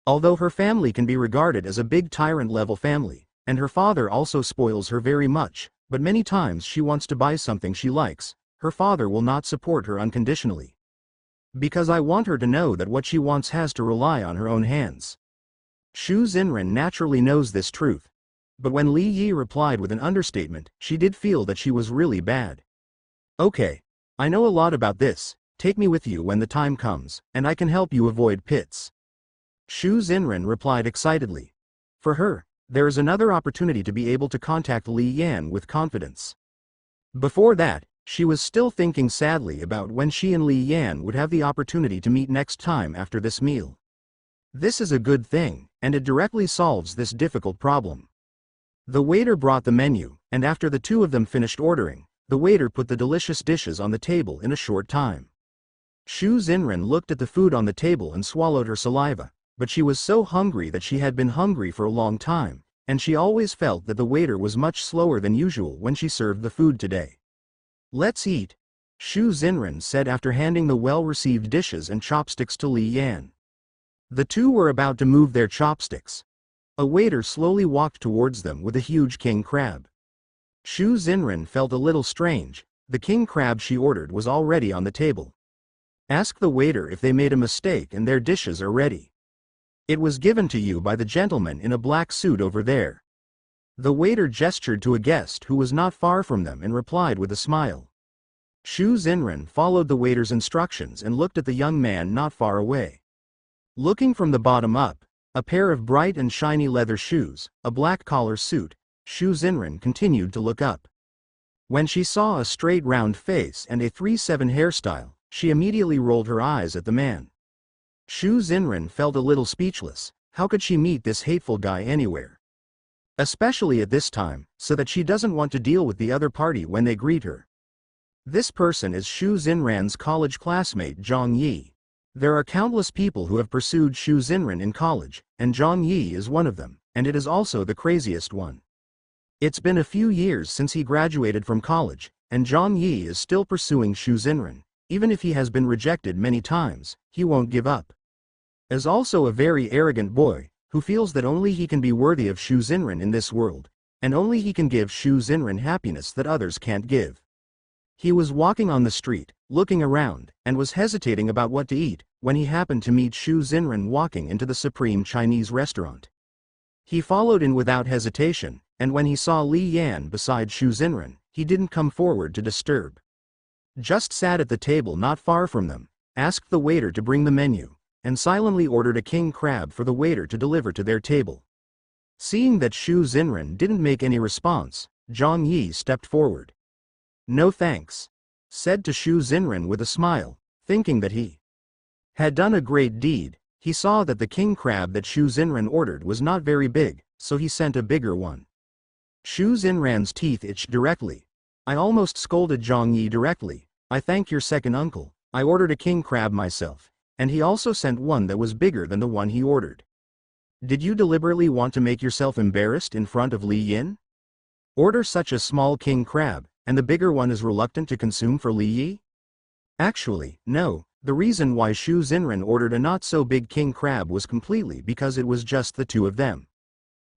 Although her family can be regarded as a big tyrant-level family, and her father also spoils her very much, but many times she wants to buy something she likes, her father will not support her unconditionally. Because I want her to know that what she wants has to rely on her own hands. Shu Zenrin naturally knows this truth. But when Li Yi replied with an understatement, she did feel that she was really bad. Okay. I know a lot about this, take me with you when the time comes, and I can help you avoid pits. Shu Zenrin replied excitedly. For her, there is another opportunity to be able to contact Li Yan with confidence. Before that, she was still thinking sadly about when she and Li Yan would have the opportunity to meet next time after this meal. This is a good thing, and it directly solves this difficult problem. The waiter brought the menu, and after the two of them finished ordering, the waiter put the delicious dishes on the table in a short time. Shu Zenrin looked at the food on the table and swallowed her saliva, but she was so hungry that she had been hungry for a long time, and she always felt that the waiter was much slower than usual when she served the food today. Let's eat, Shu Zenrin said after handing the well-received dishes and chopsticks to Li Yan. The two were about to move their chopsticks. A waiter slowly walked towards them with a huge king crab. Shu Zenrin felt a little strange. The king crab she ordered was already on the table. Ask the waiter if they made a mistake and their dishes are ready. It was given to you by the gentleman in a black suit over there. The waiter gestured to a guest who was not far from them and replied with a smile. Shu Zenrin followed the waiter's instructions and looked at the young man not far away. Looking from the bottom up, a pair of bright and shiny leather shoes, a black collar suit, Shu Zenrin continued to look up. When she saw a straight round face and a 3/7 hairstyle, she immediately rolled her eyes at the man. Shu Zenrin felt a little speechless. How could she meet this hateful guy anywhere? Especially at this time, so that she doesn't want to deal with the other party when they greet her. This person is Shu Zenran's college classmate Zhang Yi. There are countless people who have pursued Shu Zenrin in college, and Zhang Yi is one of them, and it is also the craziest one. It's been a few years since he graduated from college, and Zhang Yi is still pursuing Shu Zenrin. Even if he has been rejected many times, he won't give up. Is also a very arrogant boy, who feels that only he can be worthy of Shu Zenrin in this world, and only he can give Shu Zenrin happiness that others can't give. He was walking on the street, looking around, and was hesitating about what to eat, when he happened to meet Shu Zenrin walking into the Supreme Chinese restaurant. He followed in without hesitation, and when he saw Li Yan beside Shu Zenrin, he didn't come forward to disturb. Just sat at the table not far from them, asked the waiter to bring the menu, and silently ordered a king crab for the waiter to deliver to their table. Seeing that Shu Zenrin didn't make any response, Zhang Yi stepped forward. No thanks, said to Shu Zenrin with a smile, thinking that he had done a great deed. He saw that the king crab that Shu Zenrin ordered was not very big, so he sent a bigger one. Shu Zenran's teeth itched directly. I almost scolded Zhang Yi directly. I thank your second uncle. I ordered a king crab myself, and he also sent one that was bigger than the one he ordered. Did you deliberately want to make yourself embarrassed in front of Li Yin? Order such a small king crab, and the bigger one is reluctant to consume for Li Yi? Actually, no, the reason why Shu Zenrin ordered a not-so-big king crab was completely because it was just the two of them.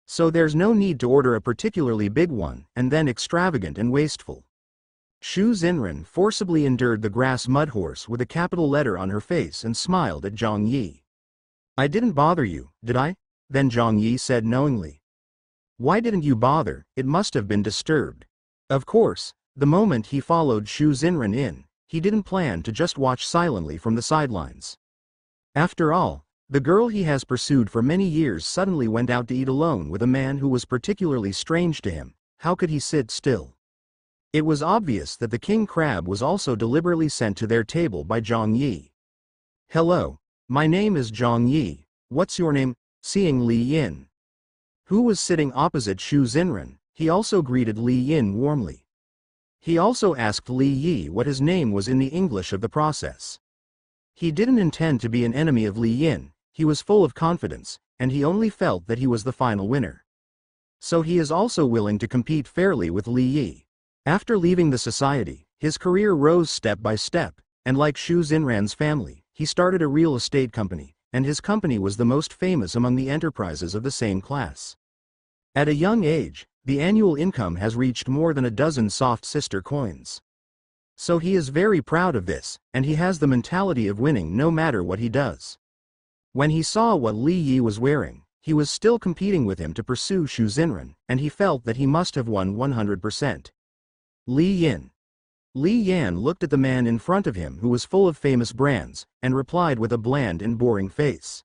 So there's no need to order a particularly big one, and then extravagant and wasteful. Shu Zenrin forcibly endured the grass mud horse with a capital letter on her face and smiled at Zhang Yi. I didn't bother you, did I? Then Zhang Yi said knowingly. Why didn't you bother? It must have been disturbed. Of course, the moment he followed Shu Zenrin in, he didn't plan to just watch silently from the sidelines. After all, the girl he has pursued for many years suddenly went out to eat alone with a man who was particularly strange to him. How could he sit still? It was obvious that the king crab was also deliberately sent to their table by Zhang Yi. Hello, my name is Zhang Yi. What's your name? Seeing Li Yin, who was sitting opposite Shu Zenrin, he also greeted Li Yin warmly. He also asked Li Yi what his name was in the English of the process. He didn't intend to be an enemy of Li Yin, he was full of confidence, and he only felt that he was the final winner. So he is also willing to compete fairly with Li Yi. After leaving the society, his career rose step by step, and like Shu Zenran's family, he started a real estate company, and his company was the most famous among the enterprises of the same class. At a young age, the annual income has reached more than a dozen soft sister coins. So he is very proud of this, and he has the mentality of winning no matter what he does. When he saw what Li Yi was wearing, he was still competing with him to pursue Shu Zenrin, and he felt that he must have won 100%. Li Yin. Li Yan looked at the man in front of him who was full of famous brands, and replied with a bland and boring face.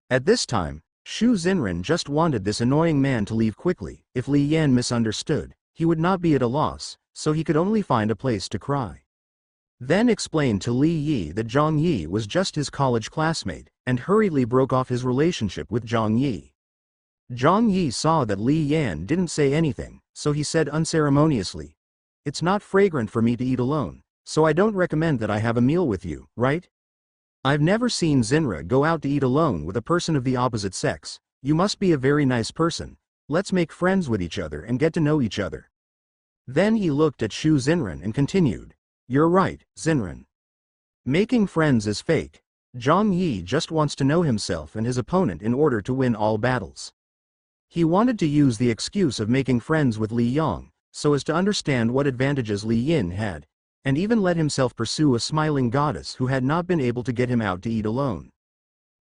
At this time, Shu Zenrin just wanted this annoying man to leave quickly. If Li Yan misunderstood, he would not be at a loss, so he could only find a place to cry. Then explained to Li Yi that Zhang Yi was just his college classmate, and hurriedly broke off his relationship with Zhang Yi. Zhang Yi saw that Li Yan didn't say anything, so he said unceremoniously, "It's not fragrant for me to eat alone, so I don't recommend that I have a meal with you, right? I've never seen Zenra go out to eat alone with a person of the opposite sex. You must be a very nice person. Let's make friends with each other and get to know each other." Then he looked at Shu Zenrin and continued, "You're right, Zenrin. Making friends is fake. Zhang Yi just wants to know himself and his opponent in order to win all battles." He wanted to use the excuse of making friends with Li Yang, so as to understand what advantages Li Yin had, and even let himself pursue a smiling goddess who had not been able to get him out to eat alone.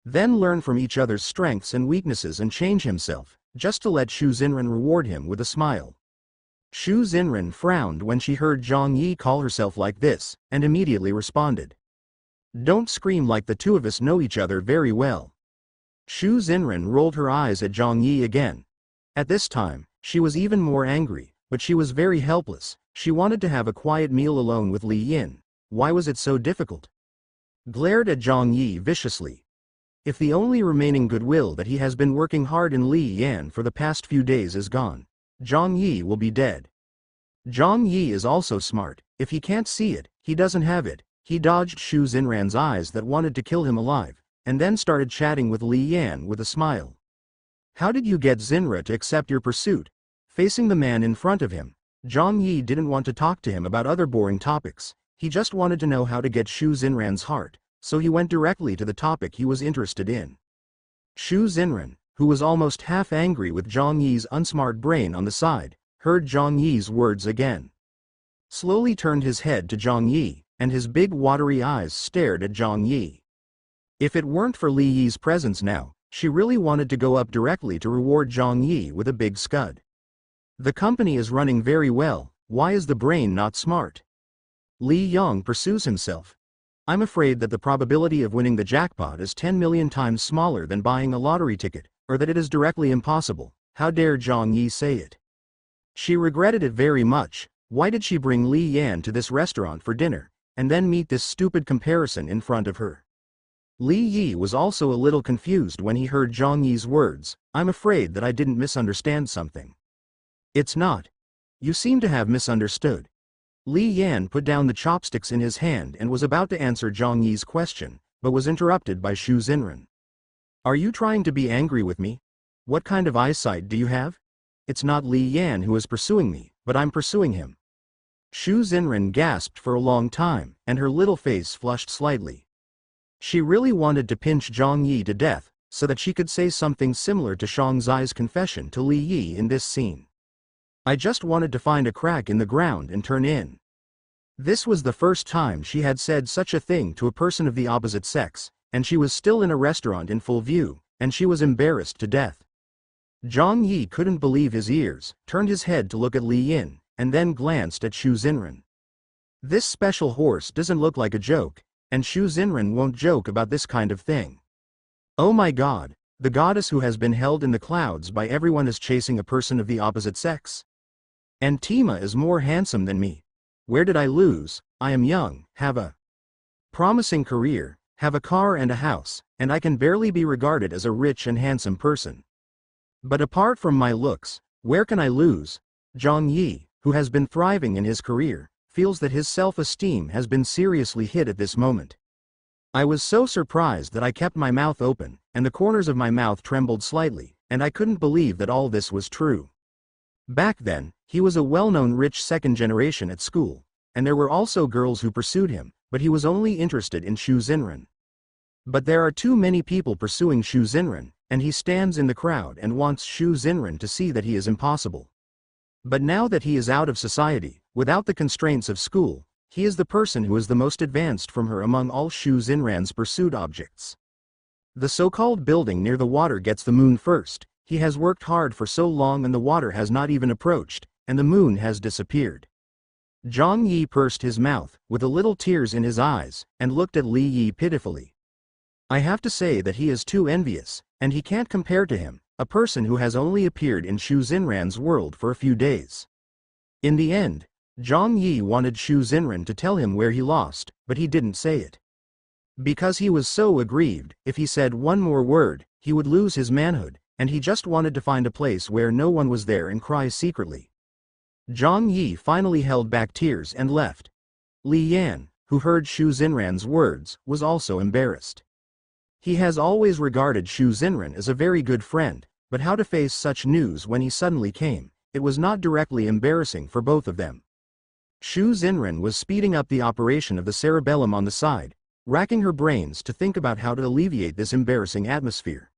Then learn from each other's strengths and weaknesses and change himself, just to let Shu Zenrin reward him with a smile. Shu Zenrin frowned when she heard Zhang Yi call herself like this, and immediately responded, "Don't scream like the two of us know each other very well." Shu Zenrin rolled her eyes at Zhang Yi again. At this time, she was even more angry, but she was very helpless. She wanted to have a quiet meal alone with Li Yin. Why was it so difficult? Glared at Zhang Yi viciously. If the only remaining goodwill that he has been working hard in Li Yan for the past few days is gone, Zhang Yi will be dead. Zhang Yi is also smart. If he can't see it, he doesn't have it. He dodged Shu Zenran's eyes that wanted to kill him alive, and then started chatting with Li Yan with a smile. How did you get Zenra to accept your pursuit? Facing the man in front of him, Zhang Yi didn't want to talk to him about other boring topics. He just wanted to know how to get Shu Zenran's heart, so he went directly to the topic he was interested in. Shu Zenrin, who was almost half angry with Zhang Yi's unsmart brain on the side, heard Zhang Yi's words again. Slowly turned his head to Zhang Yi, and his big watery eyes stared at Zhang Yi. If it weren't for Li Yi's presence now, she really wanted to go up directly to reward Zhang Yi with a big scud. The company is running very well, why is the brain not smart? Li Yang pursues himself. I'm afraid that the probability of winning the jackpot is 10 million times smaller than buying a lottery ticket, or that it is directly impossible. How dare Zhang Yi say it? She regretted it very much. Why did she bring Li Yan to this restaurant for dinner, and then meet this stupid comparison in front of her? Li Yi was also a little confused when he heard Zhang Yi's words. I'm afraid that I didn't misunderstand something. It's not. You seem to have misunderstood. Li Yan put down the chopsticks in his hand and was about to answer Zhang Yi's question, but was interrupted by Shu Zenrin. Are you trying to be angry with me? What kind of eyesight do you have? It's not Li Yan who is pursuing me, but I'm pursuing him. Shu Zenrin gasped for a long time, and her little face flushed slightly. She really wanted to pinch Zhang Yi to death, so that she could say something similar to Shang Zai's confession to Li Yi in this scene. I just wanted to find a crack in the ground and turn in. This was the first time she had said such a thing to a person of the opposite sex, and she was still in a restaurant in full view, and she was embarrassed to death. Zhang Yi couldn't believe his ears, turned his head to look at Li Yin, and then glanced at Shu Zenrin. This special horse doesn't look like a joke, and Shu Zenrin won't joke about this kind of thing. Oh my god, the goddess who has been held in the clouds by everyone is chasing a person of the opposite sex? And Tima is more handsome than me. Where did I lose? I am young, have a promising career, have a car and a house, and I can barely be regarded as a rich and handsome person. But apart from my looks, where can I lose? Zhang Yi, who has been thriving in his career, feels that his self-esteem has been seriously hit at this moment. I was so surprised that I kept my mouth open, and the corners of my mouth trembled slightly, and I couldn't believe that all this was true. Back then, he was a well-known rich second generation at school, and there were also girls who pursued him, but he was only interested in Shu Zenrin. But there are too many people pursuing Shu Zenrin, and he stands in the crowd and wants Shu Zenrin to see that he is impossible. But now that he is out of society, without the constraints of school, he is the person who is the most advanced from her among all Shu Zenrin's pursued objects. The so-called building near the water gets the moon first. He has worked hard for so long and the water has not even approached, and the moon has disappeared. Zhang Yi pursed his mouth, with a little tears in his eyes, and looked at Li Yi pitifully. I have to say that he is too envious, and he can't compare to him, a person who has only appeared in Shu Zenrin's world for a few days. In the end, Zhang Yi wanted Shu Zenrin to tell him where he lost, but he didn't say it. Because he was so aggrieved, if he said one more word, he would lose his manhood, and he just wanted to find a place where no one was there and cry secretly. Zhang Yi finally held back tears and left. Li Yan, who heard Shu Zenrin's words, was also embarrassed. He has always regarded Shu Zenrin as a very good friend, but how to face such news when he suddenly came, it was not directly embarrassing for both of them. Shu Zenrin was speeding up the operation of the cerebellum on the side, racking her brains to think about how to alleviate this embarrassing atmosphere.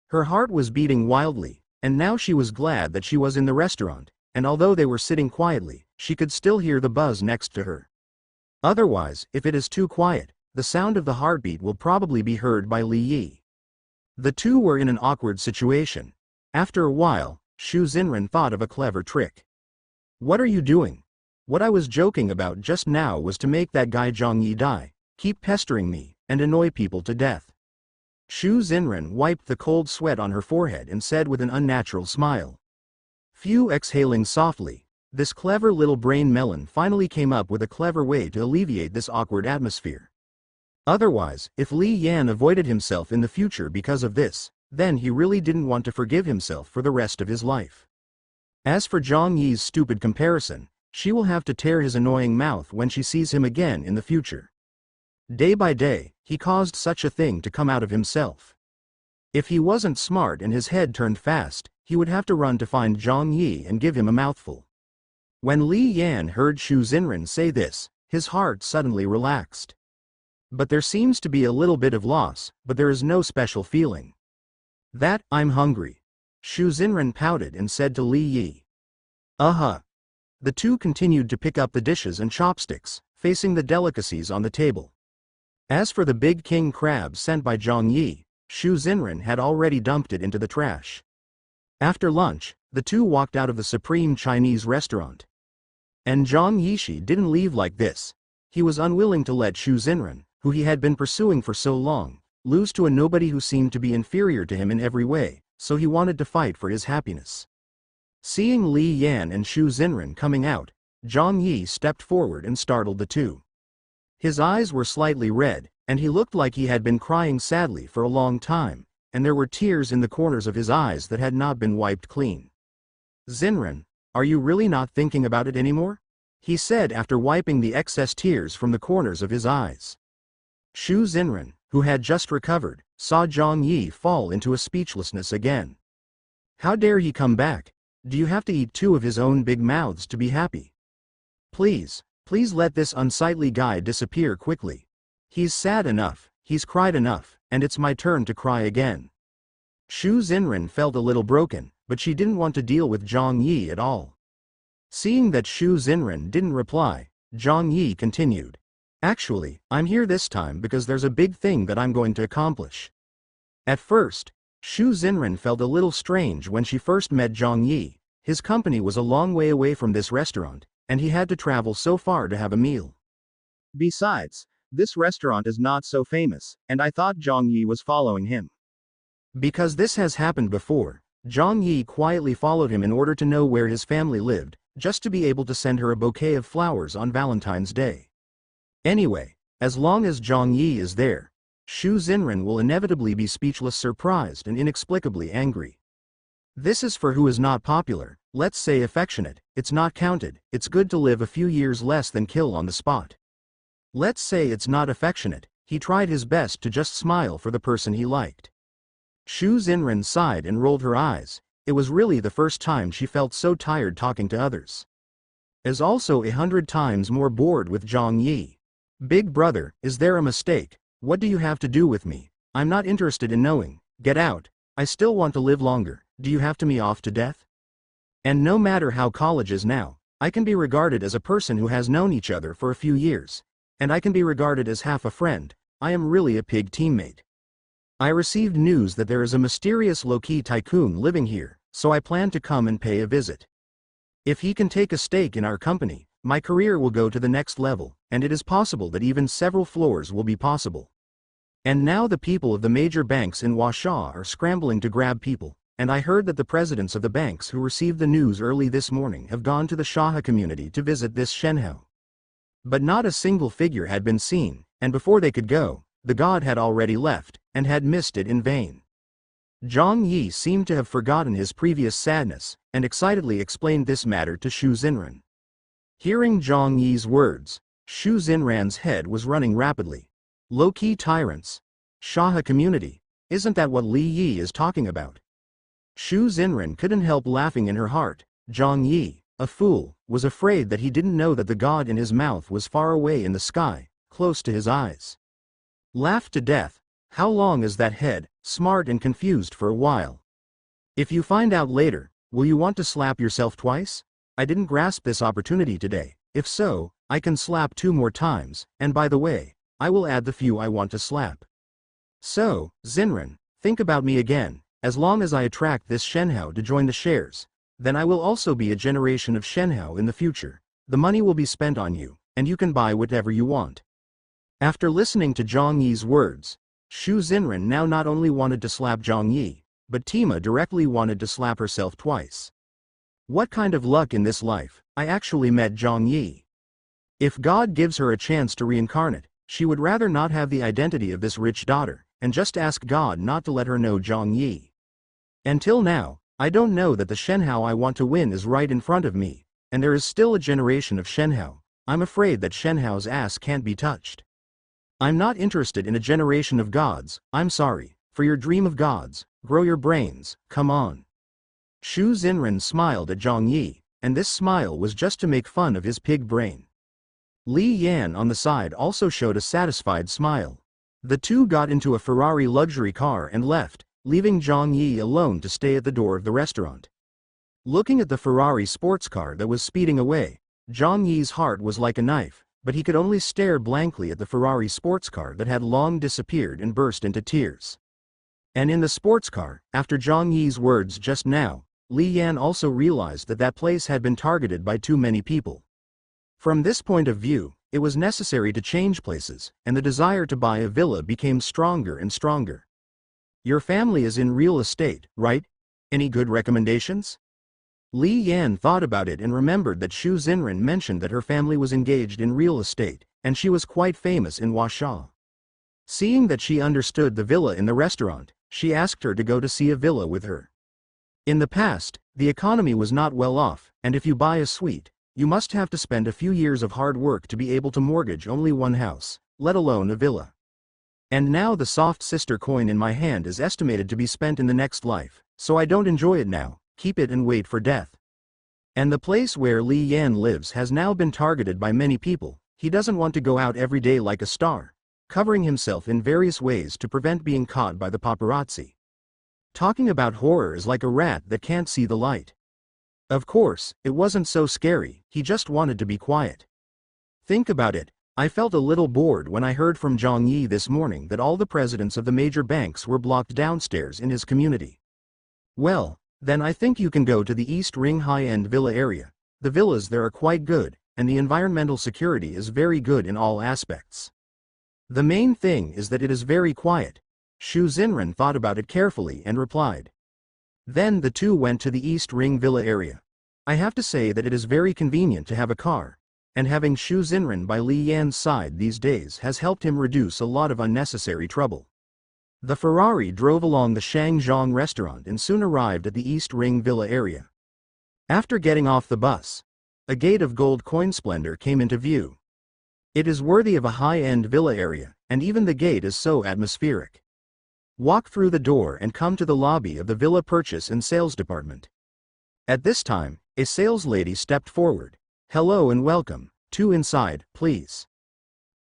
Her heart was beating wildly, and now she was glad that she was in the restaurant, and although they were sitting quietly, she could still hear the buzz next to her. Otherwise, if it is too quiet, the sound of the heartbeat will probably be heard by Li Yi. The two were in an awkward situation. After a while, Shu Zenrin thought of a clever trick. What are you doing? What I was joking about just now was to make that guy Zhang Yi die, keep pestering me, and annoy people to death. Shu Zenrin wiped the cold sweat on her forehead and said with an unnatural smile. Phew, exhaling softly, this clever little brain melon finally came up with a clever way to alleviate this awkward atmosphere. Otherwise, if Li Yan avoided himself in the future because of this, then he really didn't want to forgive himself for the rest of his life. As for Zhang Yi's stupid comparison, she will have to tear his annoying mouth when she sees him again in the future. Day by day, he caused such a thing to come out of himself. If he wasn't smart and his head turned fast, he would have to run to find Zhang Yi and give him a mouthful. When Li Yan heard Shu Zenrin say this, his heart suddenly relaxed. But there seems to be a little bit of loss, but there is no special feeling. That, I'm hungry. Shu Zenrin pouted and said to Li Yi. The two continued to pick up the dishes and chopsticks, facing the delicacies on the table. As for the big king crab sent by Zhang Yi, Shu Zenrin had already dumped it into the trash. After lunch, the two walked out of the supreme Chinese restaurant. And Zhang Yishi didn't leave like this. He was unwilling to let Shu Zenrin, who he had been pursuing for so long, lose to a nobody who seemed to be inferior to him in every way, so he wanted to fight for his happiness. Seeing Li Yan and Shu Zenrin coming out, Zhang Yi stepped forward and startled the two. His eyes were slightly red, and he looked like he had been crying sadly for a long time, and there were tears in the corners of his eyes that had not been wiped clean. Zenrin, are you really not thinking about it anymore? He said after wiping the excess tears from the corners of his eyes. Shu Zenrin, who had just recovered, saw Zhang Yi fall into a speechlessness again. How dare he come back? Do you have to eat two of his own big mouths to be happy? Please, please let this unsightly guy disappear quickly. He's sad enough, he's cried enough, and it's my turn to cry again. Shu Zenrin felt a little broken, but she didn't want to deal with Zhang Yi at all. Seeing that Shu Zenrin didn't reply, Zhang Yi continued. Actually, I'm here this time because there's a big thing that I'm going to accomplish. At first, Shu Zenrin felt a little strange when she first met Zhang Yi. His company was a long way away from this restaurant, and he had to travel so far to have a meal. Besides, this restaurant is not so famous, and I thought Zhang Yi was following him. Because this has happened before, Zhang Yi quietly followed him in order to know where his family lived, just to be able to send her a bouquet of flowers on Valentine's Day. Anyway, as long as Zhang Yi is there, Shu Zenrin will inevitably be speechless, surprised, and inexplicably angry. This is for who is not popular, let's say affectionate, it's not counted, it's good to live a few years less than kill on the spot. Let's say it's not affectionate, he tried his best to just smile for the person he liked. Shu Zenrin sighed and rolled her eyes. It was really the first time she felt so tired talking to others. As also 100 times more bored with Zhang Yi. Big brother, is there a mistake? What do you have to do with me? I'm not interested in knowing. Get out. I still want to live longer. Do you have to me off to death? And no matter how college is now, I can be regarded as a person who has known each other for a few years. And I can be regarded as half a friend. I am really a pig teammate. I received news that there is a mysterious low-key tycoon living here, so I plan to come and pay a visit. If he can take a stake in our company, my career will go to the next level, and it is possible that even several floors will be possible. And now the people of the major banks in Washa are scrambling to grab people, and I heard that the presidents of the banks who received the news early this morning have gone to the Shaha community to visit this Shenhou. But not a single figure had been seen, and before they could go, the god had already left, and had missed it in vain. Zhang Yi seemed to have forgotten his previous sadness, and excitedly explained this matter to Shu Zenrin. Hearing Zhang Yi's words, Shu Zenrin's head was running rapidly. Low-key tyrants. Shaha community. Isn't that what Li Yi is talking about? Shu Zenrin couldn't help laughing in her heart. Zhang Yi, a fool, was afraid that he didn't know that the god in his mouth was far away in the sky, close to his eyes. Laughed to death. How long is that head? Smart and confused for a while. If you find out later, will you want to slap yourself twice? I didn't grasp this opportunity today. If so, I can slap 2 more times, and by the way, I will add the few I want to slap. So, Zenrin, think about me again. As long as I attract this Shenhou to join the shares, then I will also be a generation of Shenhou in the future. The money will be spent on you, and you can buy whatever you want. After listening to Zhang Yi's words, Shu Zenrin now not only wanted to slap Zhang Yi, but Tima directly wanted to slap herself twice. What kind of luck in this life, I actually met Zhang Yi. If God gives her a chance to reincarnate, she would rather not have the identity of this rich daughter, and just ask God not to let her know Zhang Yi. Until now, I don't know that the Shenhou I want to win is right in front of me, and there is still a generation of Shenhou. I'm afraid that Shenhou's ass can't be touched. I'm not interested in a generation of gods. I'm sorry, for your dream of gods, grow your brains, come on. Shu Zenrin smiled at Zhang Yi, and this smile was just to make fun of his pig brain. Li Yan on the side also showed a satisfied smile. The two got into a Ferrari luxury car and left, leaving Zhang Yi alone to stay at the door of the restaurant. Looking at the Ferrari sports car that was speeding away, Zhang Yi's heart was like a knife, but he could only stare blankly at the Ferrari sports car that had long disappeared and burst into tears. And in the sports car, after Zhang Yi's words just now, Li Yan also realized that that place had been targeted by too many people. From this point of view, it was necessary to change places, and the desire to buy a villa became stronger and stronger. Your family is in real estate, right? Any good recommendations? Li Yan thought about it and remembered that Shu Zenrin mentioned that her family was engaged in real estate, and she was quite famous in Washa. Seeing that she understood the villa in the restaurant, she asked her to go to see a villa with her. In the past, the economy was not well off, and if you buy a suite, you must have to spend a few years of hard work to be able to mortgage only one house, let alone a villa. And now the soft sister coin in my hand is estimated to be spent in the next life, so I don't enjoy it now, keep it and wait for death. And the place where Li Yan lives has now been targeted by many people. He doesn't want to go out every day like a star, covering himself in various ways to prevent being caught by the paparazzi. Talking about horror is like a rat that can't see the light. Of course, it wasn't so scary, he just wanted to be quiet. Think about it, I felt a little bored when I heard from Zhang Yi this morning that all the presidents of the major banks were blocked downstairs in his community. Well, then I think you can go to the East Ring high-end villa area. The villas there are quite good, and the environmental security is very good in all aspects. The main thing is that it is very quiet. Shu Zenrin thought about it carefully and replied. Then the two went to the East Ring villa area. I have to say that it is very convenient to have a car, and having Shu Zenrin by Li Yan's side these days has helped him reduce a lot of unnecessary trouble. The Ferrari drove along the Shangzhong restaurant and soon arrived at the East Ring villa area. After getting off the bus, a gate of gold coin splendor came into view. It is worthy of a high-end villa area, and even the gate is so atmospheric. Walk through the door and come to the lobby of the villa purchase and sales department. At this time, a sales lady stepped forward. Hello and welcome, two inside, please.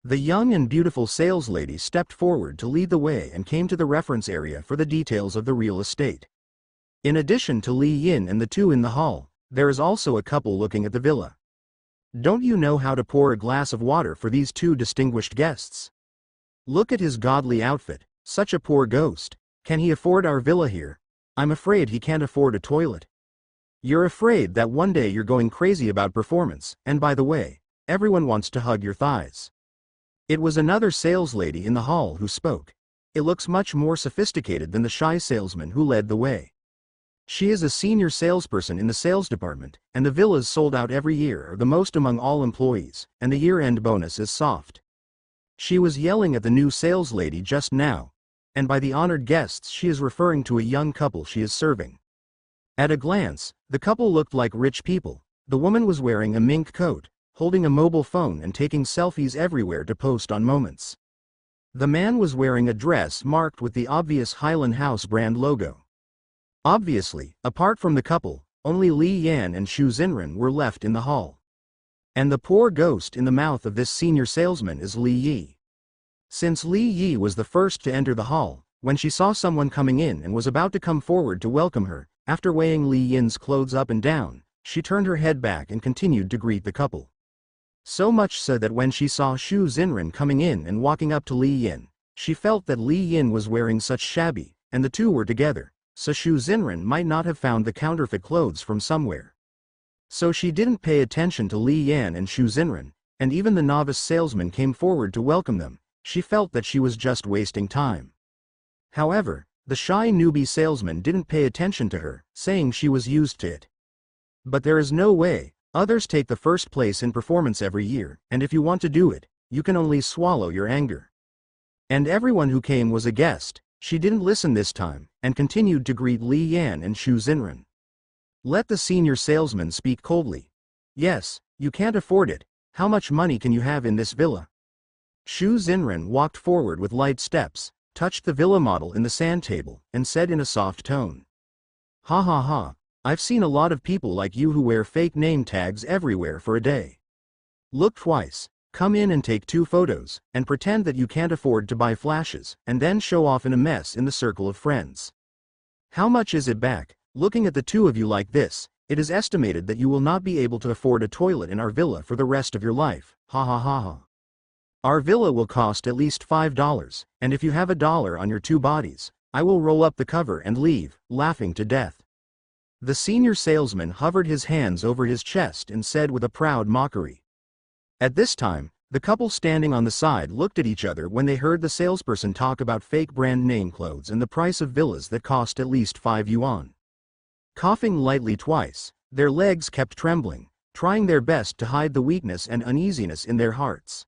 The young and beautiful sales lady stepped forward to lead the way and came to the reference area for the details of the real estate. In addition to Li Yin and the two in the hall, there is also a couple looking at the villa. Don't you know how to pour a glass of water for these two distinguished guests? Look at his godly outfit, such a poor ghost. Can he afford our villa here? I'm afraid he can't afford a toilet. You're afraid that one day you're going crazy about performance, and by the way, everyone wants to hug your thighs. It was another sales lady in the hall who spoke. It looks much more sophisticated than the shy salesman who led the way. She is a senior salesperson in the sales department, and the villas sold out every year are the most among all employees, and the year-end bonus is soft. She was yelling at the new sales lady just now, and by the honored guests she is referring to a young couple she is serving. At a glance, the couple looked like rich people. The woman was wearing a mink coat, holding a mobile phone and taking selfies everywhere to post on Moments. The man was wearing a dress marked with the obvious Highland House brand logo. Obviously, apart from the couple, only Li Yan and Shu Zenrin were left in the hall. And the poor ghost in the mouth of this senior salesman is Li Yi. Since Li Yi was the first to enter the hall, when she saw someone coming in and was about to come forward to welcome her, after weighing Li Yin's clothes up and down, she turned her head back and continued to greet the couple. So much so that when she saw Shu Zenrin coming in and walking up to Li Yin, she felt that Li Yin was wearing such shabby, and the two were together, so Shu Zenrin might not have found the counterfeit clothes from somewhere. So she didn't pay attention to Li Yan and Shu Zenrin, and even the novice salesman came forward to welcome them. She felt that she was just wasting time. However, the shy newbie salesman didn't pay attention to her, saying she was used to it. But there is no way. Others take the first place in performance every year, and if you want to do it, you can only swallow your anger. And everyone who came was a guest. She didn't listen this time, and continued to greet Li Yan and Shu Zenrin. Let the senior salesman speak coldly. Yes, you can't afford it. How much money can you have in this villa? Shu Zenrin walked forward with light steps, touched the villa model in the sand table, and said in a soft tone. Ha ha ha. I've seen a lot of people like you who wear fake name tags everywhere for a day. Look twice, come in and take 2 photos, and pretend that you can't afford to buy flashes, and then show off in a mess in the circle of friends. How much is it back? Looking at the two of you like this, it is estimated that you will not be able to afford a toilet in our villa for the rest of your life. Ha ha ha ha. Our villa will cost at least $5, and if you have $1 on your 2 bodies, I will roll up the cover and leave, laughing to death. The senior salesman hovered his hands over his chest and said with a proud mockery. At this time, the couple standing on the side looked at each other when they heard the salesperson talk about fake brand name clothes and the price of villas that cost at least 5 yuan. Coughing lightly twice, their legs kept trembling, trying their best to hide the weakness and uneasiness in their hearts.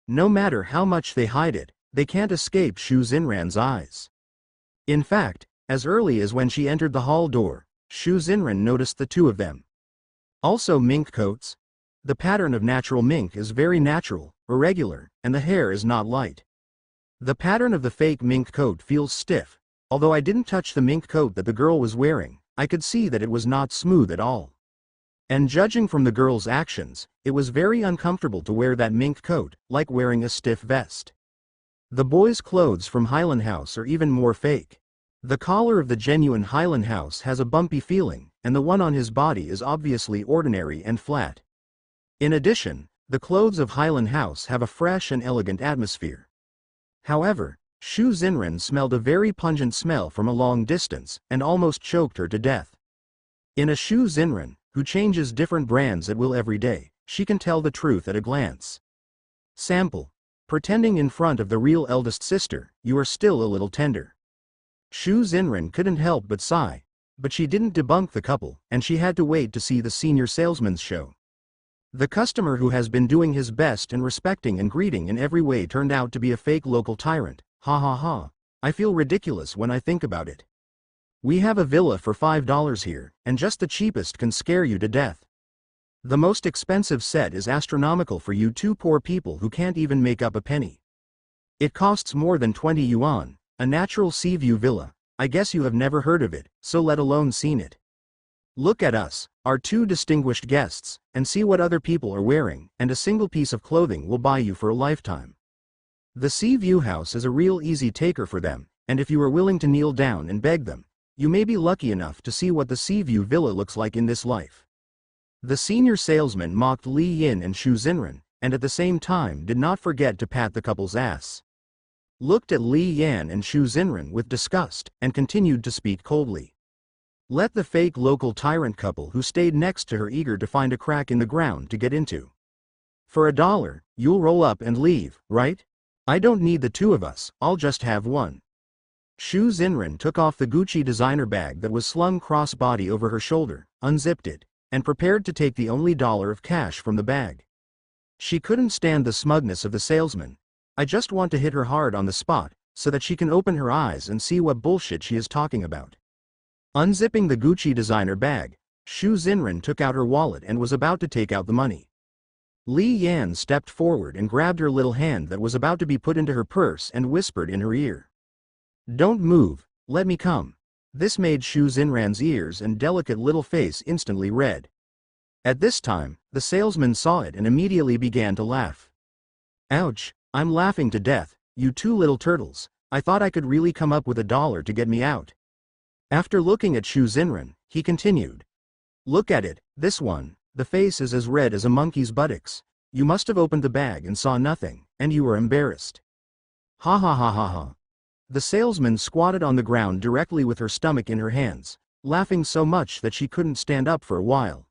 No matter how much they hide it, they can't escape Shu Zenrin's eyes. In fact, as early as when she entered the hall door, Shu Zenrin noticed the two of them. Also mink coats. The pattern of natural mink is very natural, irregular, and the hair is not light. The pattern of the fake mink coat feels stiff. Although I didn't touch the mink coat that the girl was wearing, I could see that it was not smooth at all. And judging from the girl's actions, it was very uncomfortable to wear that mink coat, like wearing a stiff vest. The boy's clothes from Highland House are even more fake. The collar of the genuine Highland House has a bumpy feeling, and the one on his body is obviously ordinary and flat. In addition, the clothes of Highland House have a fresh and elegant atmosphere. However, Shu Zenrin smelled a very pungent smell from a long distance, and almost choked her to death. In a Shu Zenrin, who changes different brands at will every day, she can tell the truth at a glance. Sample. Pretending in front of the real eldest sister, you are still a little tender. Shu Zenrin couldn't help but sigh, but she didn't debunk the couple, and she had to wait to see the senior salesman's show. The customer who has been doing his best and respecting and greeting in every way turned out to be a fake local tyrant. Ha ha ha. I feel ridiculous when I think about it. We have a villa for $5 here, and just the cheapest can scare you to death. The most expensive set is astronomical for you two poor people who can't even make up a penny. It costs more than 20 yuan. A natural sea view villa. I guess you have never heard of it, so let alone seen it. Look at us, our two distinguished guests, and see what other people are wearing, and a single piece of clothing will buy you for a lifetime. The sea view house is a real easy taker for them, and if you are willing to kneel down and beg them, you may be lucky enough to see what the sea view villa looks like in this life. The senior salesman mocked Li Yin and Shu Zenrin, and at the same time did not forget to pat the couple's ass. Looked at Li Yan and Shu Zenrin with disgust, and continued to speak coldly. Let the fake local tyrant couple who stayed next to her eager to find a crack in the ground to get into. For $1, you'll roll up and leave, right? I don't need the two of us, I'll just have one. Shu Zenrin took off the Gucci designer bag that was slung cross-body over her shoulder, unzipped it, and prepared to take the only dollar of cash from the bag. She couldn't stand the smugness of the salesman. I just want to hit her hard on the spot, so that she can open her eyes and see what bullshit she is talking about. Unzipping the Gucci designer bag, Shu Zenrin took out her wallet and was about to take out the money. Li Yan stepped forward and grabbed her little hand that was about to be put into her purse and whispered in her ear. Don't move, let me come. This made Shu Zenrin's ears and delicate little face instantly red. At this time, the salesman saw it and immediately began to laugh. Ouch. I'm laughing to death, you two little turtles. I thought I could really come up with $1 to get me out. After looking at Shu Zenrin, he continued. Look at it, this one, the face is as red as a monkey's buttocks. You must have opened the bag and saw nothing, and you were embarrassed. Ha ha ha ha ha. The salesman squatted on the ground directly with her stomach in her hands, laughing so much that she couldn't stand up for a while.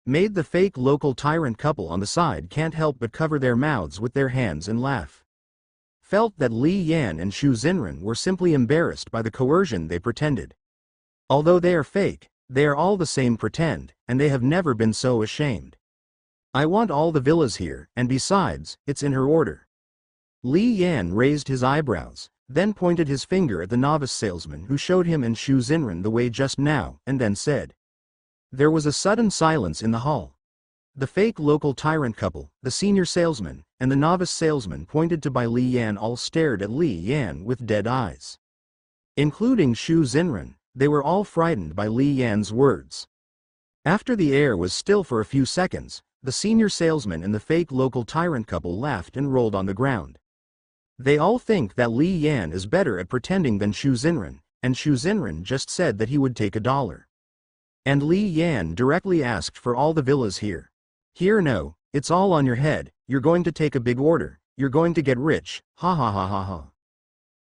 Made the fake local tyrant couple on the side can't help but cover their mouths with their hands and laugh. Felt that Li Yan and Shu Zenrin were simply embarrassed by the coercion they pretended. Although they are fake, they are all the same pretend, and they have never been so ashamed. I want all the villas here, and besides, it's in her order. Li Yan raised his eyebrows, then pointed his finger at the novice salesman who showed him and Shu Zenrin the way just now, and then said. There was a sudden silence in the hall. The fake local tyrant couple, the senior salesman, and the novice salesman pointed to by Li Yan all stared at Li Yan with dead eyes. Including Shu Zenrin, they were all frightened by Li Yan's words. After the air was still for a few seconds, the senior salesman and the fake local tyrant couple laughed and rolled on the ground. They all think that Li Yan is better at pretending than Shu Zenrin, and Shu Zenrin just said that he would take $1. And Li Yan directly asked for all the villas here. Here no, it's all on your head, you're going to take a big order, you're going to get rich, ha ha ha ha ha.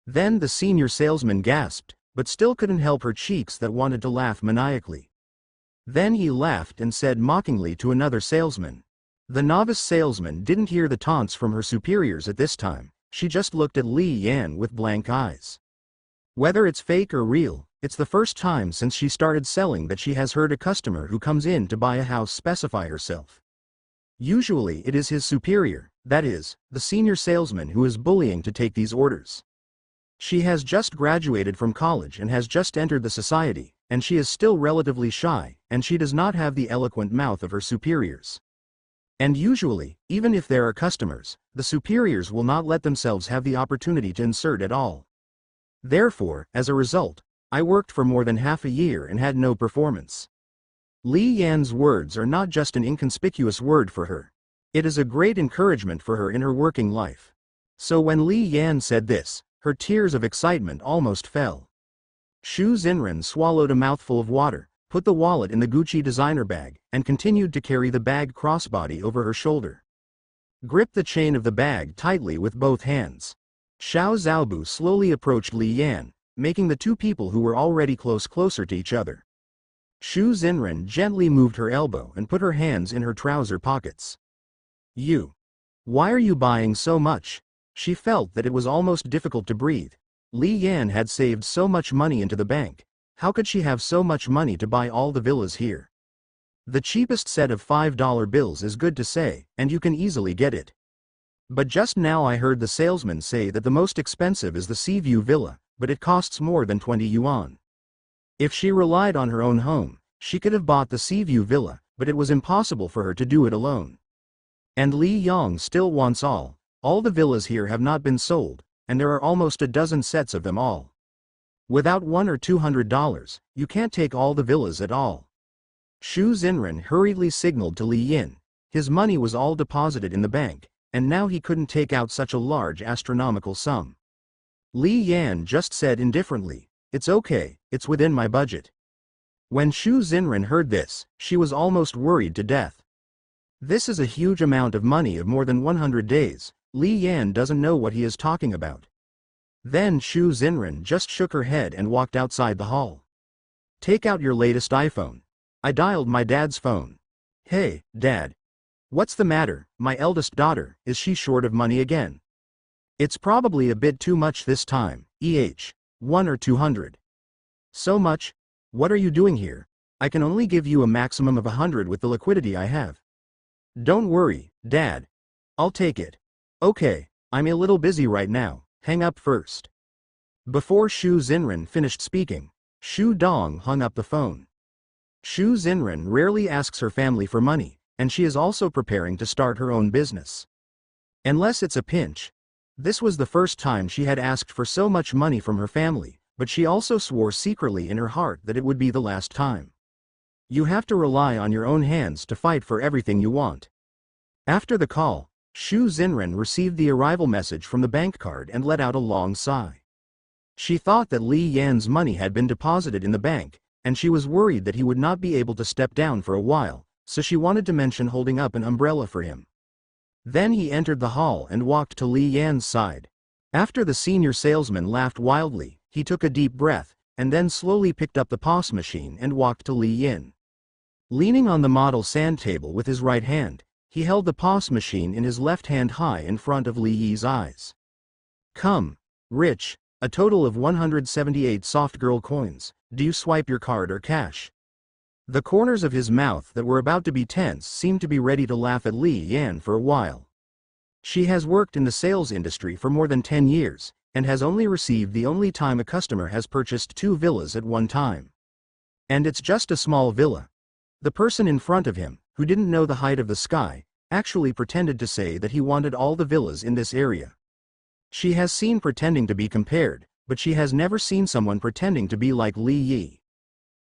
Then the senior salesman gasped, but still couldn't help her cheeks that wanted to laugh maniacally. Then he laughed and said mockingly to another salesman. The novice salesman didn't hear the taunts from her superiors at this time, she just looked at Li Yan with blank eyes. Whether it's fake or real, it's the first time since she started selling that she has heard a customer who comes in to buy a house specify herself. Usually it is his superior, that is, the senior salesman who is bullying to take these orders. She has just graduated from college and has just entered the society, and she is still relatively shy, and she does not have the eloquent mouth of her superiors. And usually, even if there are customers, the superiors will not let themselves have the opportunity to insert at all. Therefore, as a result, I worked for more than half a year and had no performance. Li Yan's words are not just an inconspicuous word for her. It is a great encouragement for her in her working life. So when Li Yan said this, her tears of excitement almost fell. Shu Zenrin swallowed a mouthful of water, put the wallet in the Gucci designer bag, and continued to carry the bag crossbody over her shoulder. Grip the chain of the bag tightly with both hands. Xiao Zhaobu slowly approached Li Yan, making the two people who were already closer to each other. Shu Zenrin gently moved her elbow and put her hands in her trouser pockets. Why are you buying so much? She felt that it was almost difficult to breathe. Li Yan had saved so much money into the bank. How could she have so much money to buy all the villas here? The cheapest set of $5 bills is good to say, and you can easily get it. But just now I heard the salesman say that the most expensive is the Seaview Villa, but it costs more than 20 yuan. If she relied on her own home, she could have bought the Seaview Villa, but it was impossible for her to do it alone. And Li Yang still wants all the villas here have not been sold, and there are almost a dozen sets of them all. Without $100 or $200, you can't take all the villas at all. Shu Zenrin hurriedly signaled to Li Yan. His money was all deposited in the bank, and now he couldn't take out such a large astronomical sum. Li Yan just said indifferently, "It's okay, it's within my budget." When Shu Zenrin heard this, she was almost worried to death. This is a huge amount of money of more than 100 days, Li Yan doesn't know what he is talking about. Then Shu Zenrin just shook her head and walked outside the hall. "Take out your latest iPhone." I dialed my dad's phone. "Hey, Dad. What's the matter, my eldest daughter, is she short of money again?" "It's probably a bit too much this time, 1 or 200. "So much? What are you doing here? I can only give you a maximum of 100 with the liquidity I have." "Don't worry, Dad. I'll take it." "Okay, I'm a little busy right now, hang up first." Before Shu Zenrin finished speaking, Shu Dong hung up the phone. Shu Zenrin rarely asks her family for money, and she is also preparing to start her own business. Unless it's a pinch. This was the first time she had asked for so much money from her family, but she also swore secretly in her heart that it would be the last time. You have to rely on your own hands to fight for everything you want. After the call, Shu Zenrin received the arrival message from the bank card and let out a long sigh. She thought that Li Yan's money had been deposited in the bank, and she was worried that he would not be able to step down for a while, so she wanted to mention holding up an umbrella for him. Then he entered the hall and walked to Li Yan's side. After the senior salesman laughed wildly, he took a deep breath, and then slowly picked up the POS machine and walked to Li Yan. Leaning on the model sand table with his right hand, he held the POS machine in his left hand high in front of Li Yi's eyes. "Come, Rich, a total of 178 soft girl coins. Do you swipe your card or cash?" The corners of his mouth that were about to be tense seemed to be ready to laugh at Li Yan for a while. She has worked in the sales industry for more than 10 years, and has only received the only time a customer has purchased 2 villas at one time. And it's just a small villa. The person in front of him, who didn't know the height of the sky, actually pretended to say that he wanted all the villas in this area. She has seen pretending to be compared, but she has never seen someone pretending to be like Li Yi.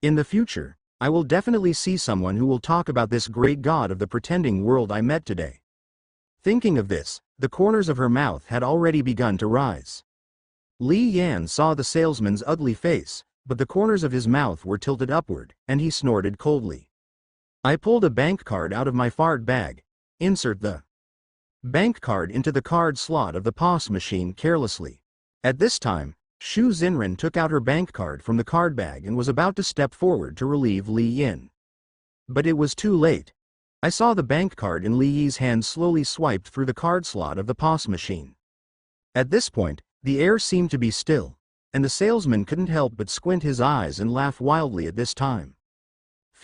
In the future, I will definitely see someone who will talk about this great god of the pretending world I met today. Thinking of this, the corners of her mouth had already begun to rise. Li Yan saw the salesman's ugly face, but the corners of his mouth were tilted upward, and he snorted coldly. I pulled a bank card out of my fart bag. Insert the bank card into the card slot of the POS machine carelessly. At this time, Shu Zenrin took out her bank card from the card bag and was about to step forward to relieve Li Yan. But it was too late. I saw the bank card in Li Yi's hand slowly swiped through the card slot of the POS machine. At this point, the air seemed to be still, and the salesman couldn't help but squint his eyes and laugh wildly at this time.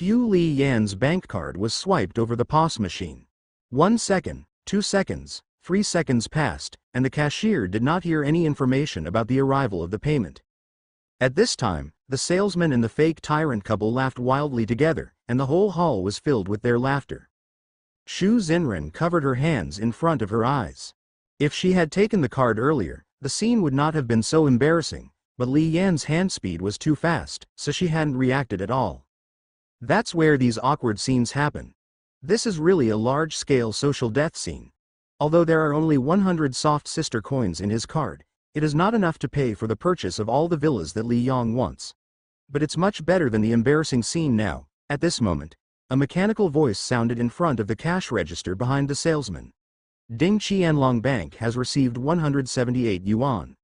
Li Yan's bank card was swiped over the POS machine. 1 second, 2 seconds, 3 seconds passed, and the cashier did not hear any information about the arrival of the payment. At this time, the salesman and the fake tyrant couple laughed wildly together, and the whole hall was filled with their laughter. Shu Zenrin covered her hands in front of her eyes. If she had taken the card earlier, the scene would not have been so embarrassing, but Li Yan's hand speed was too fast, so she hadn't reacted at all. That's where these awkward scenes happen. This is really a large-scale social death scene. Although there are only 100 soft sister coins in his card, it is not enough to pay for the purchase of all the villas that Li Yang wants. But it's much better than the embarrassing scene now. At this moment, a mechanical voice sounded in front of the cash register behind the salesman. Ding Qianlong Bank has received 178 yuan.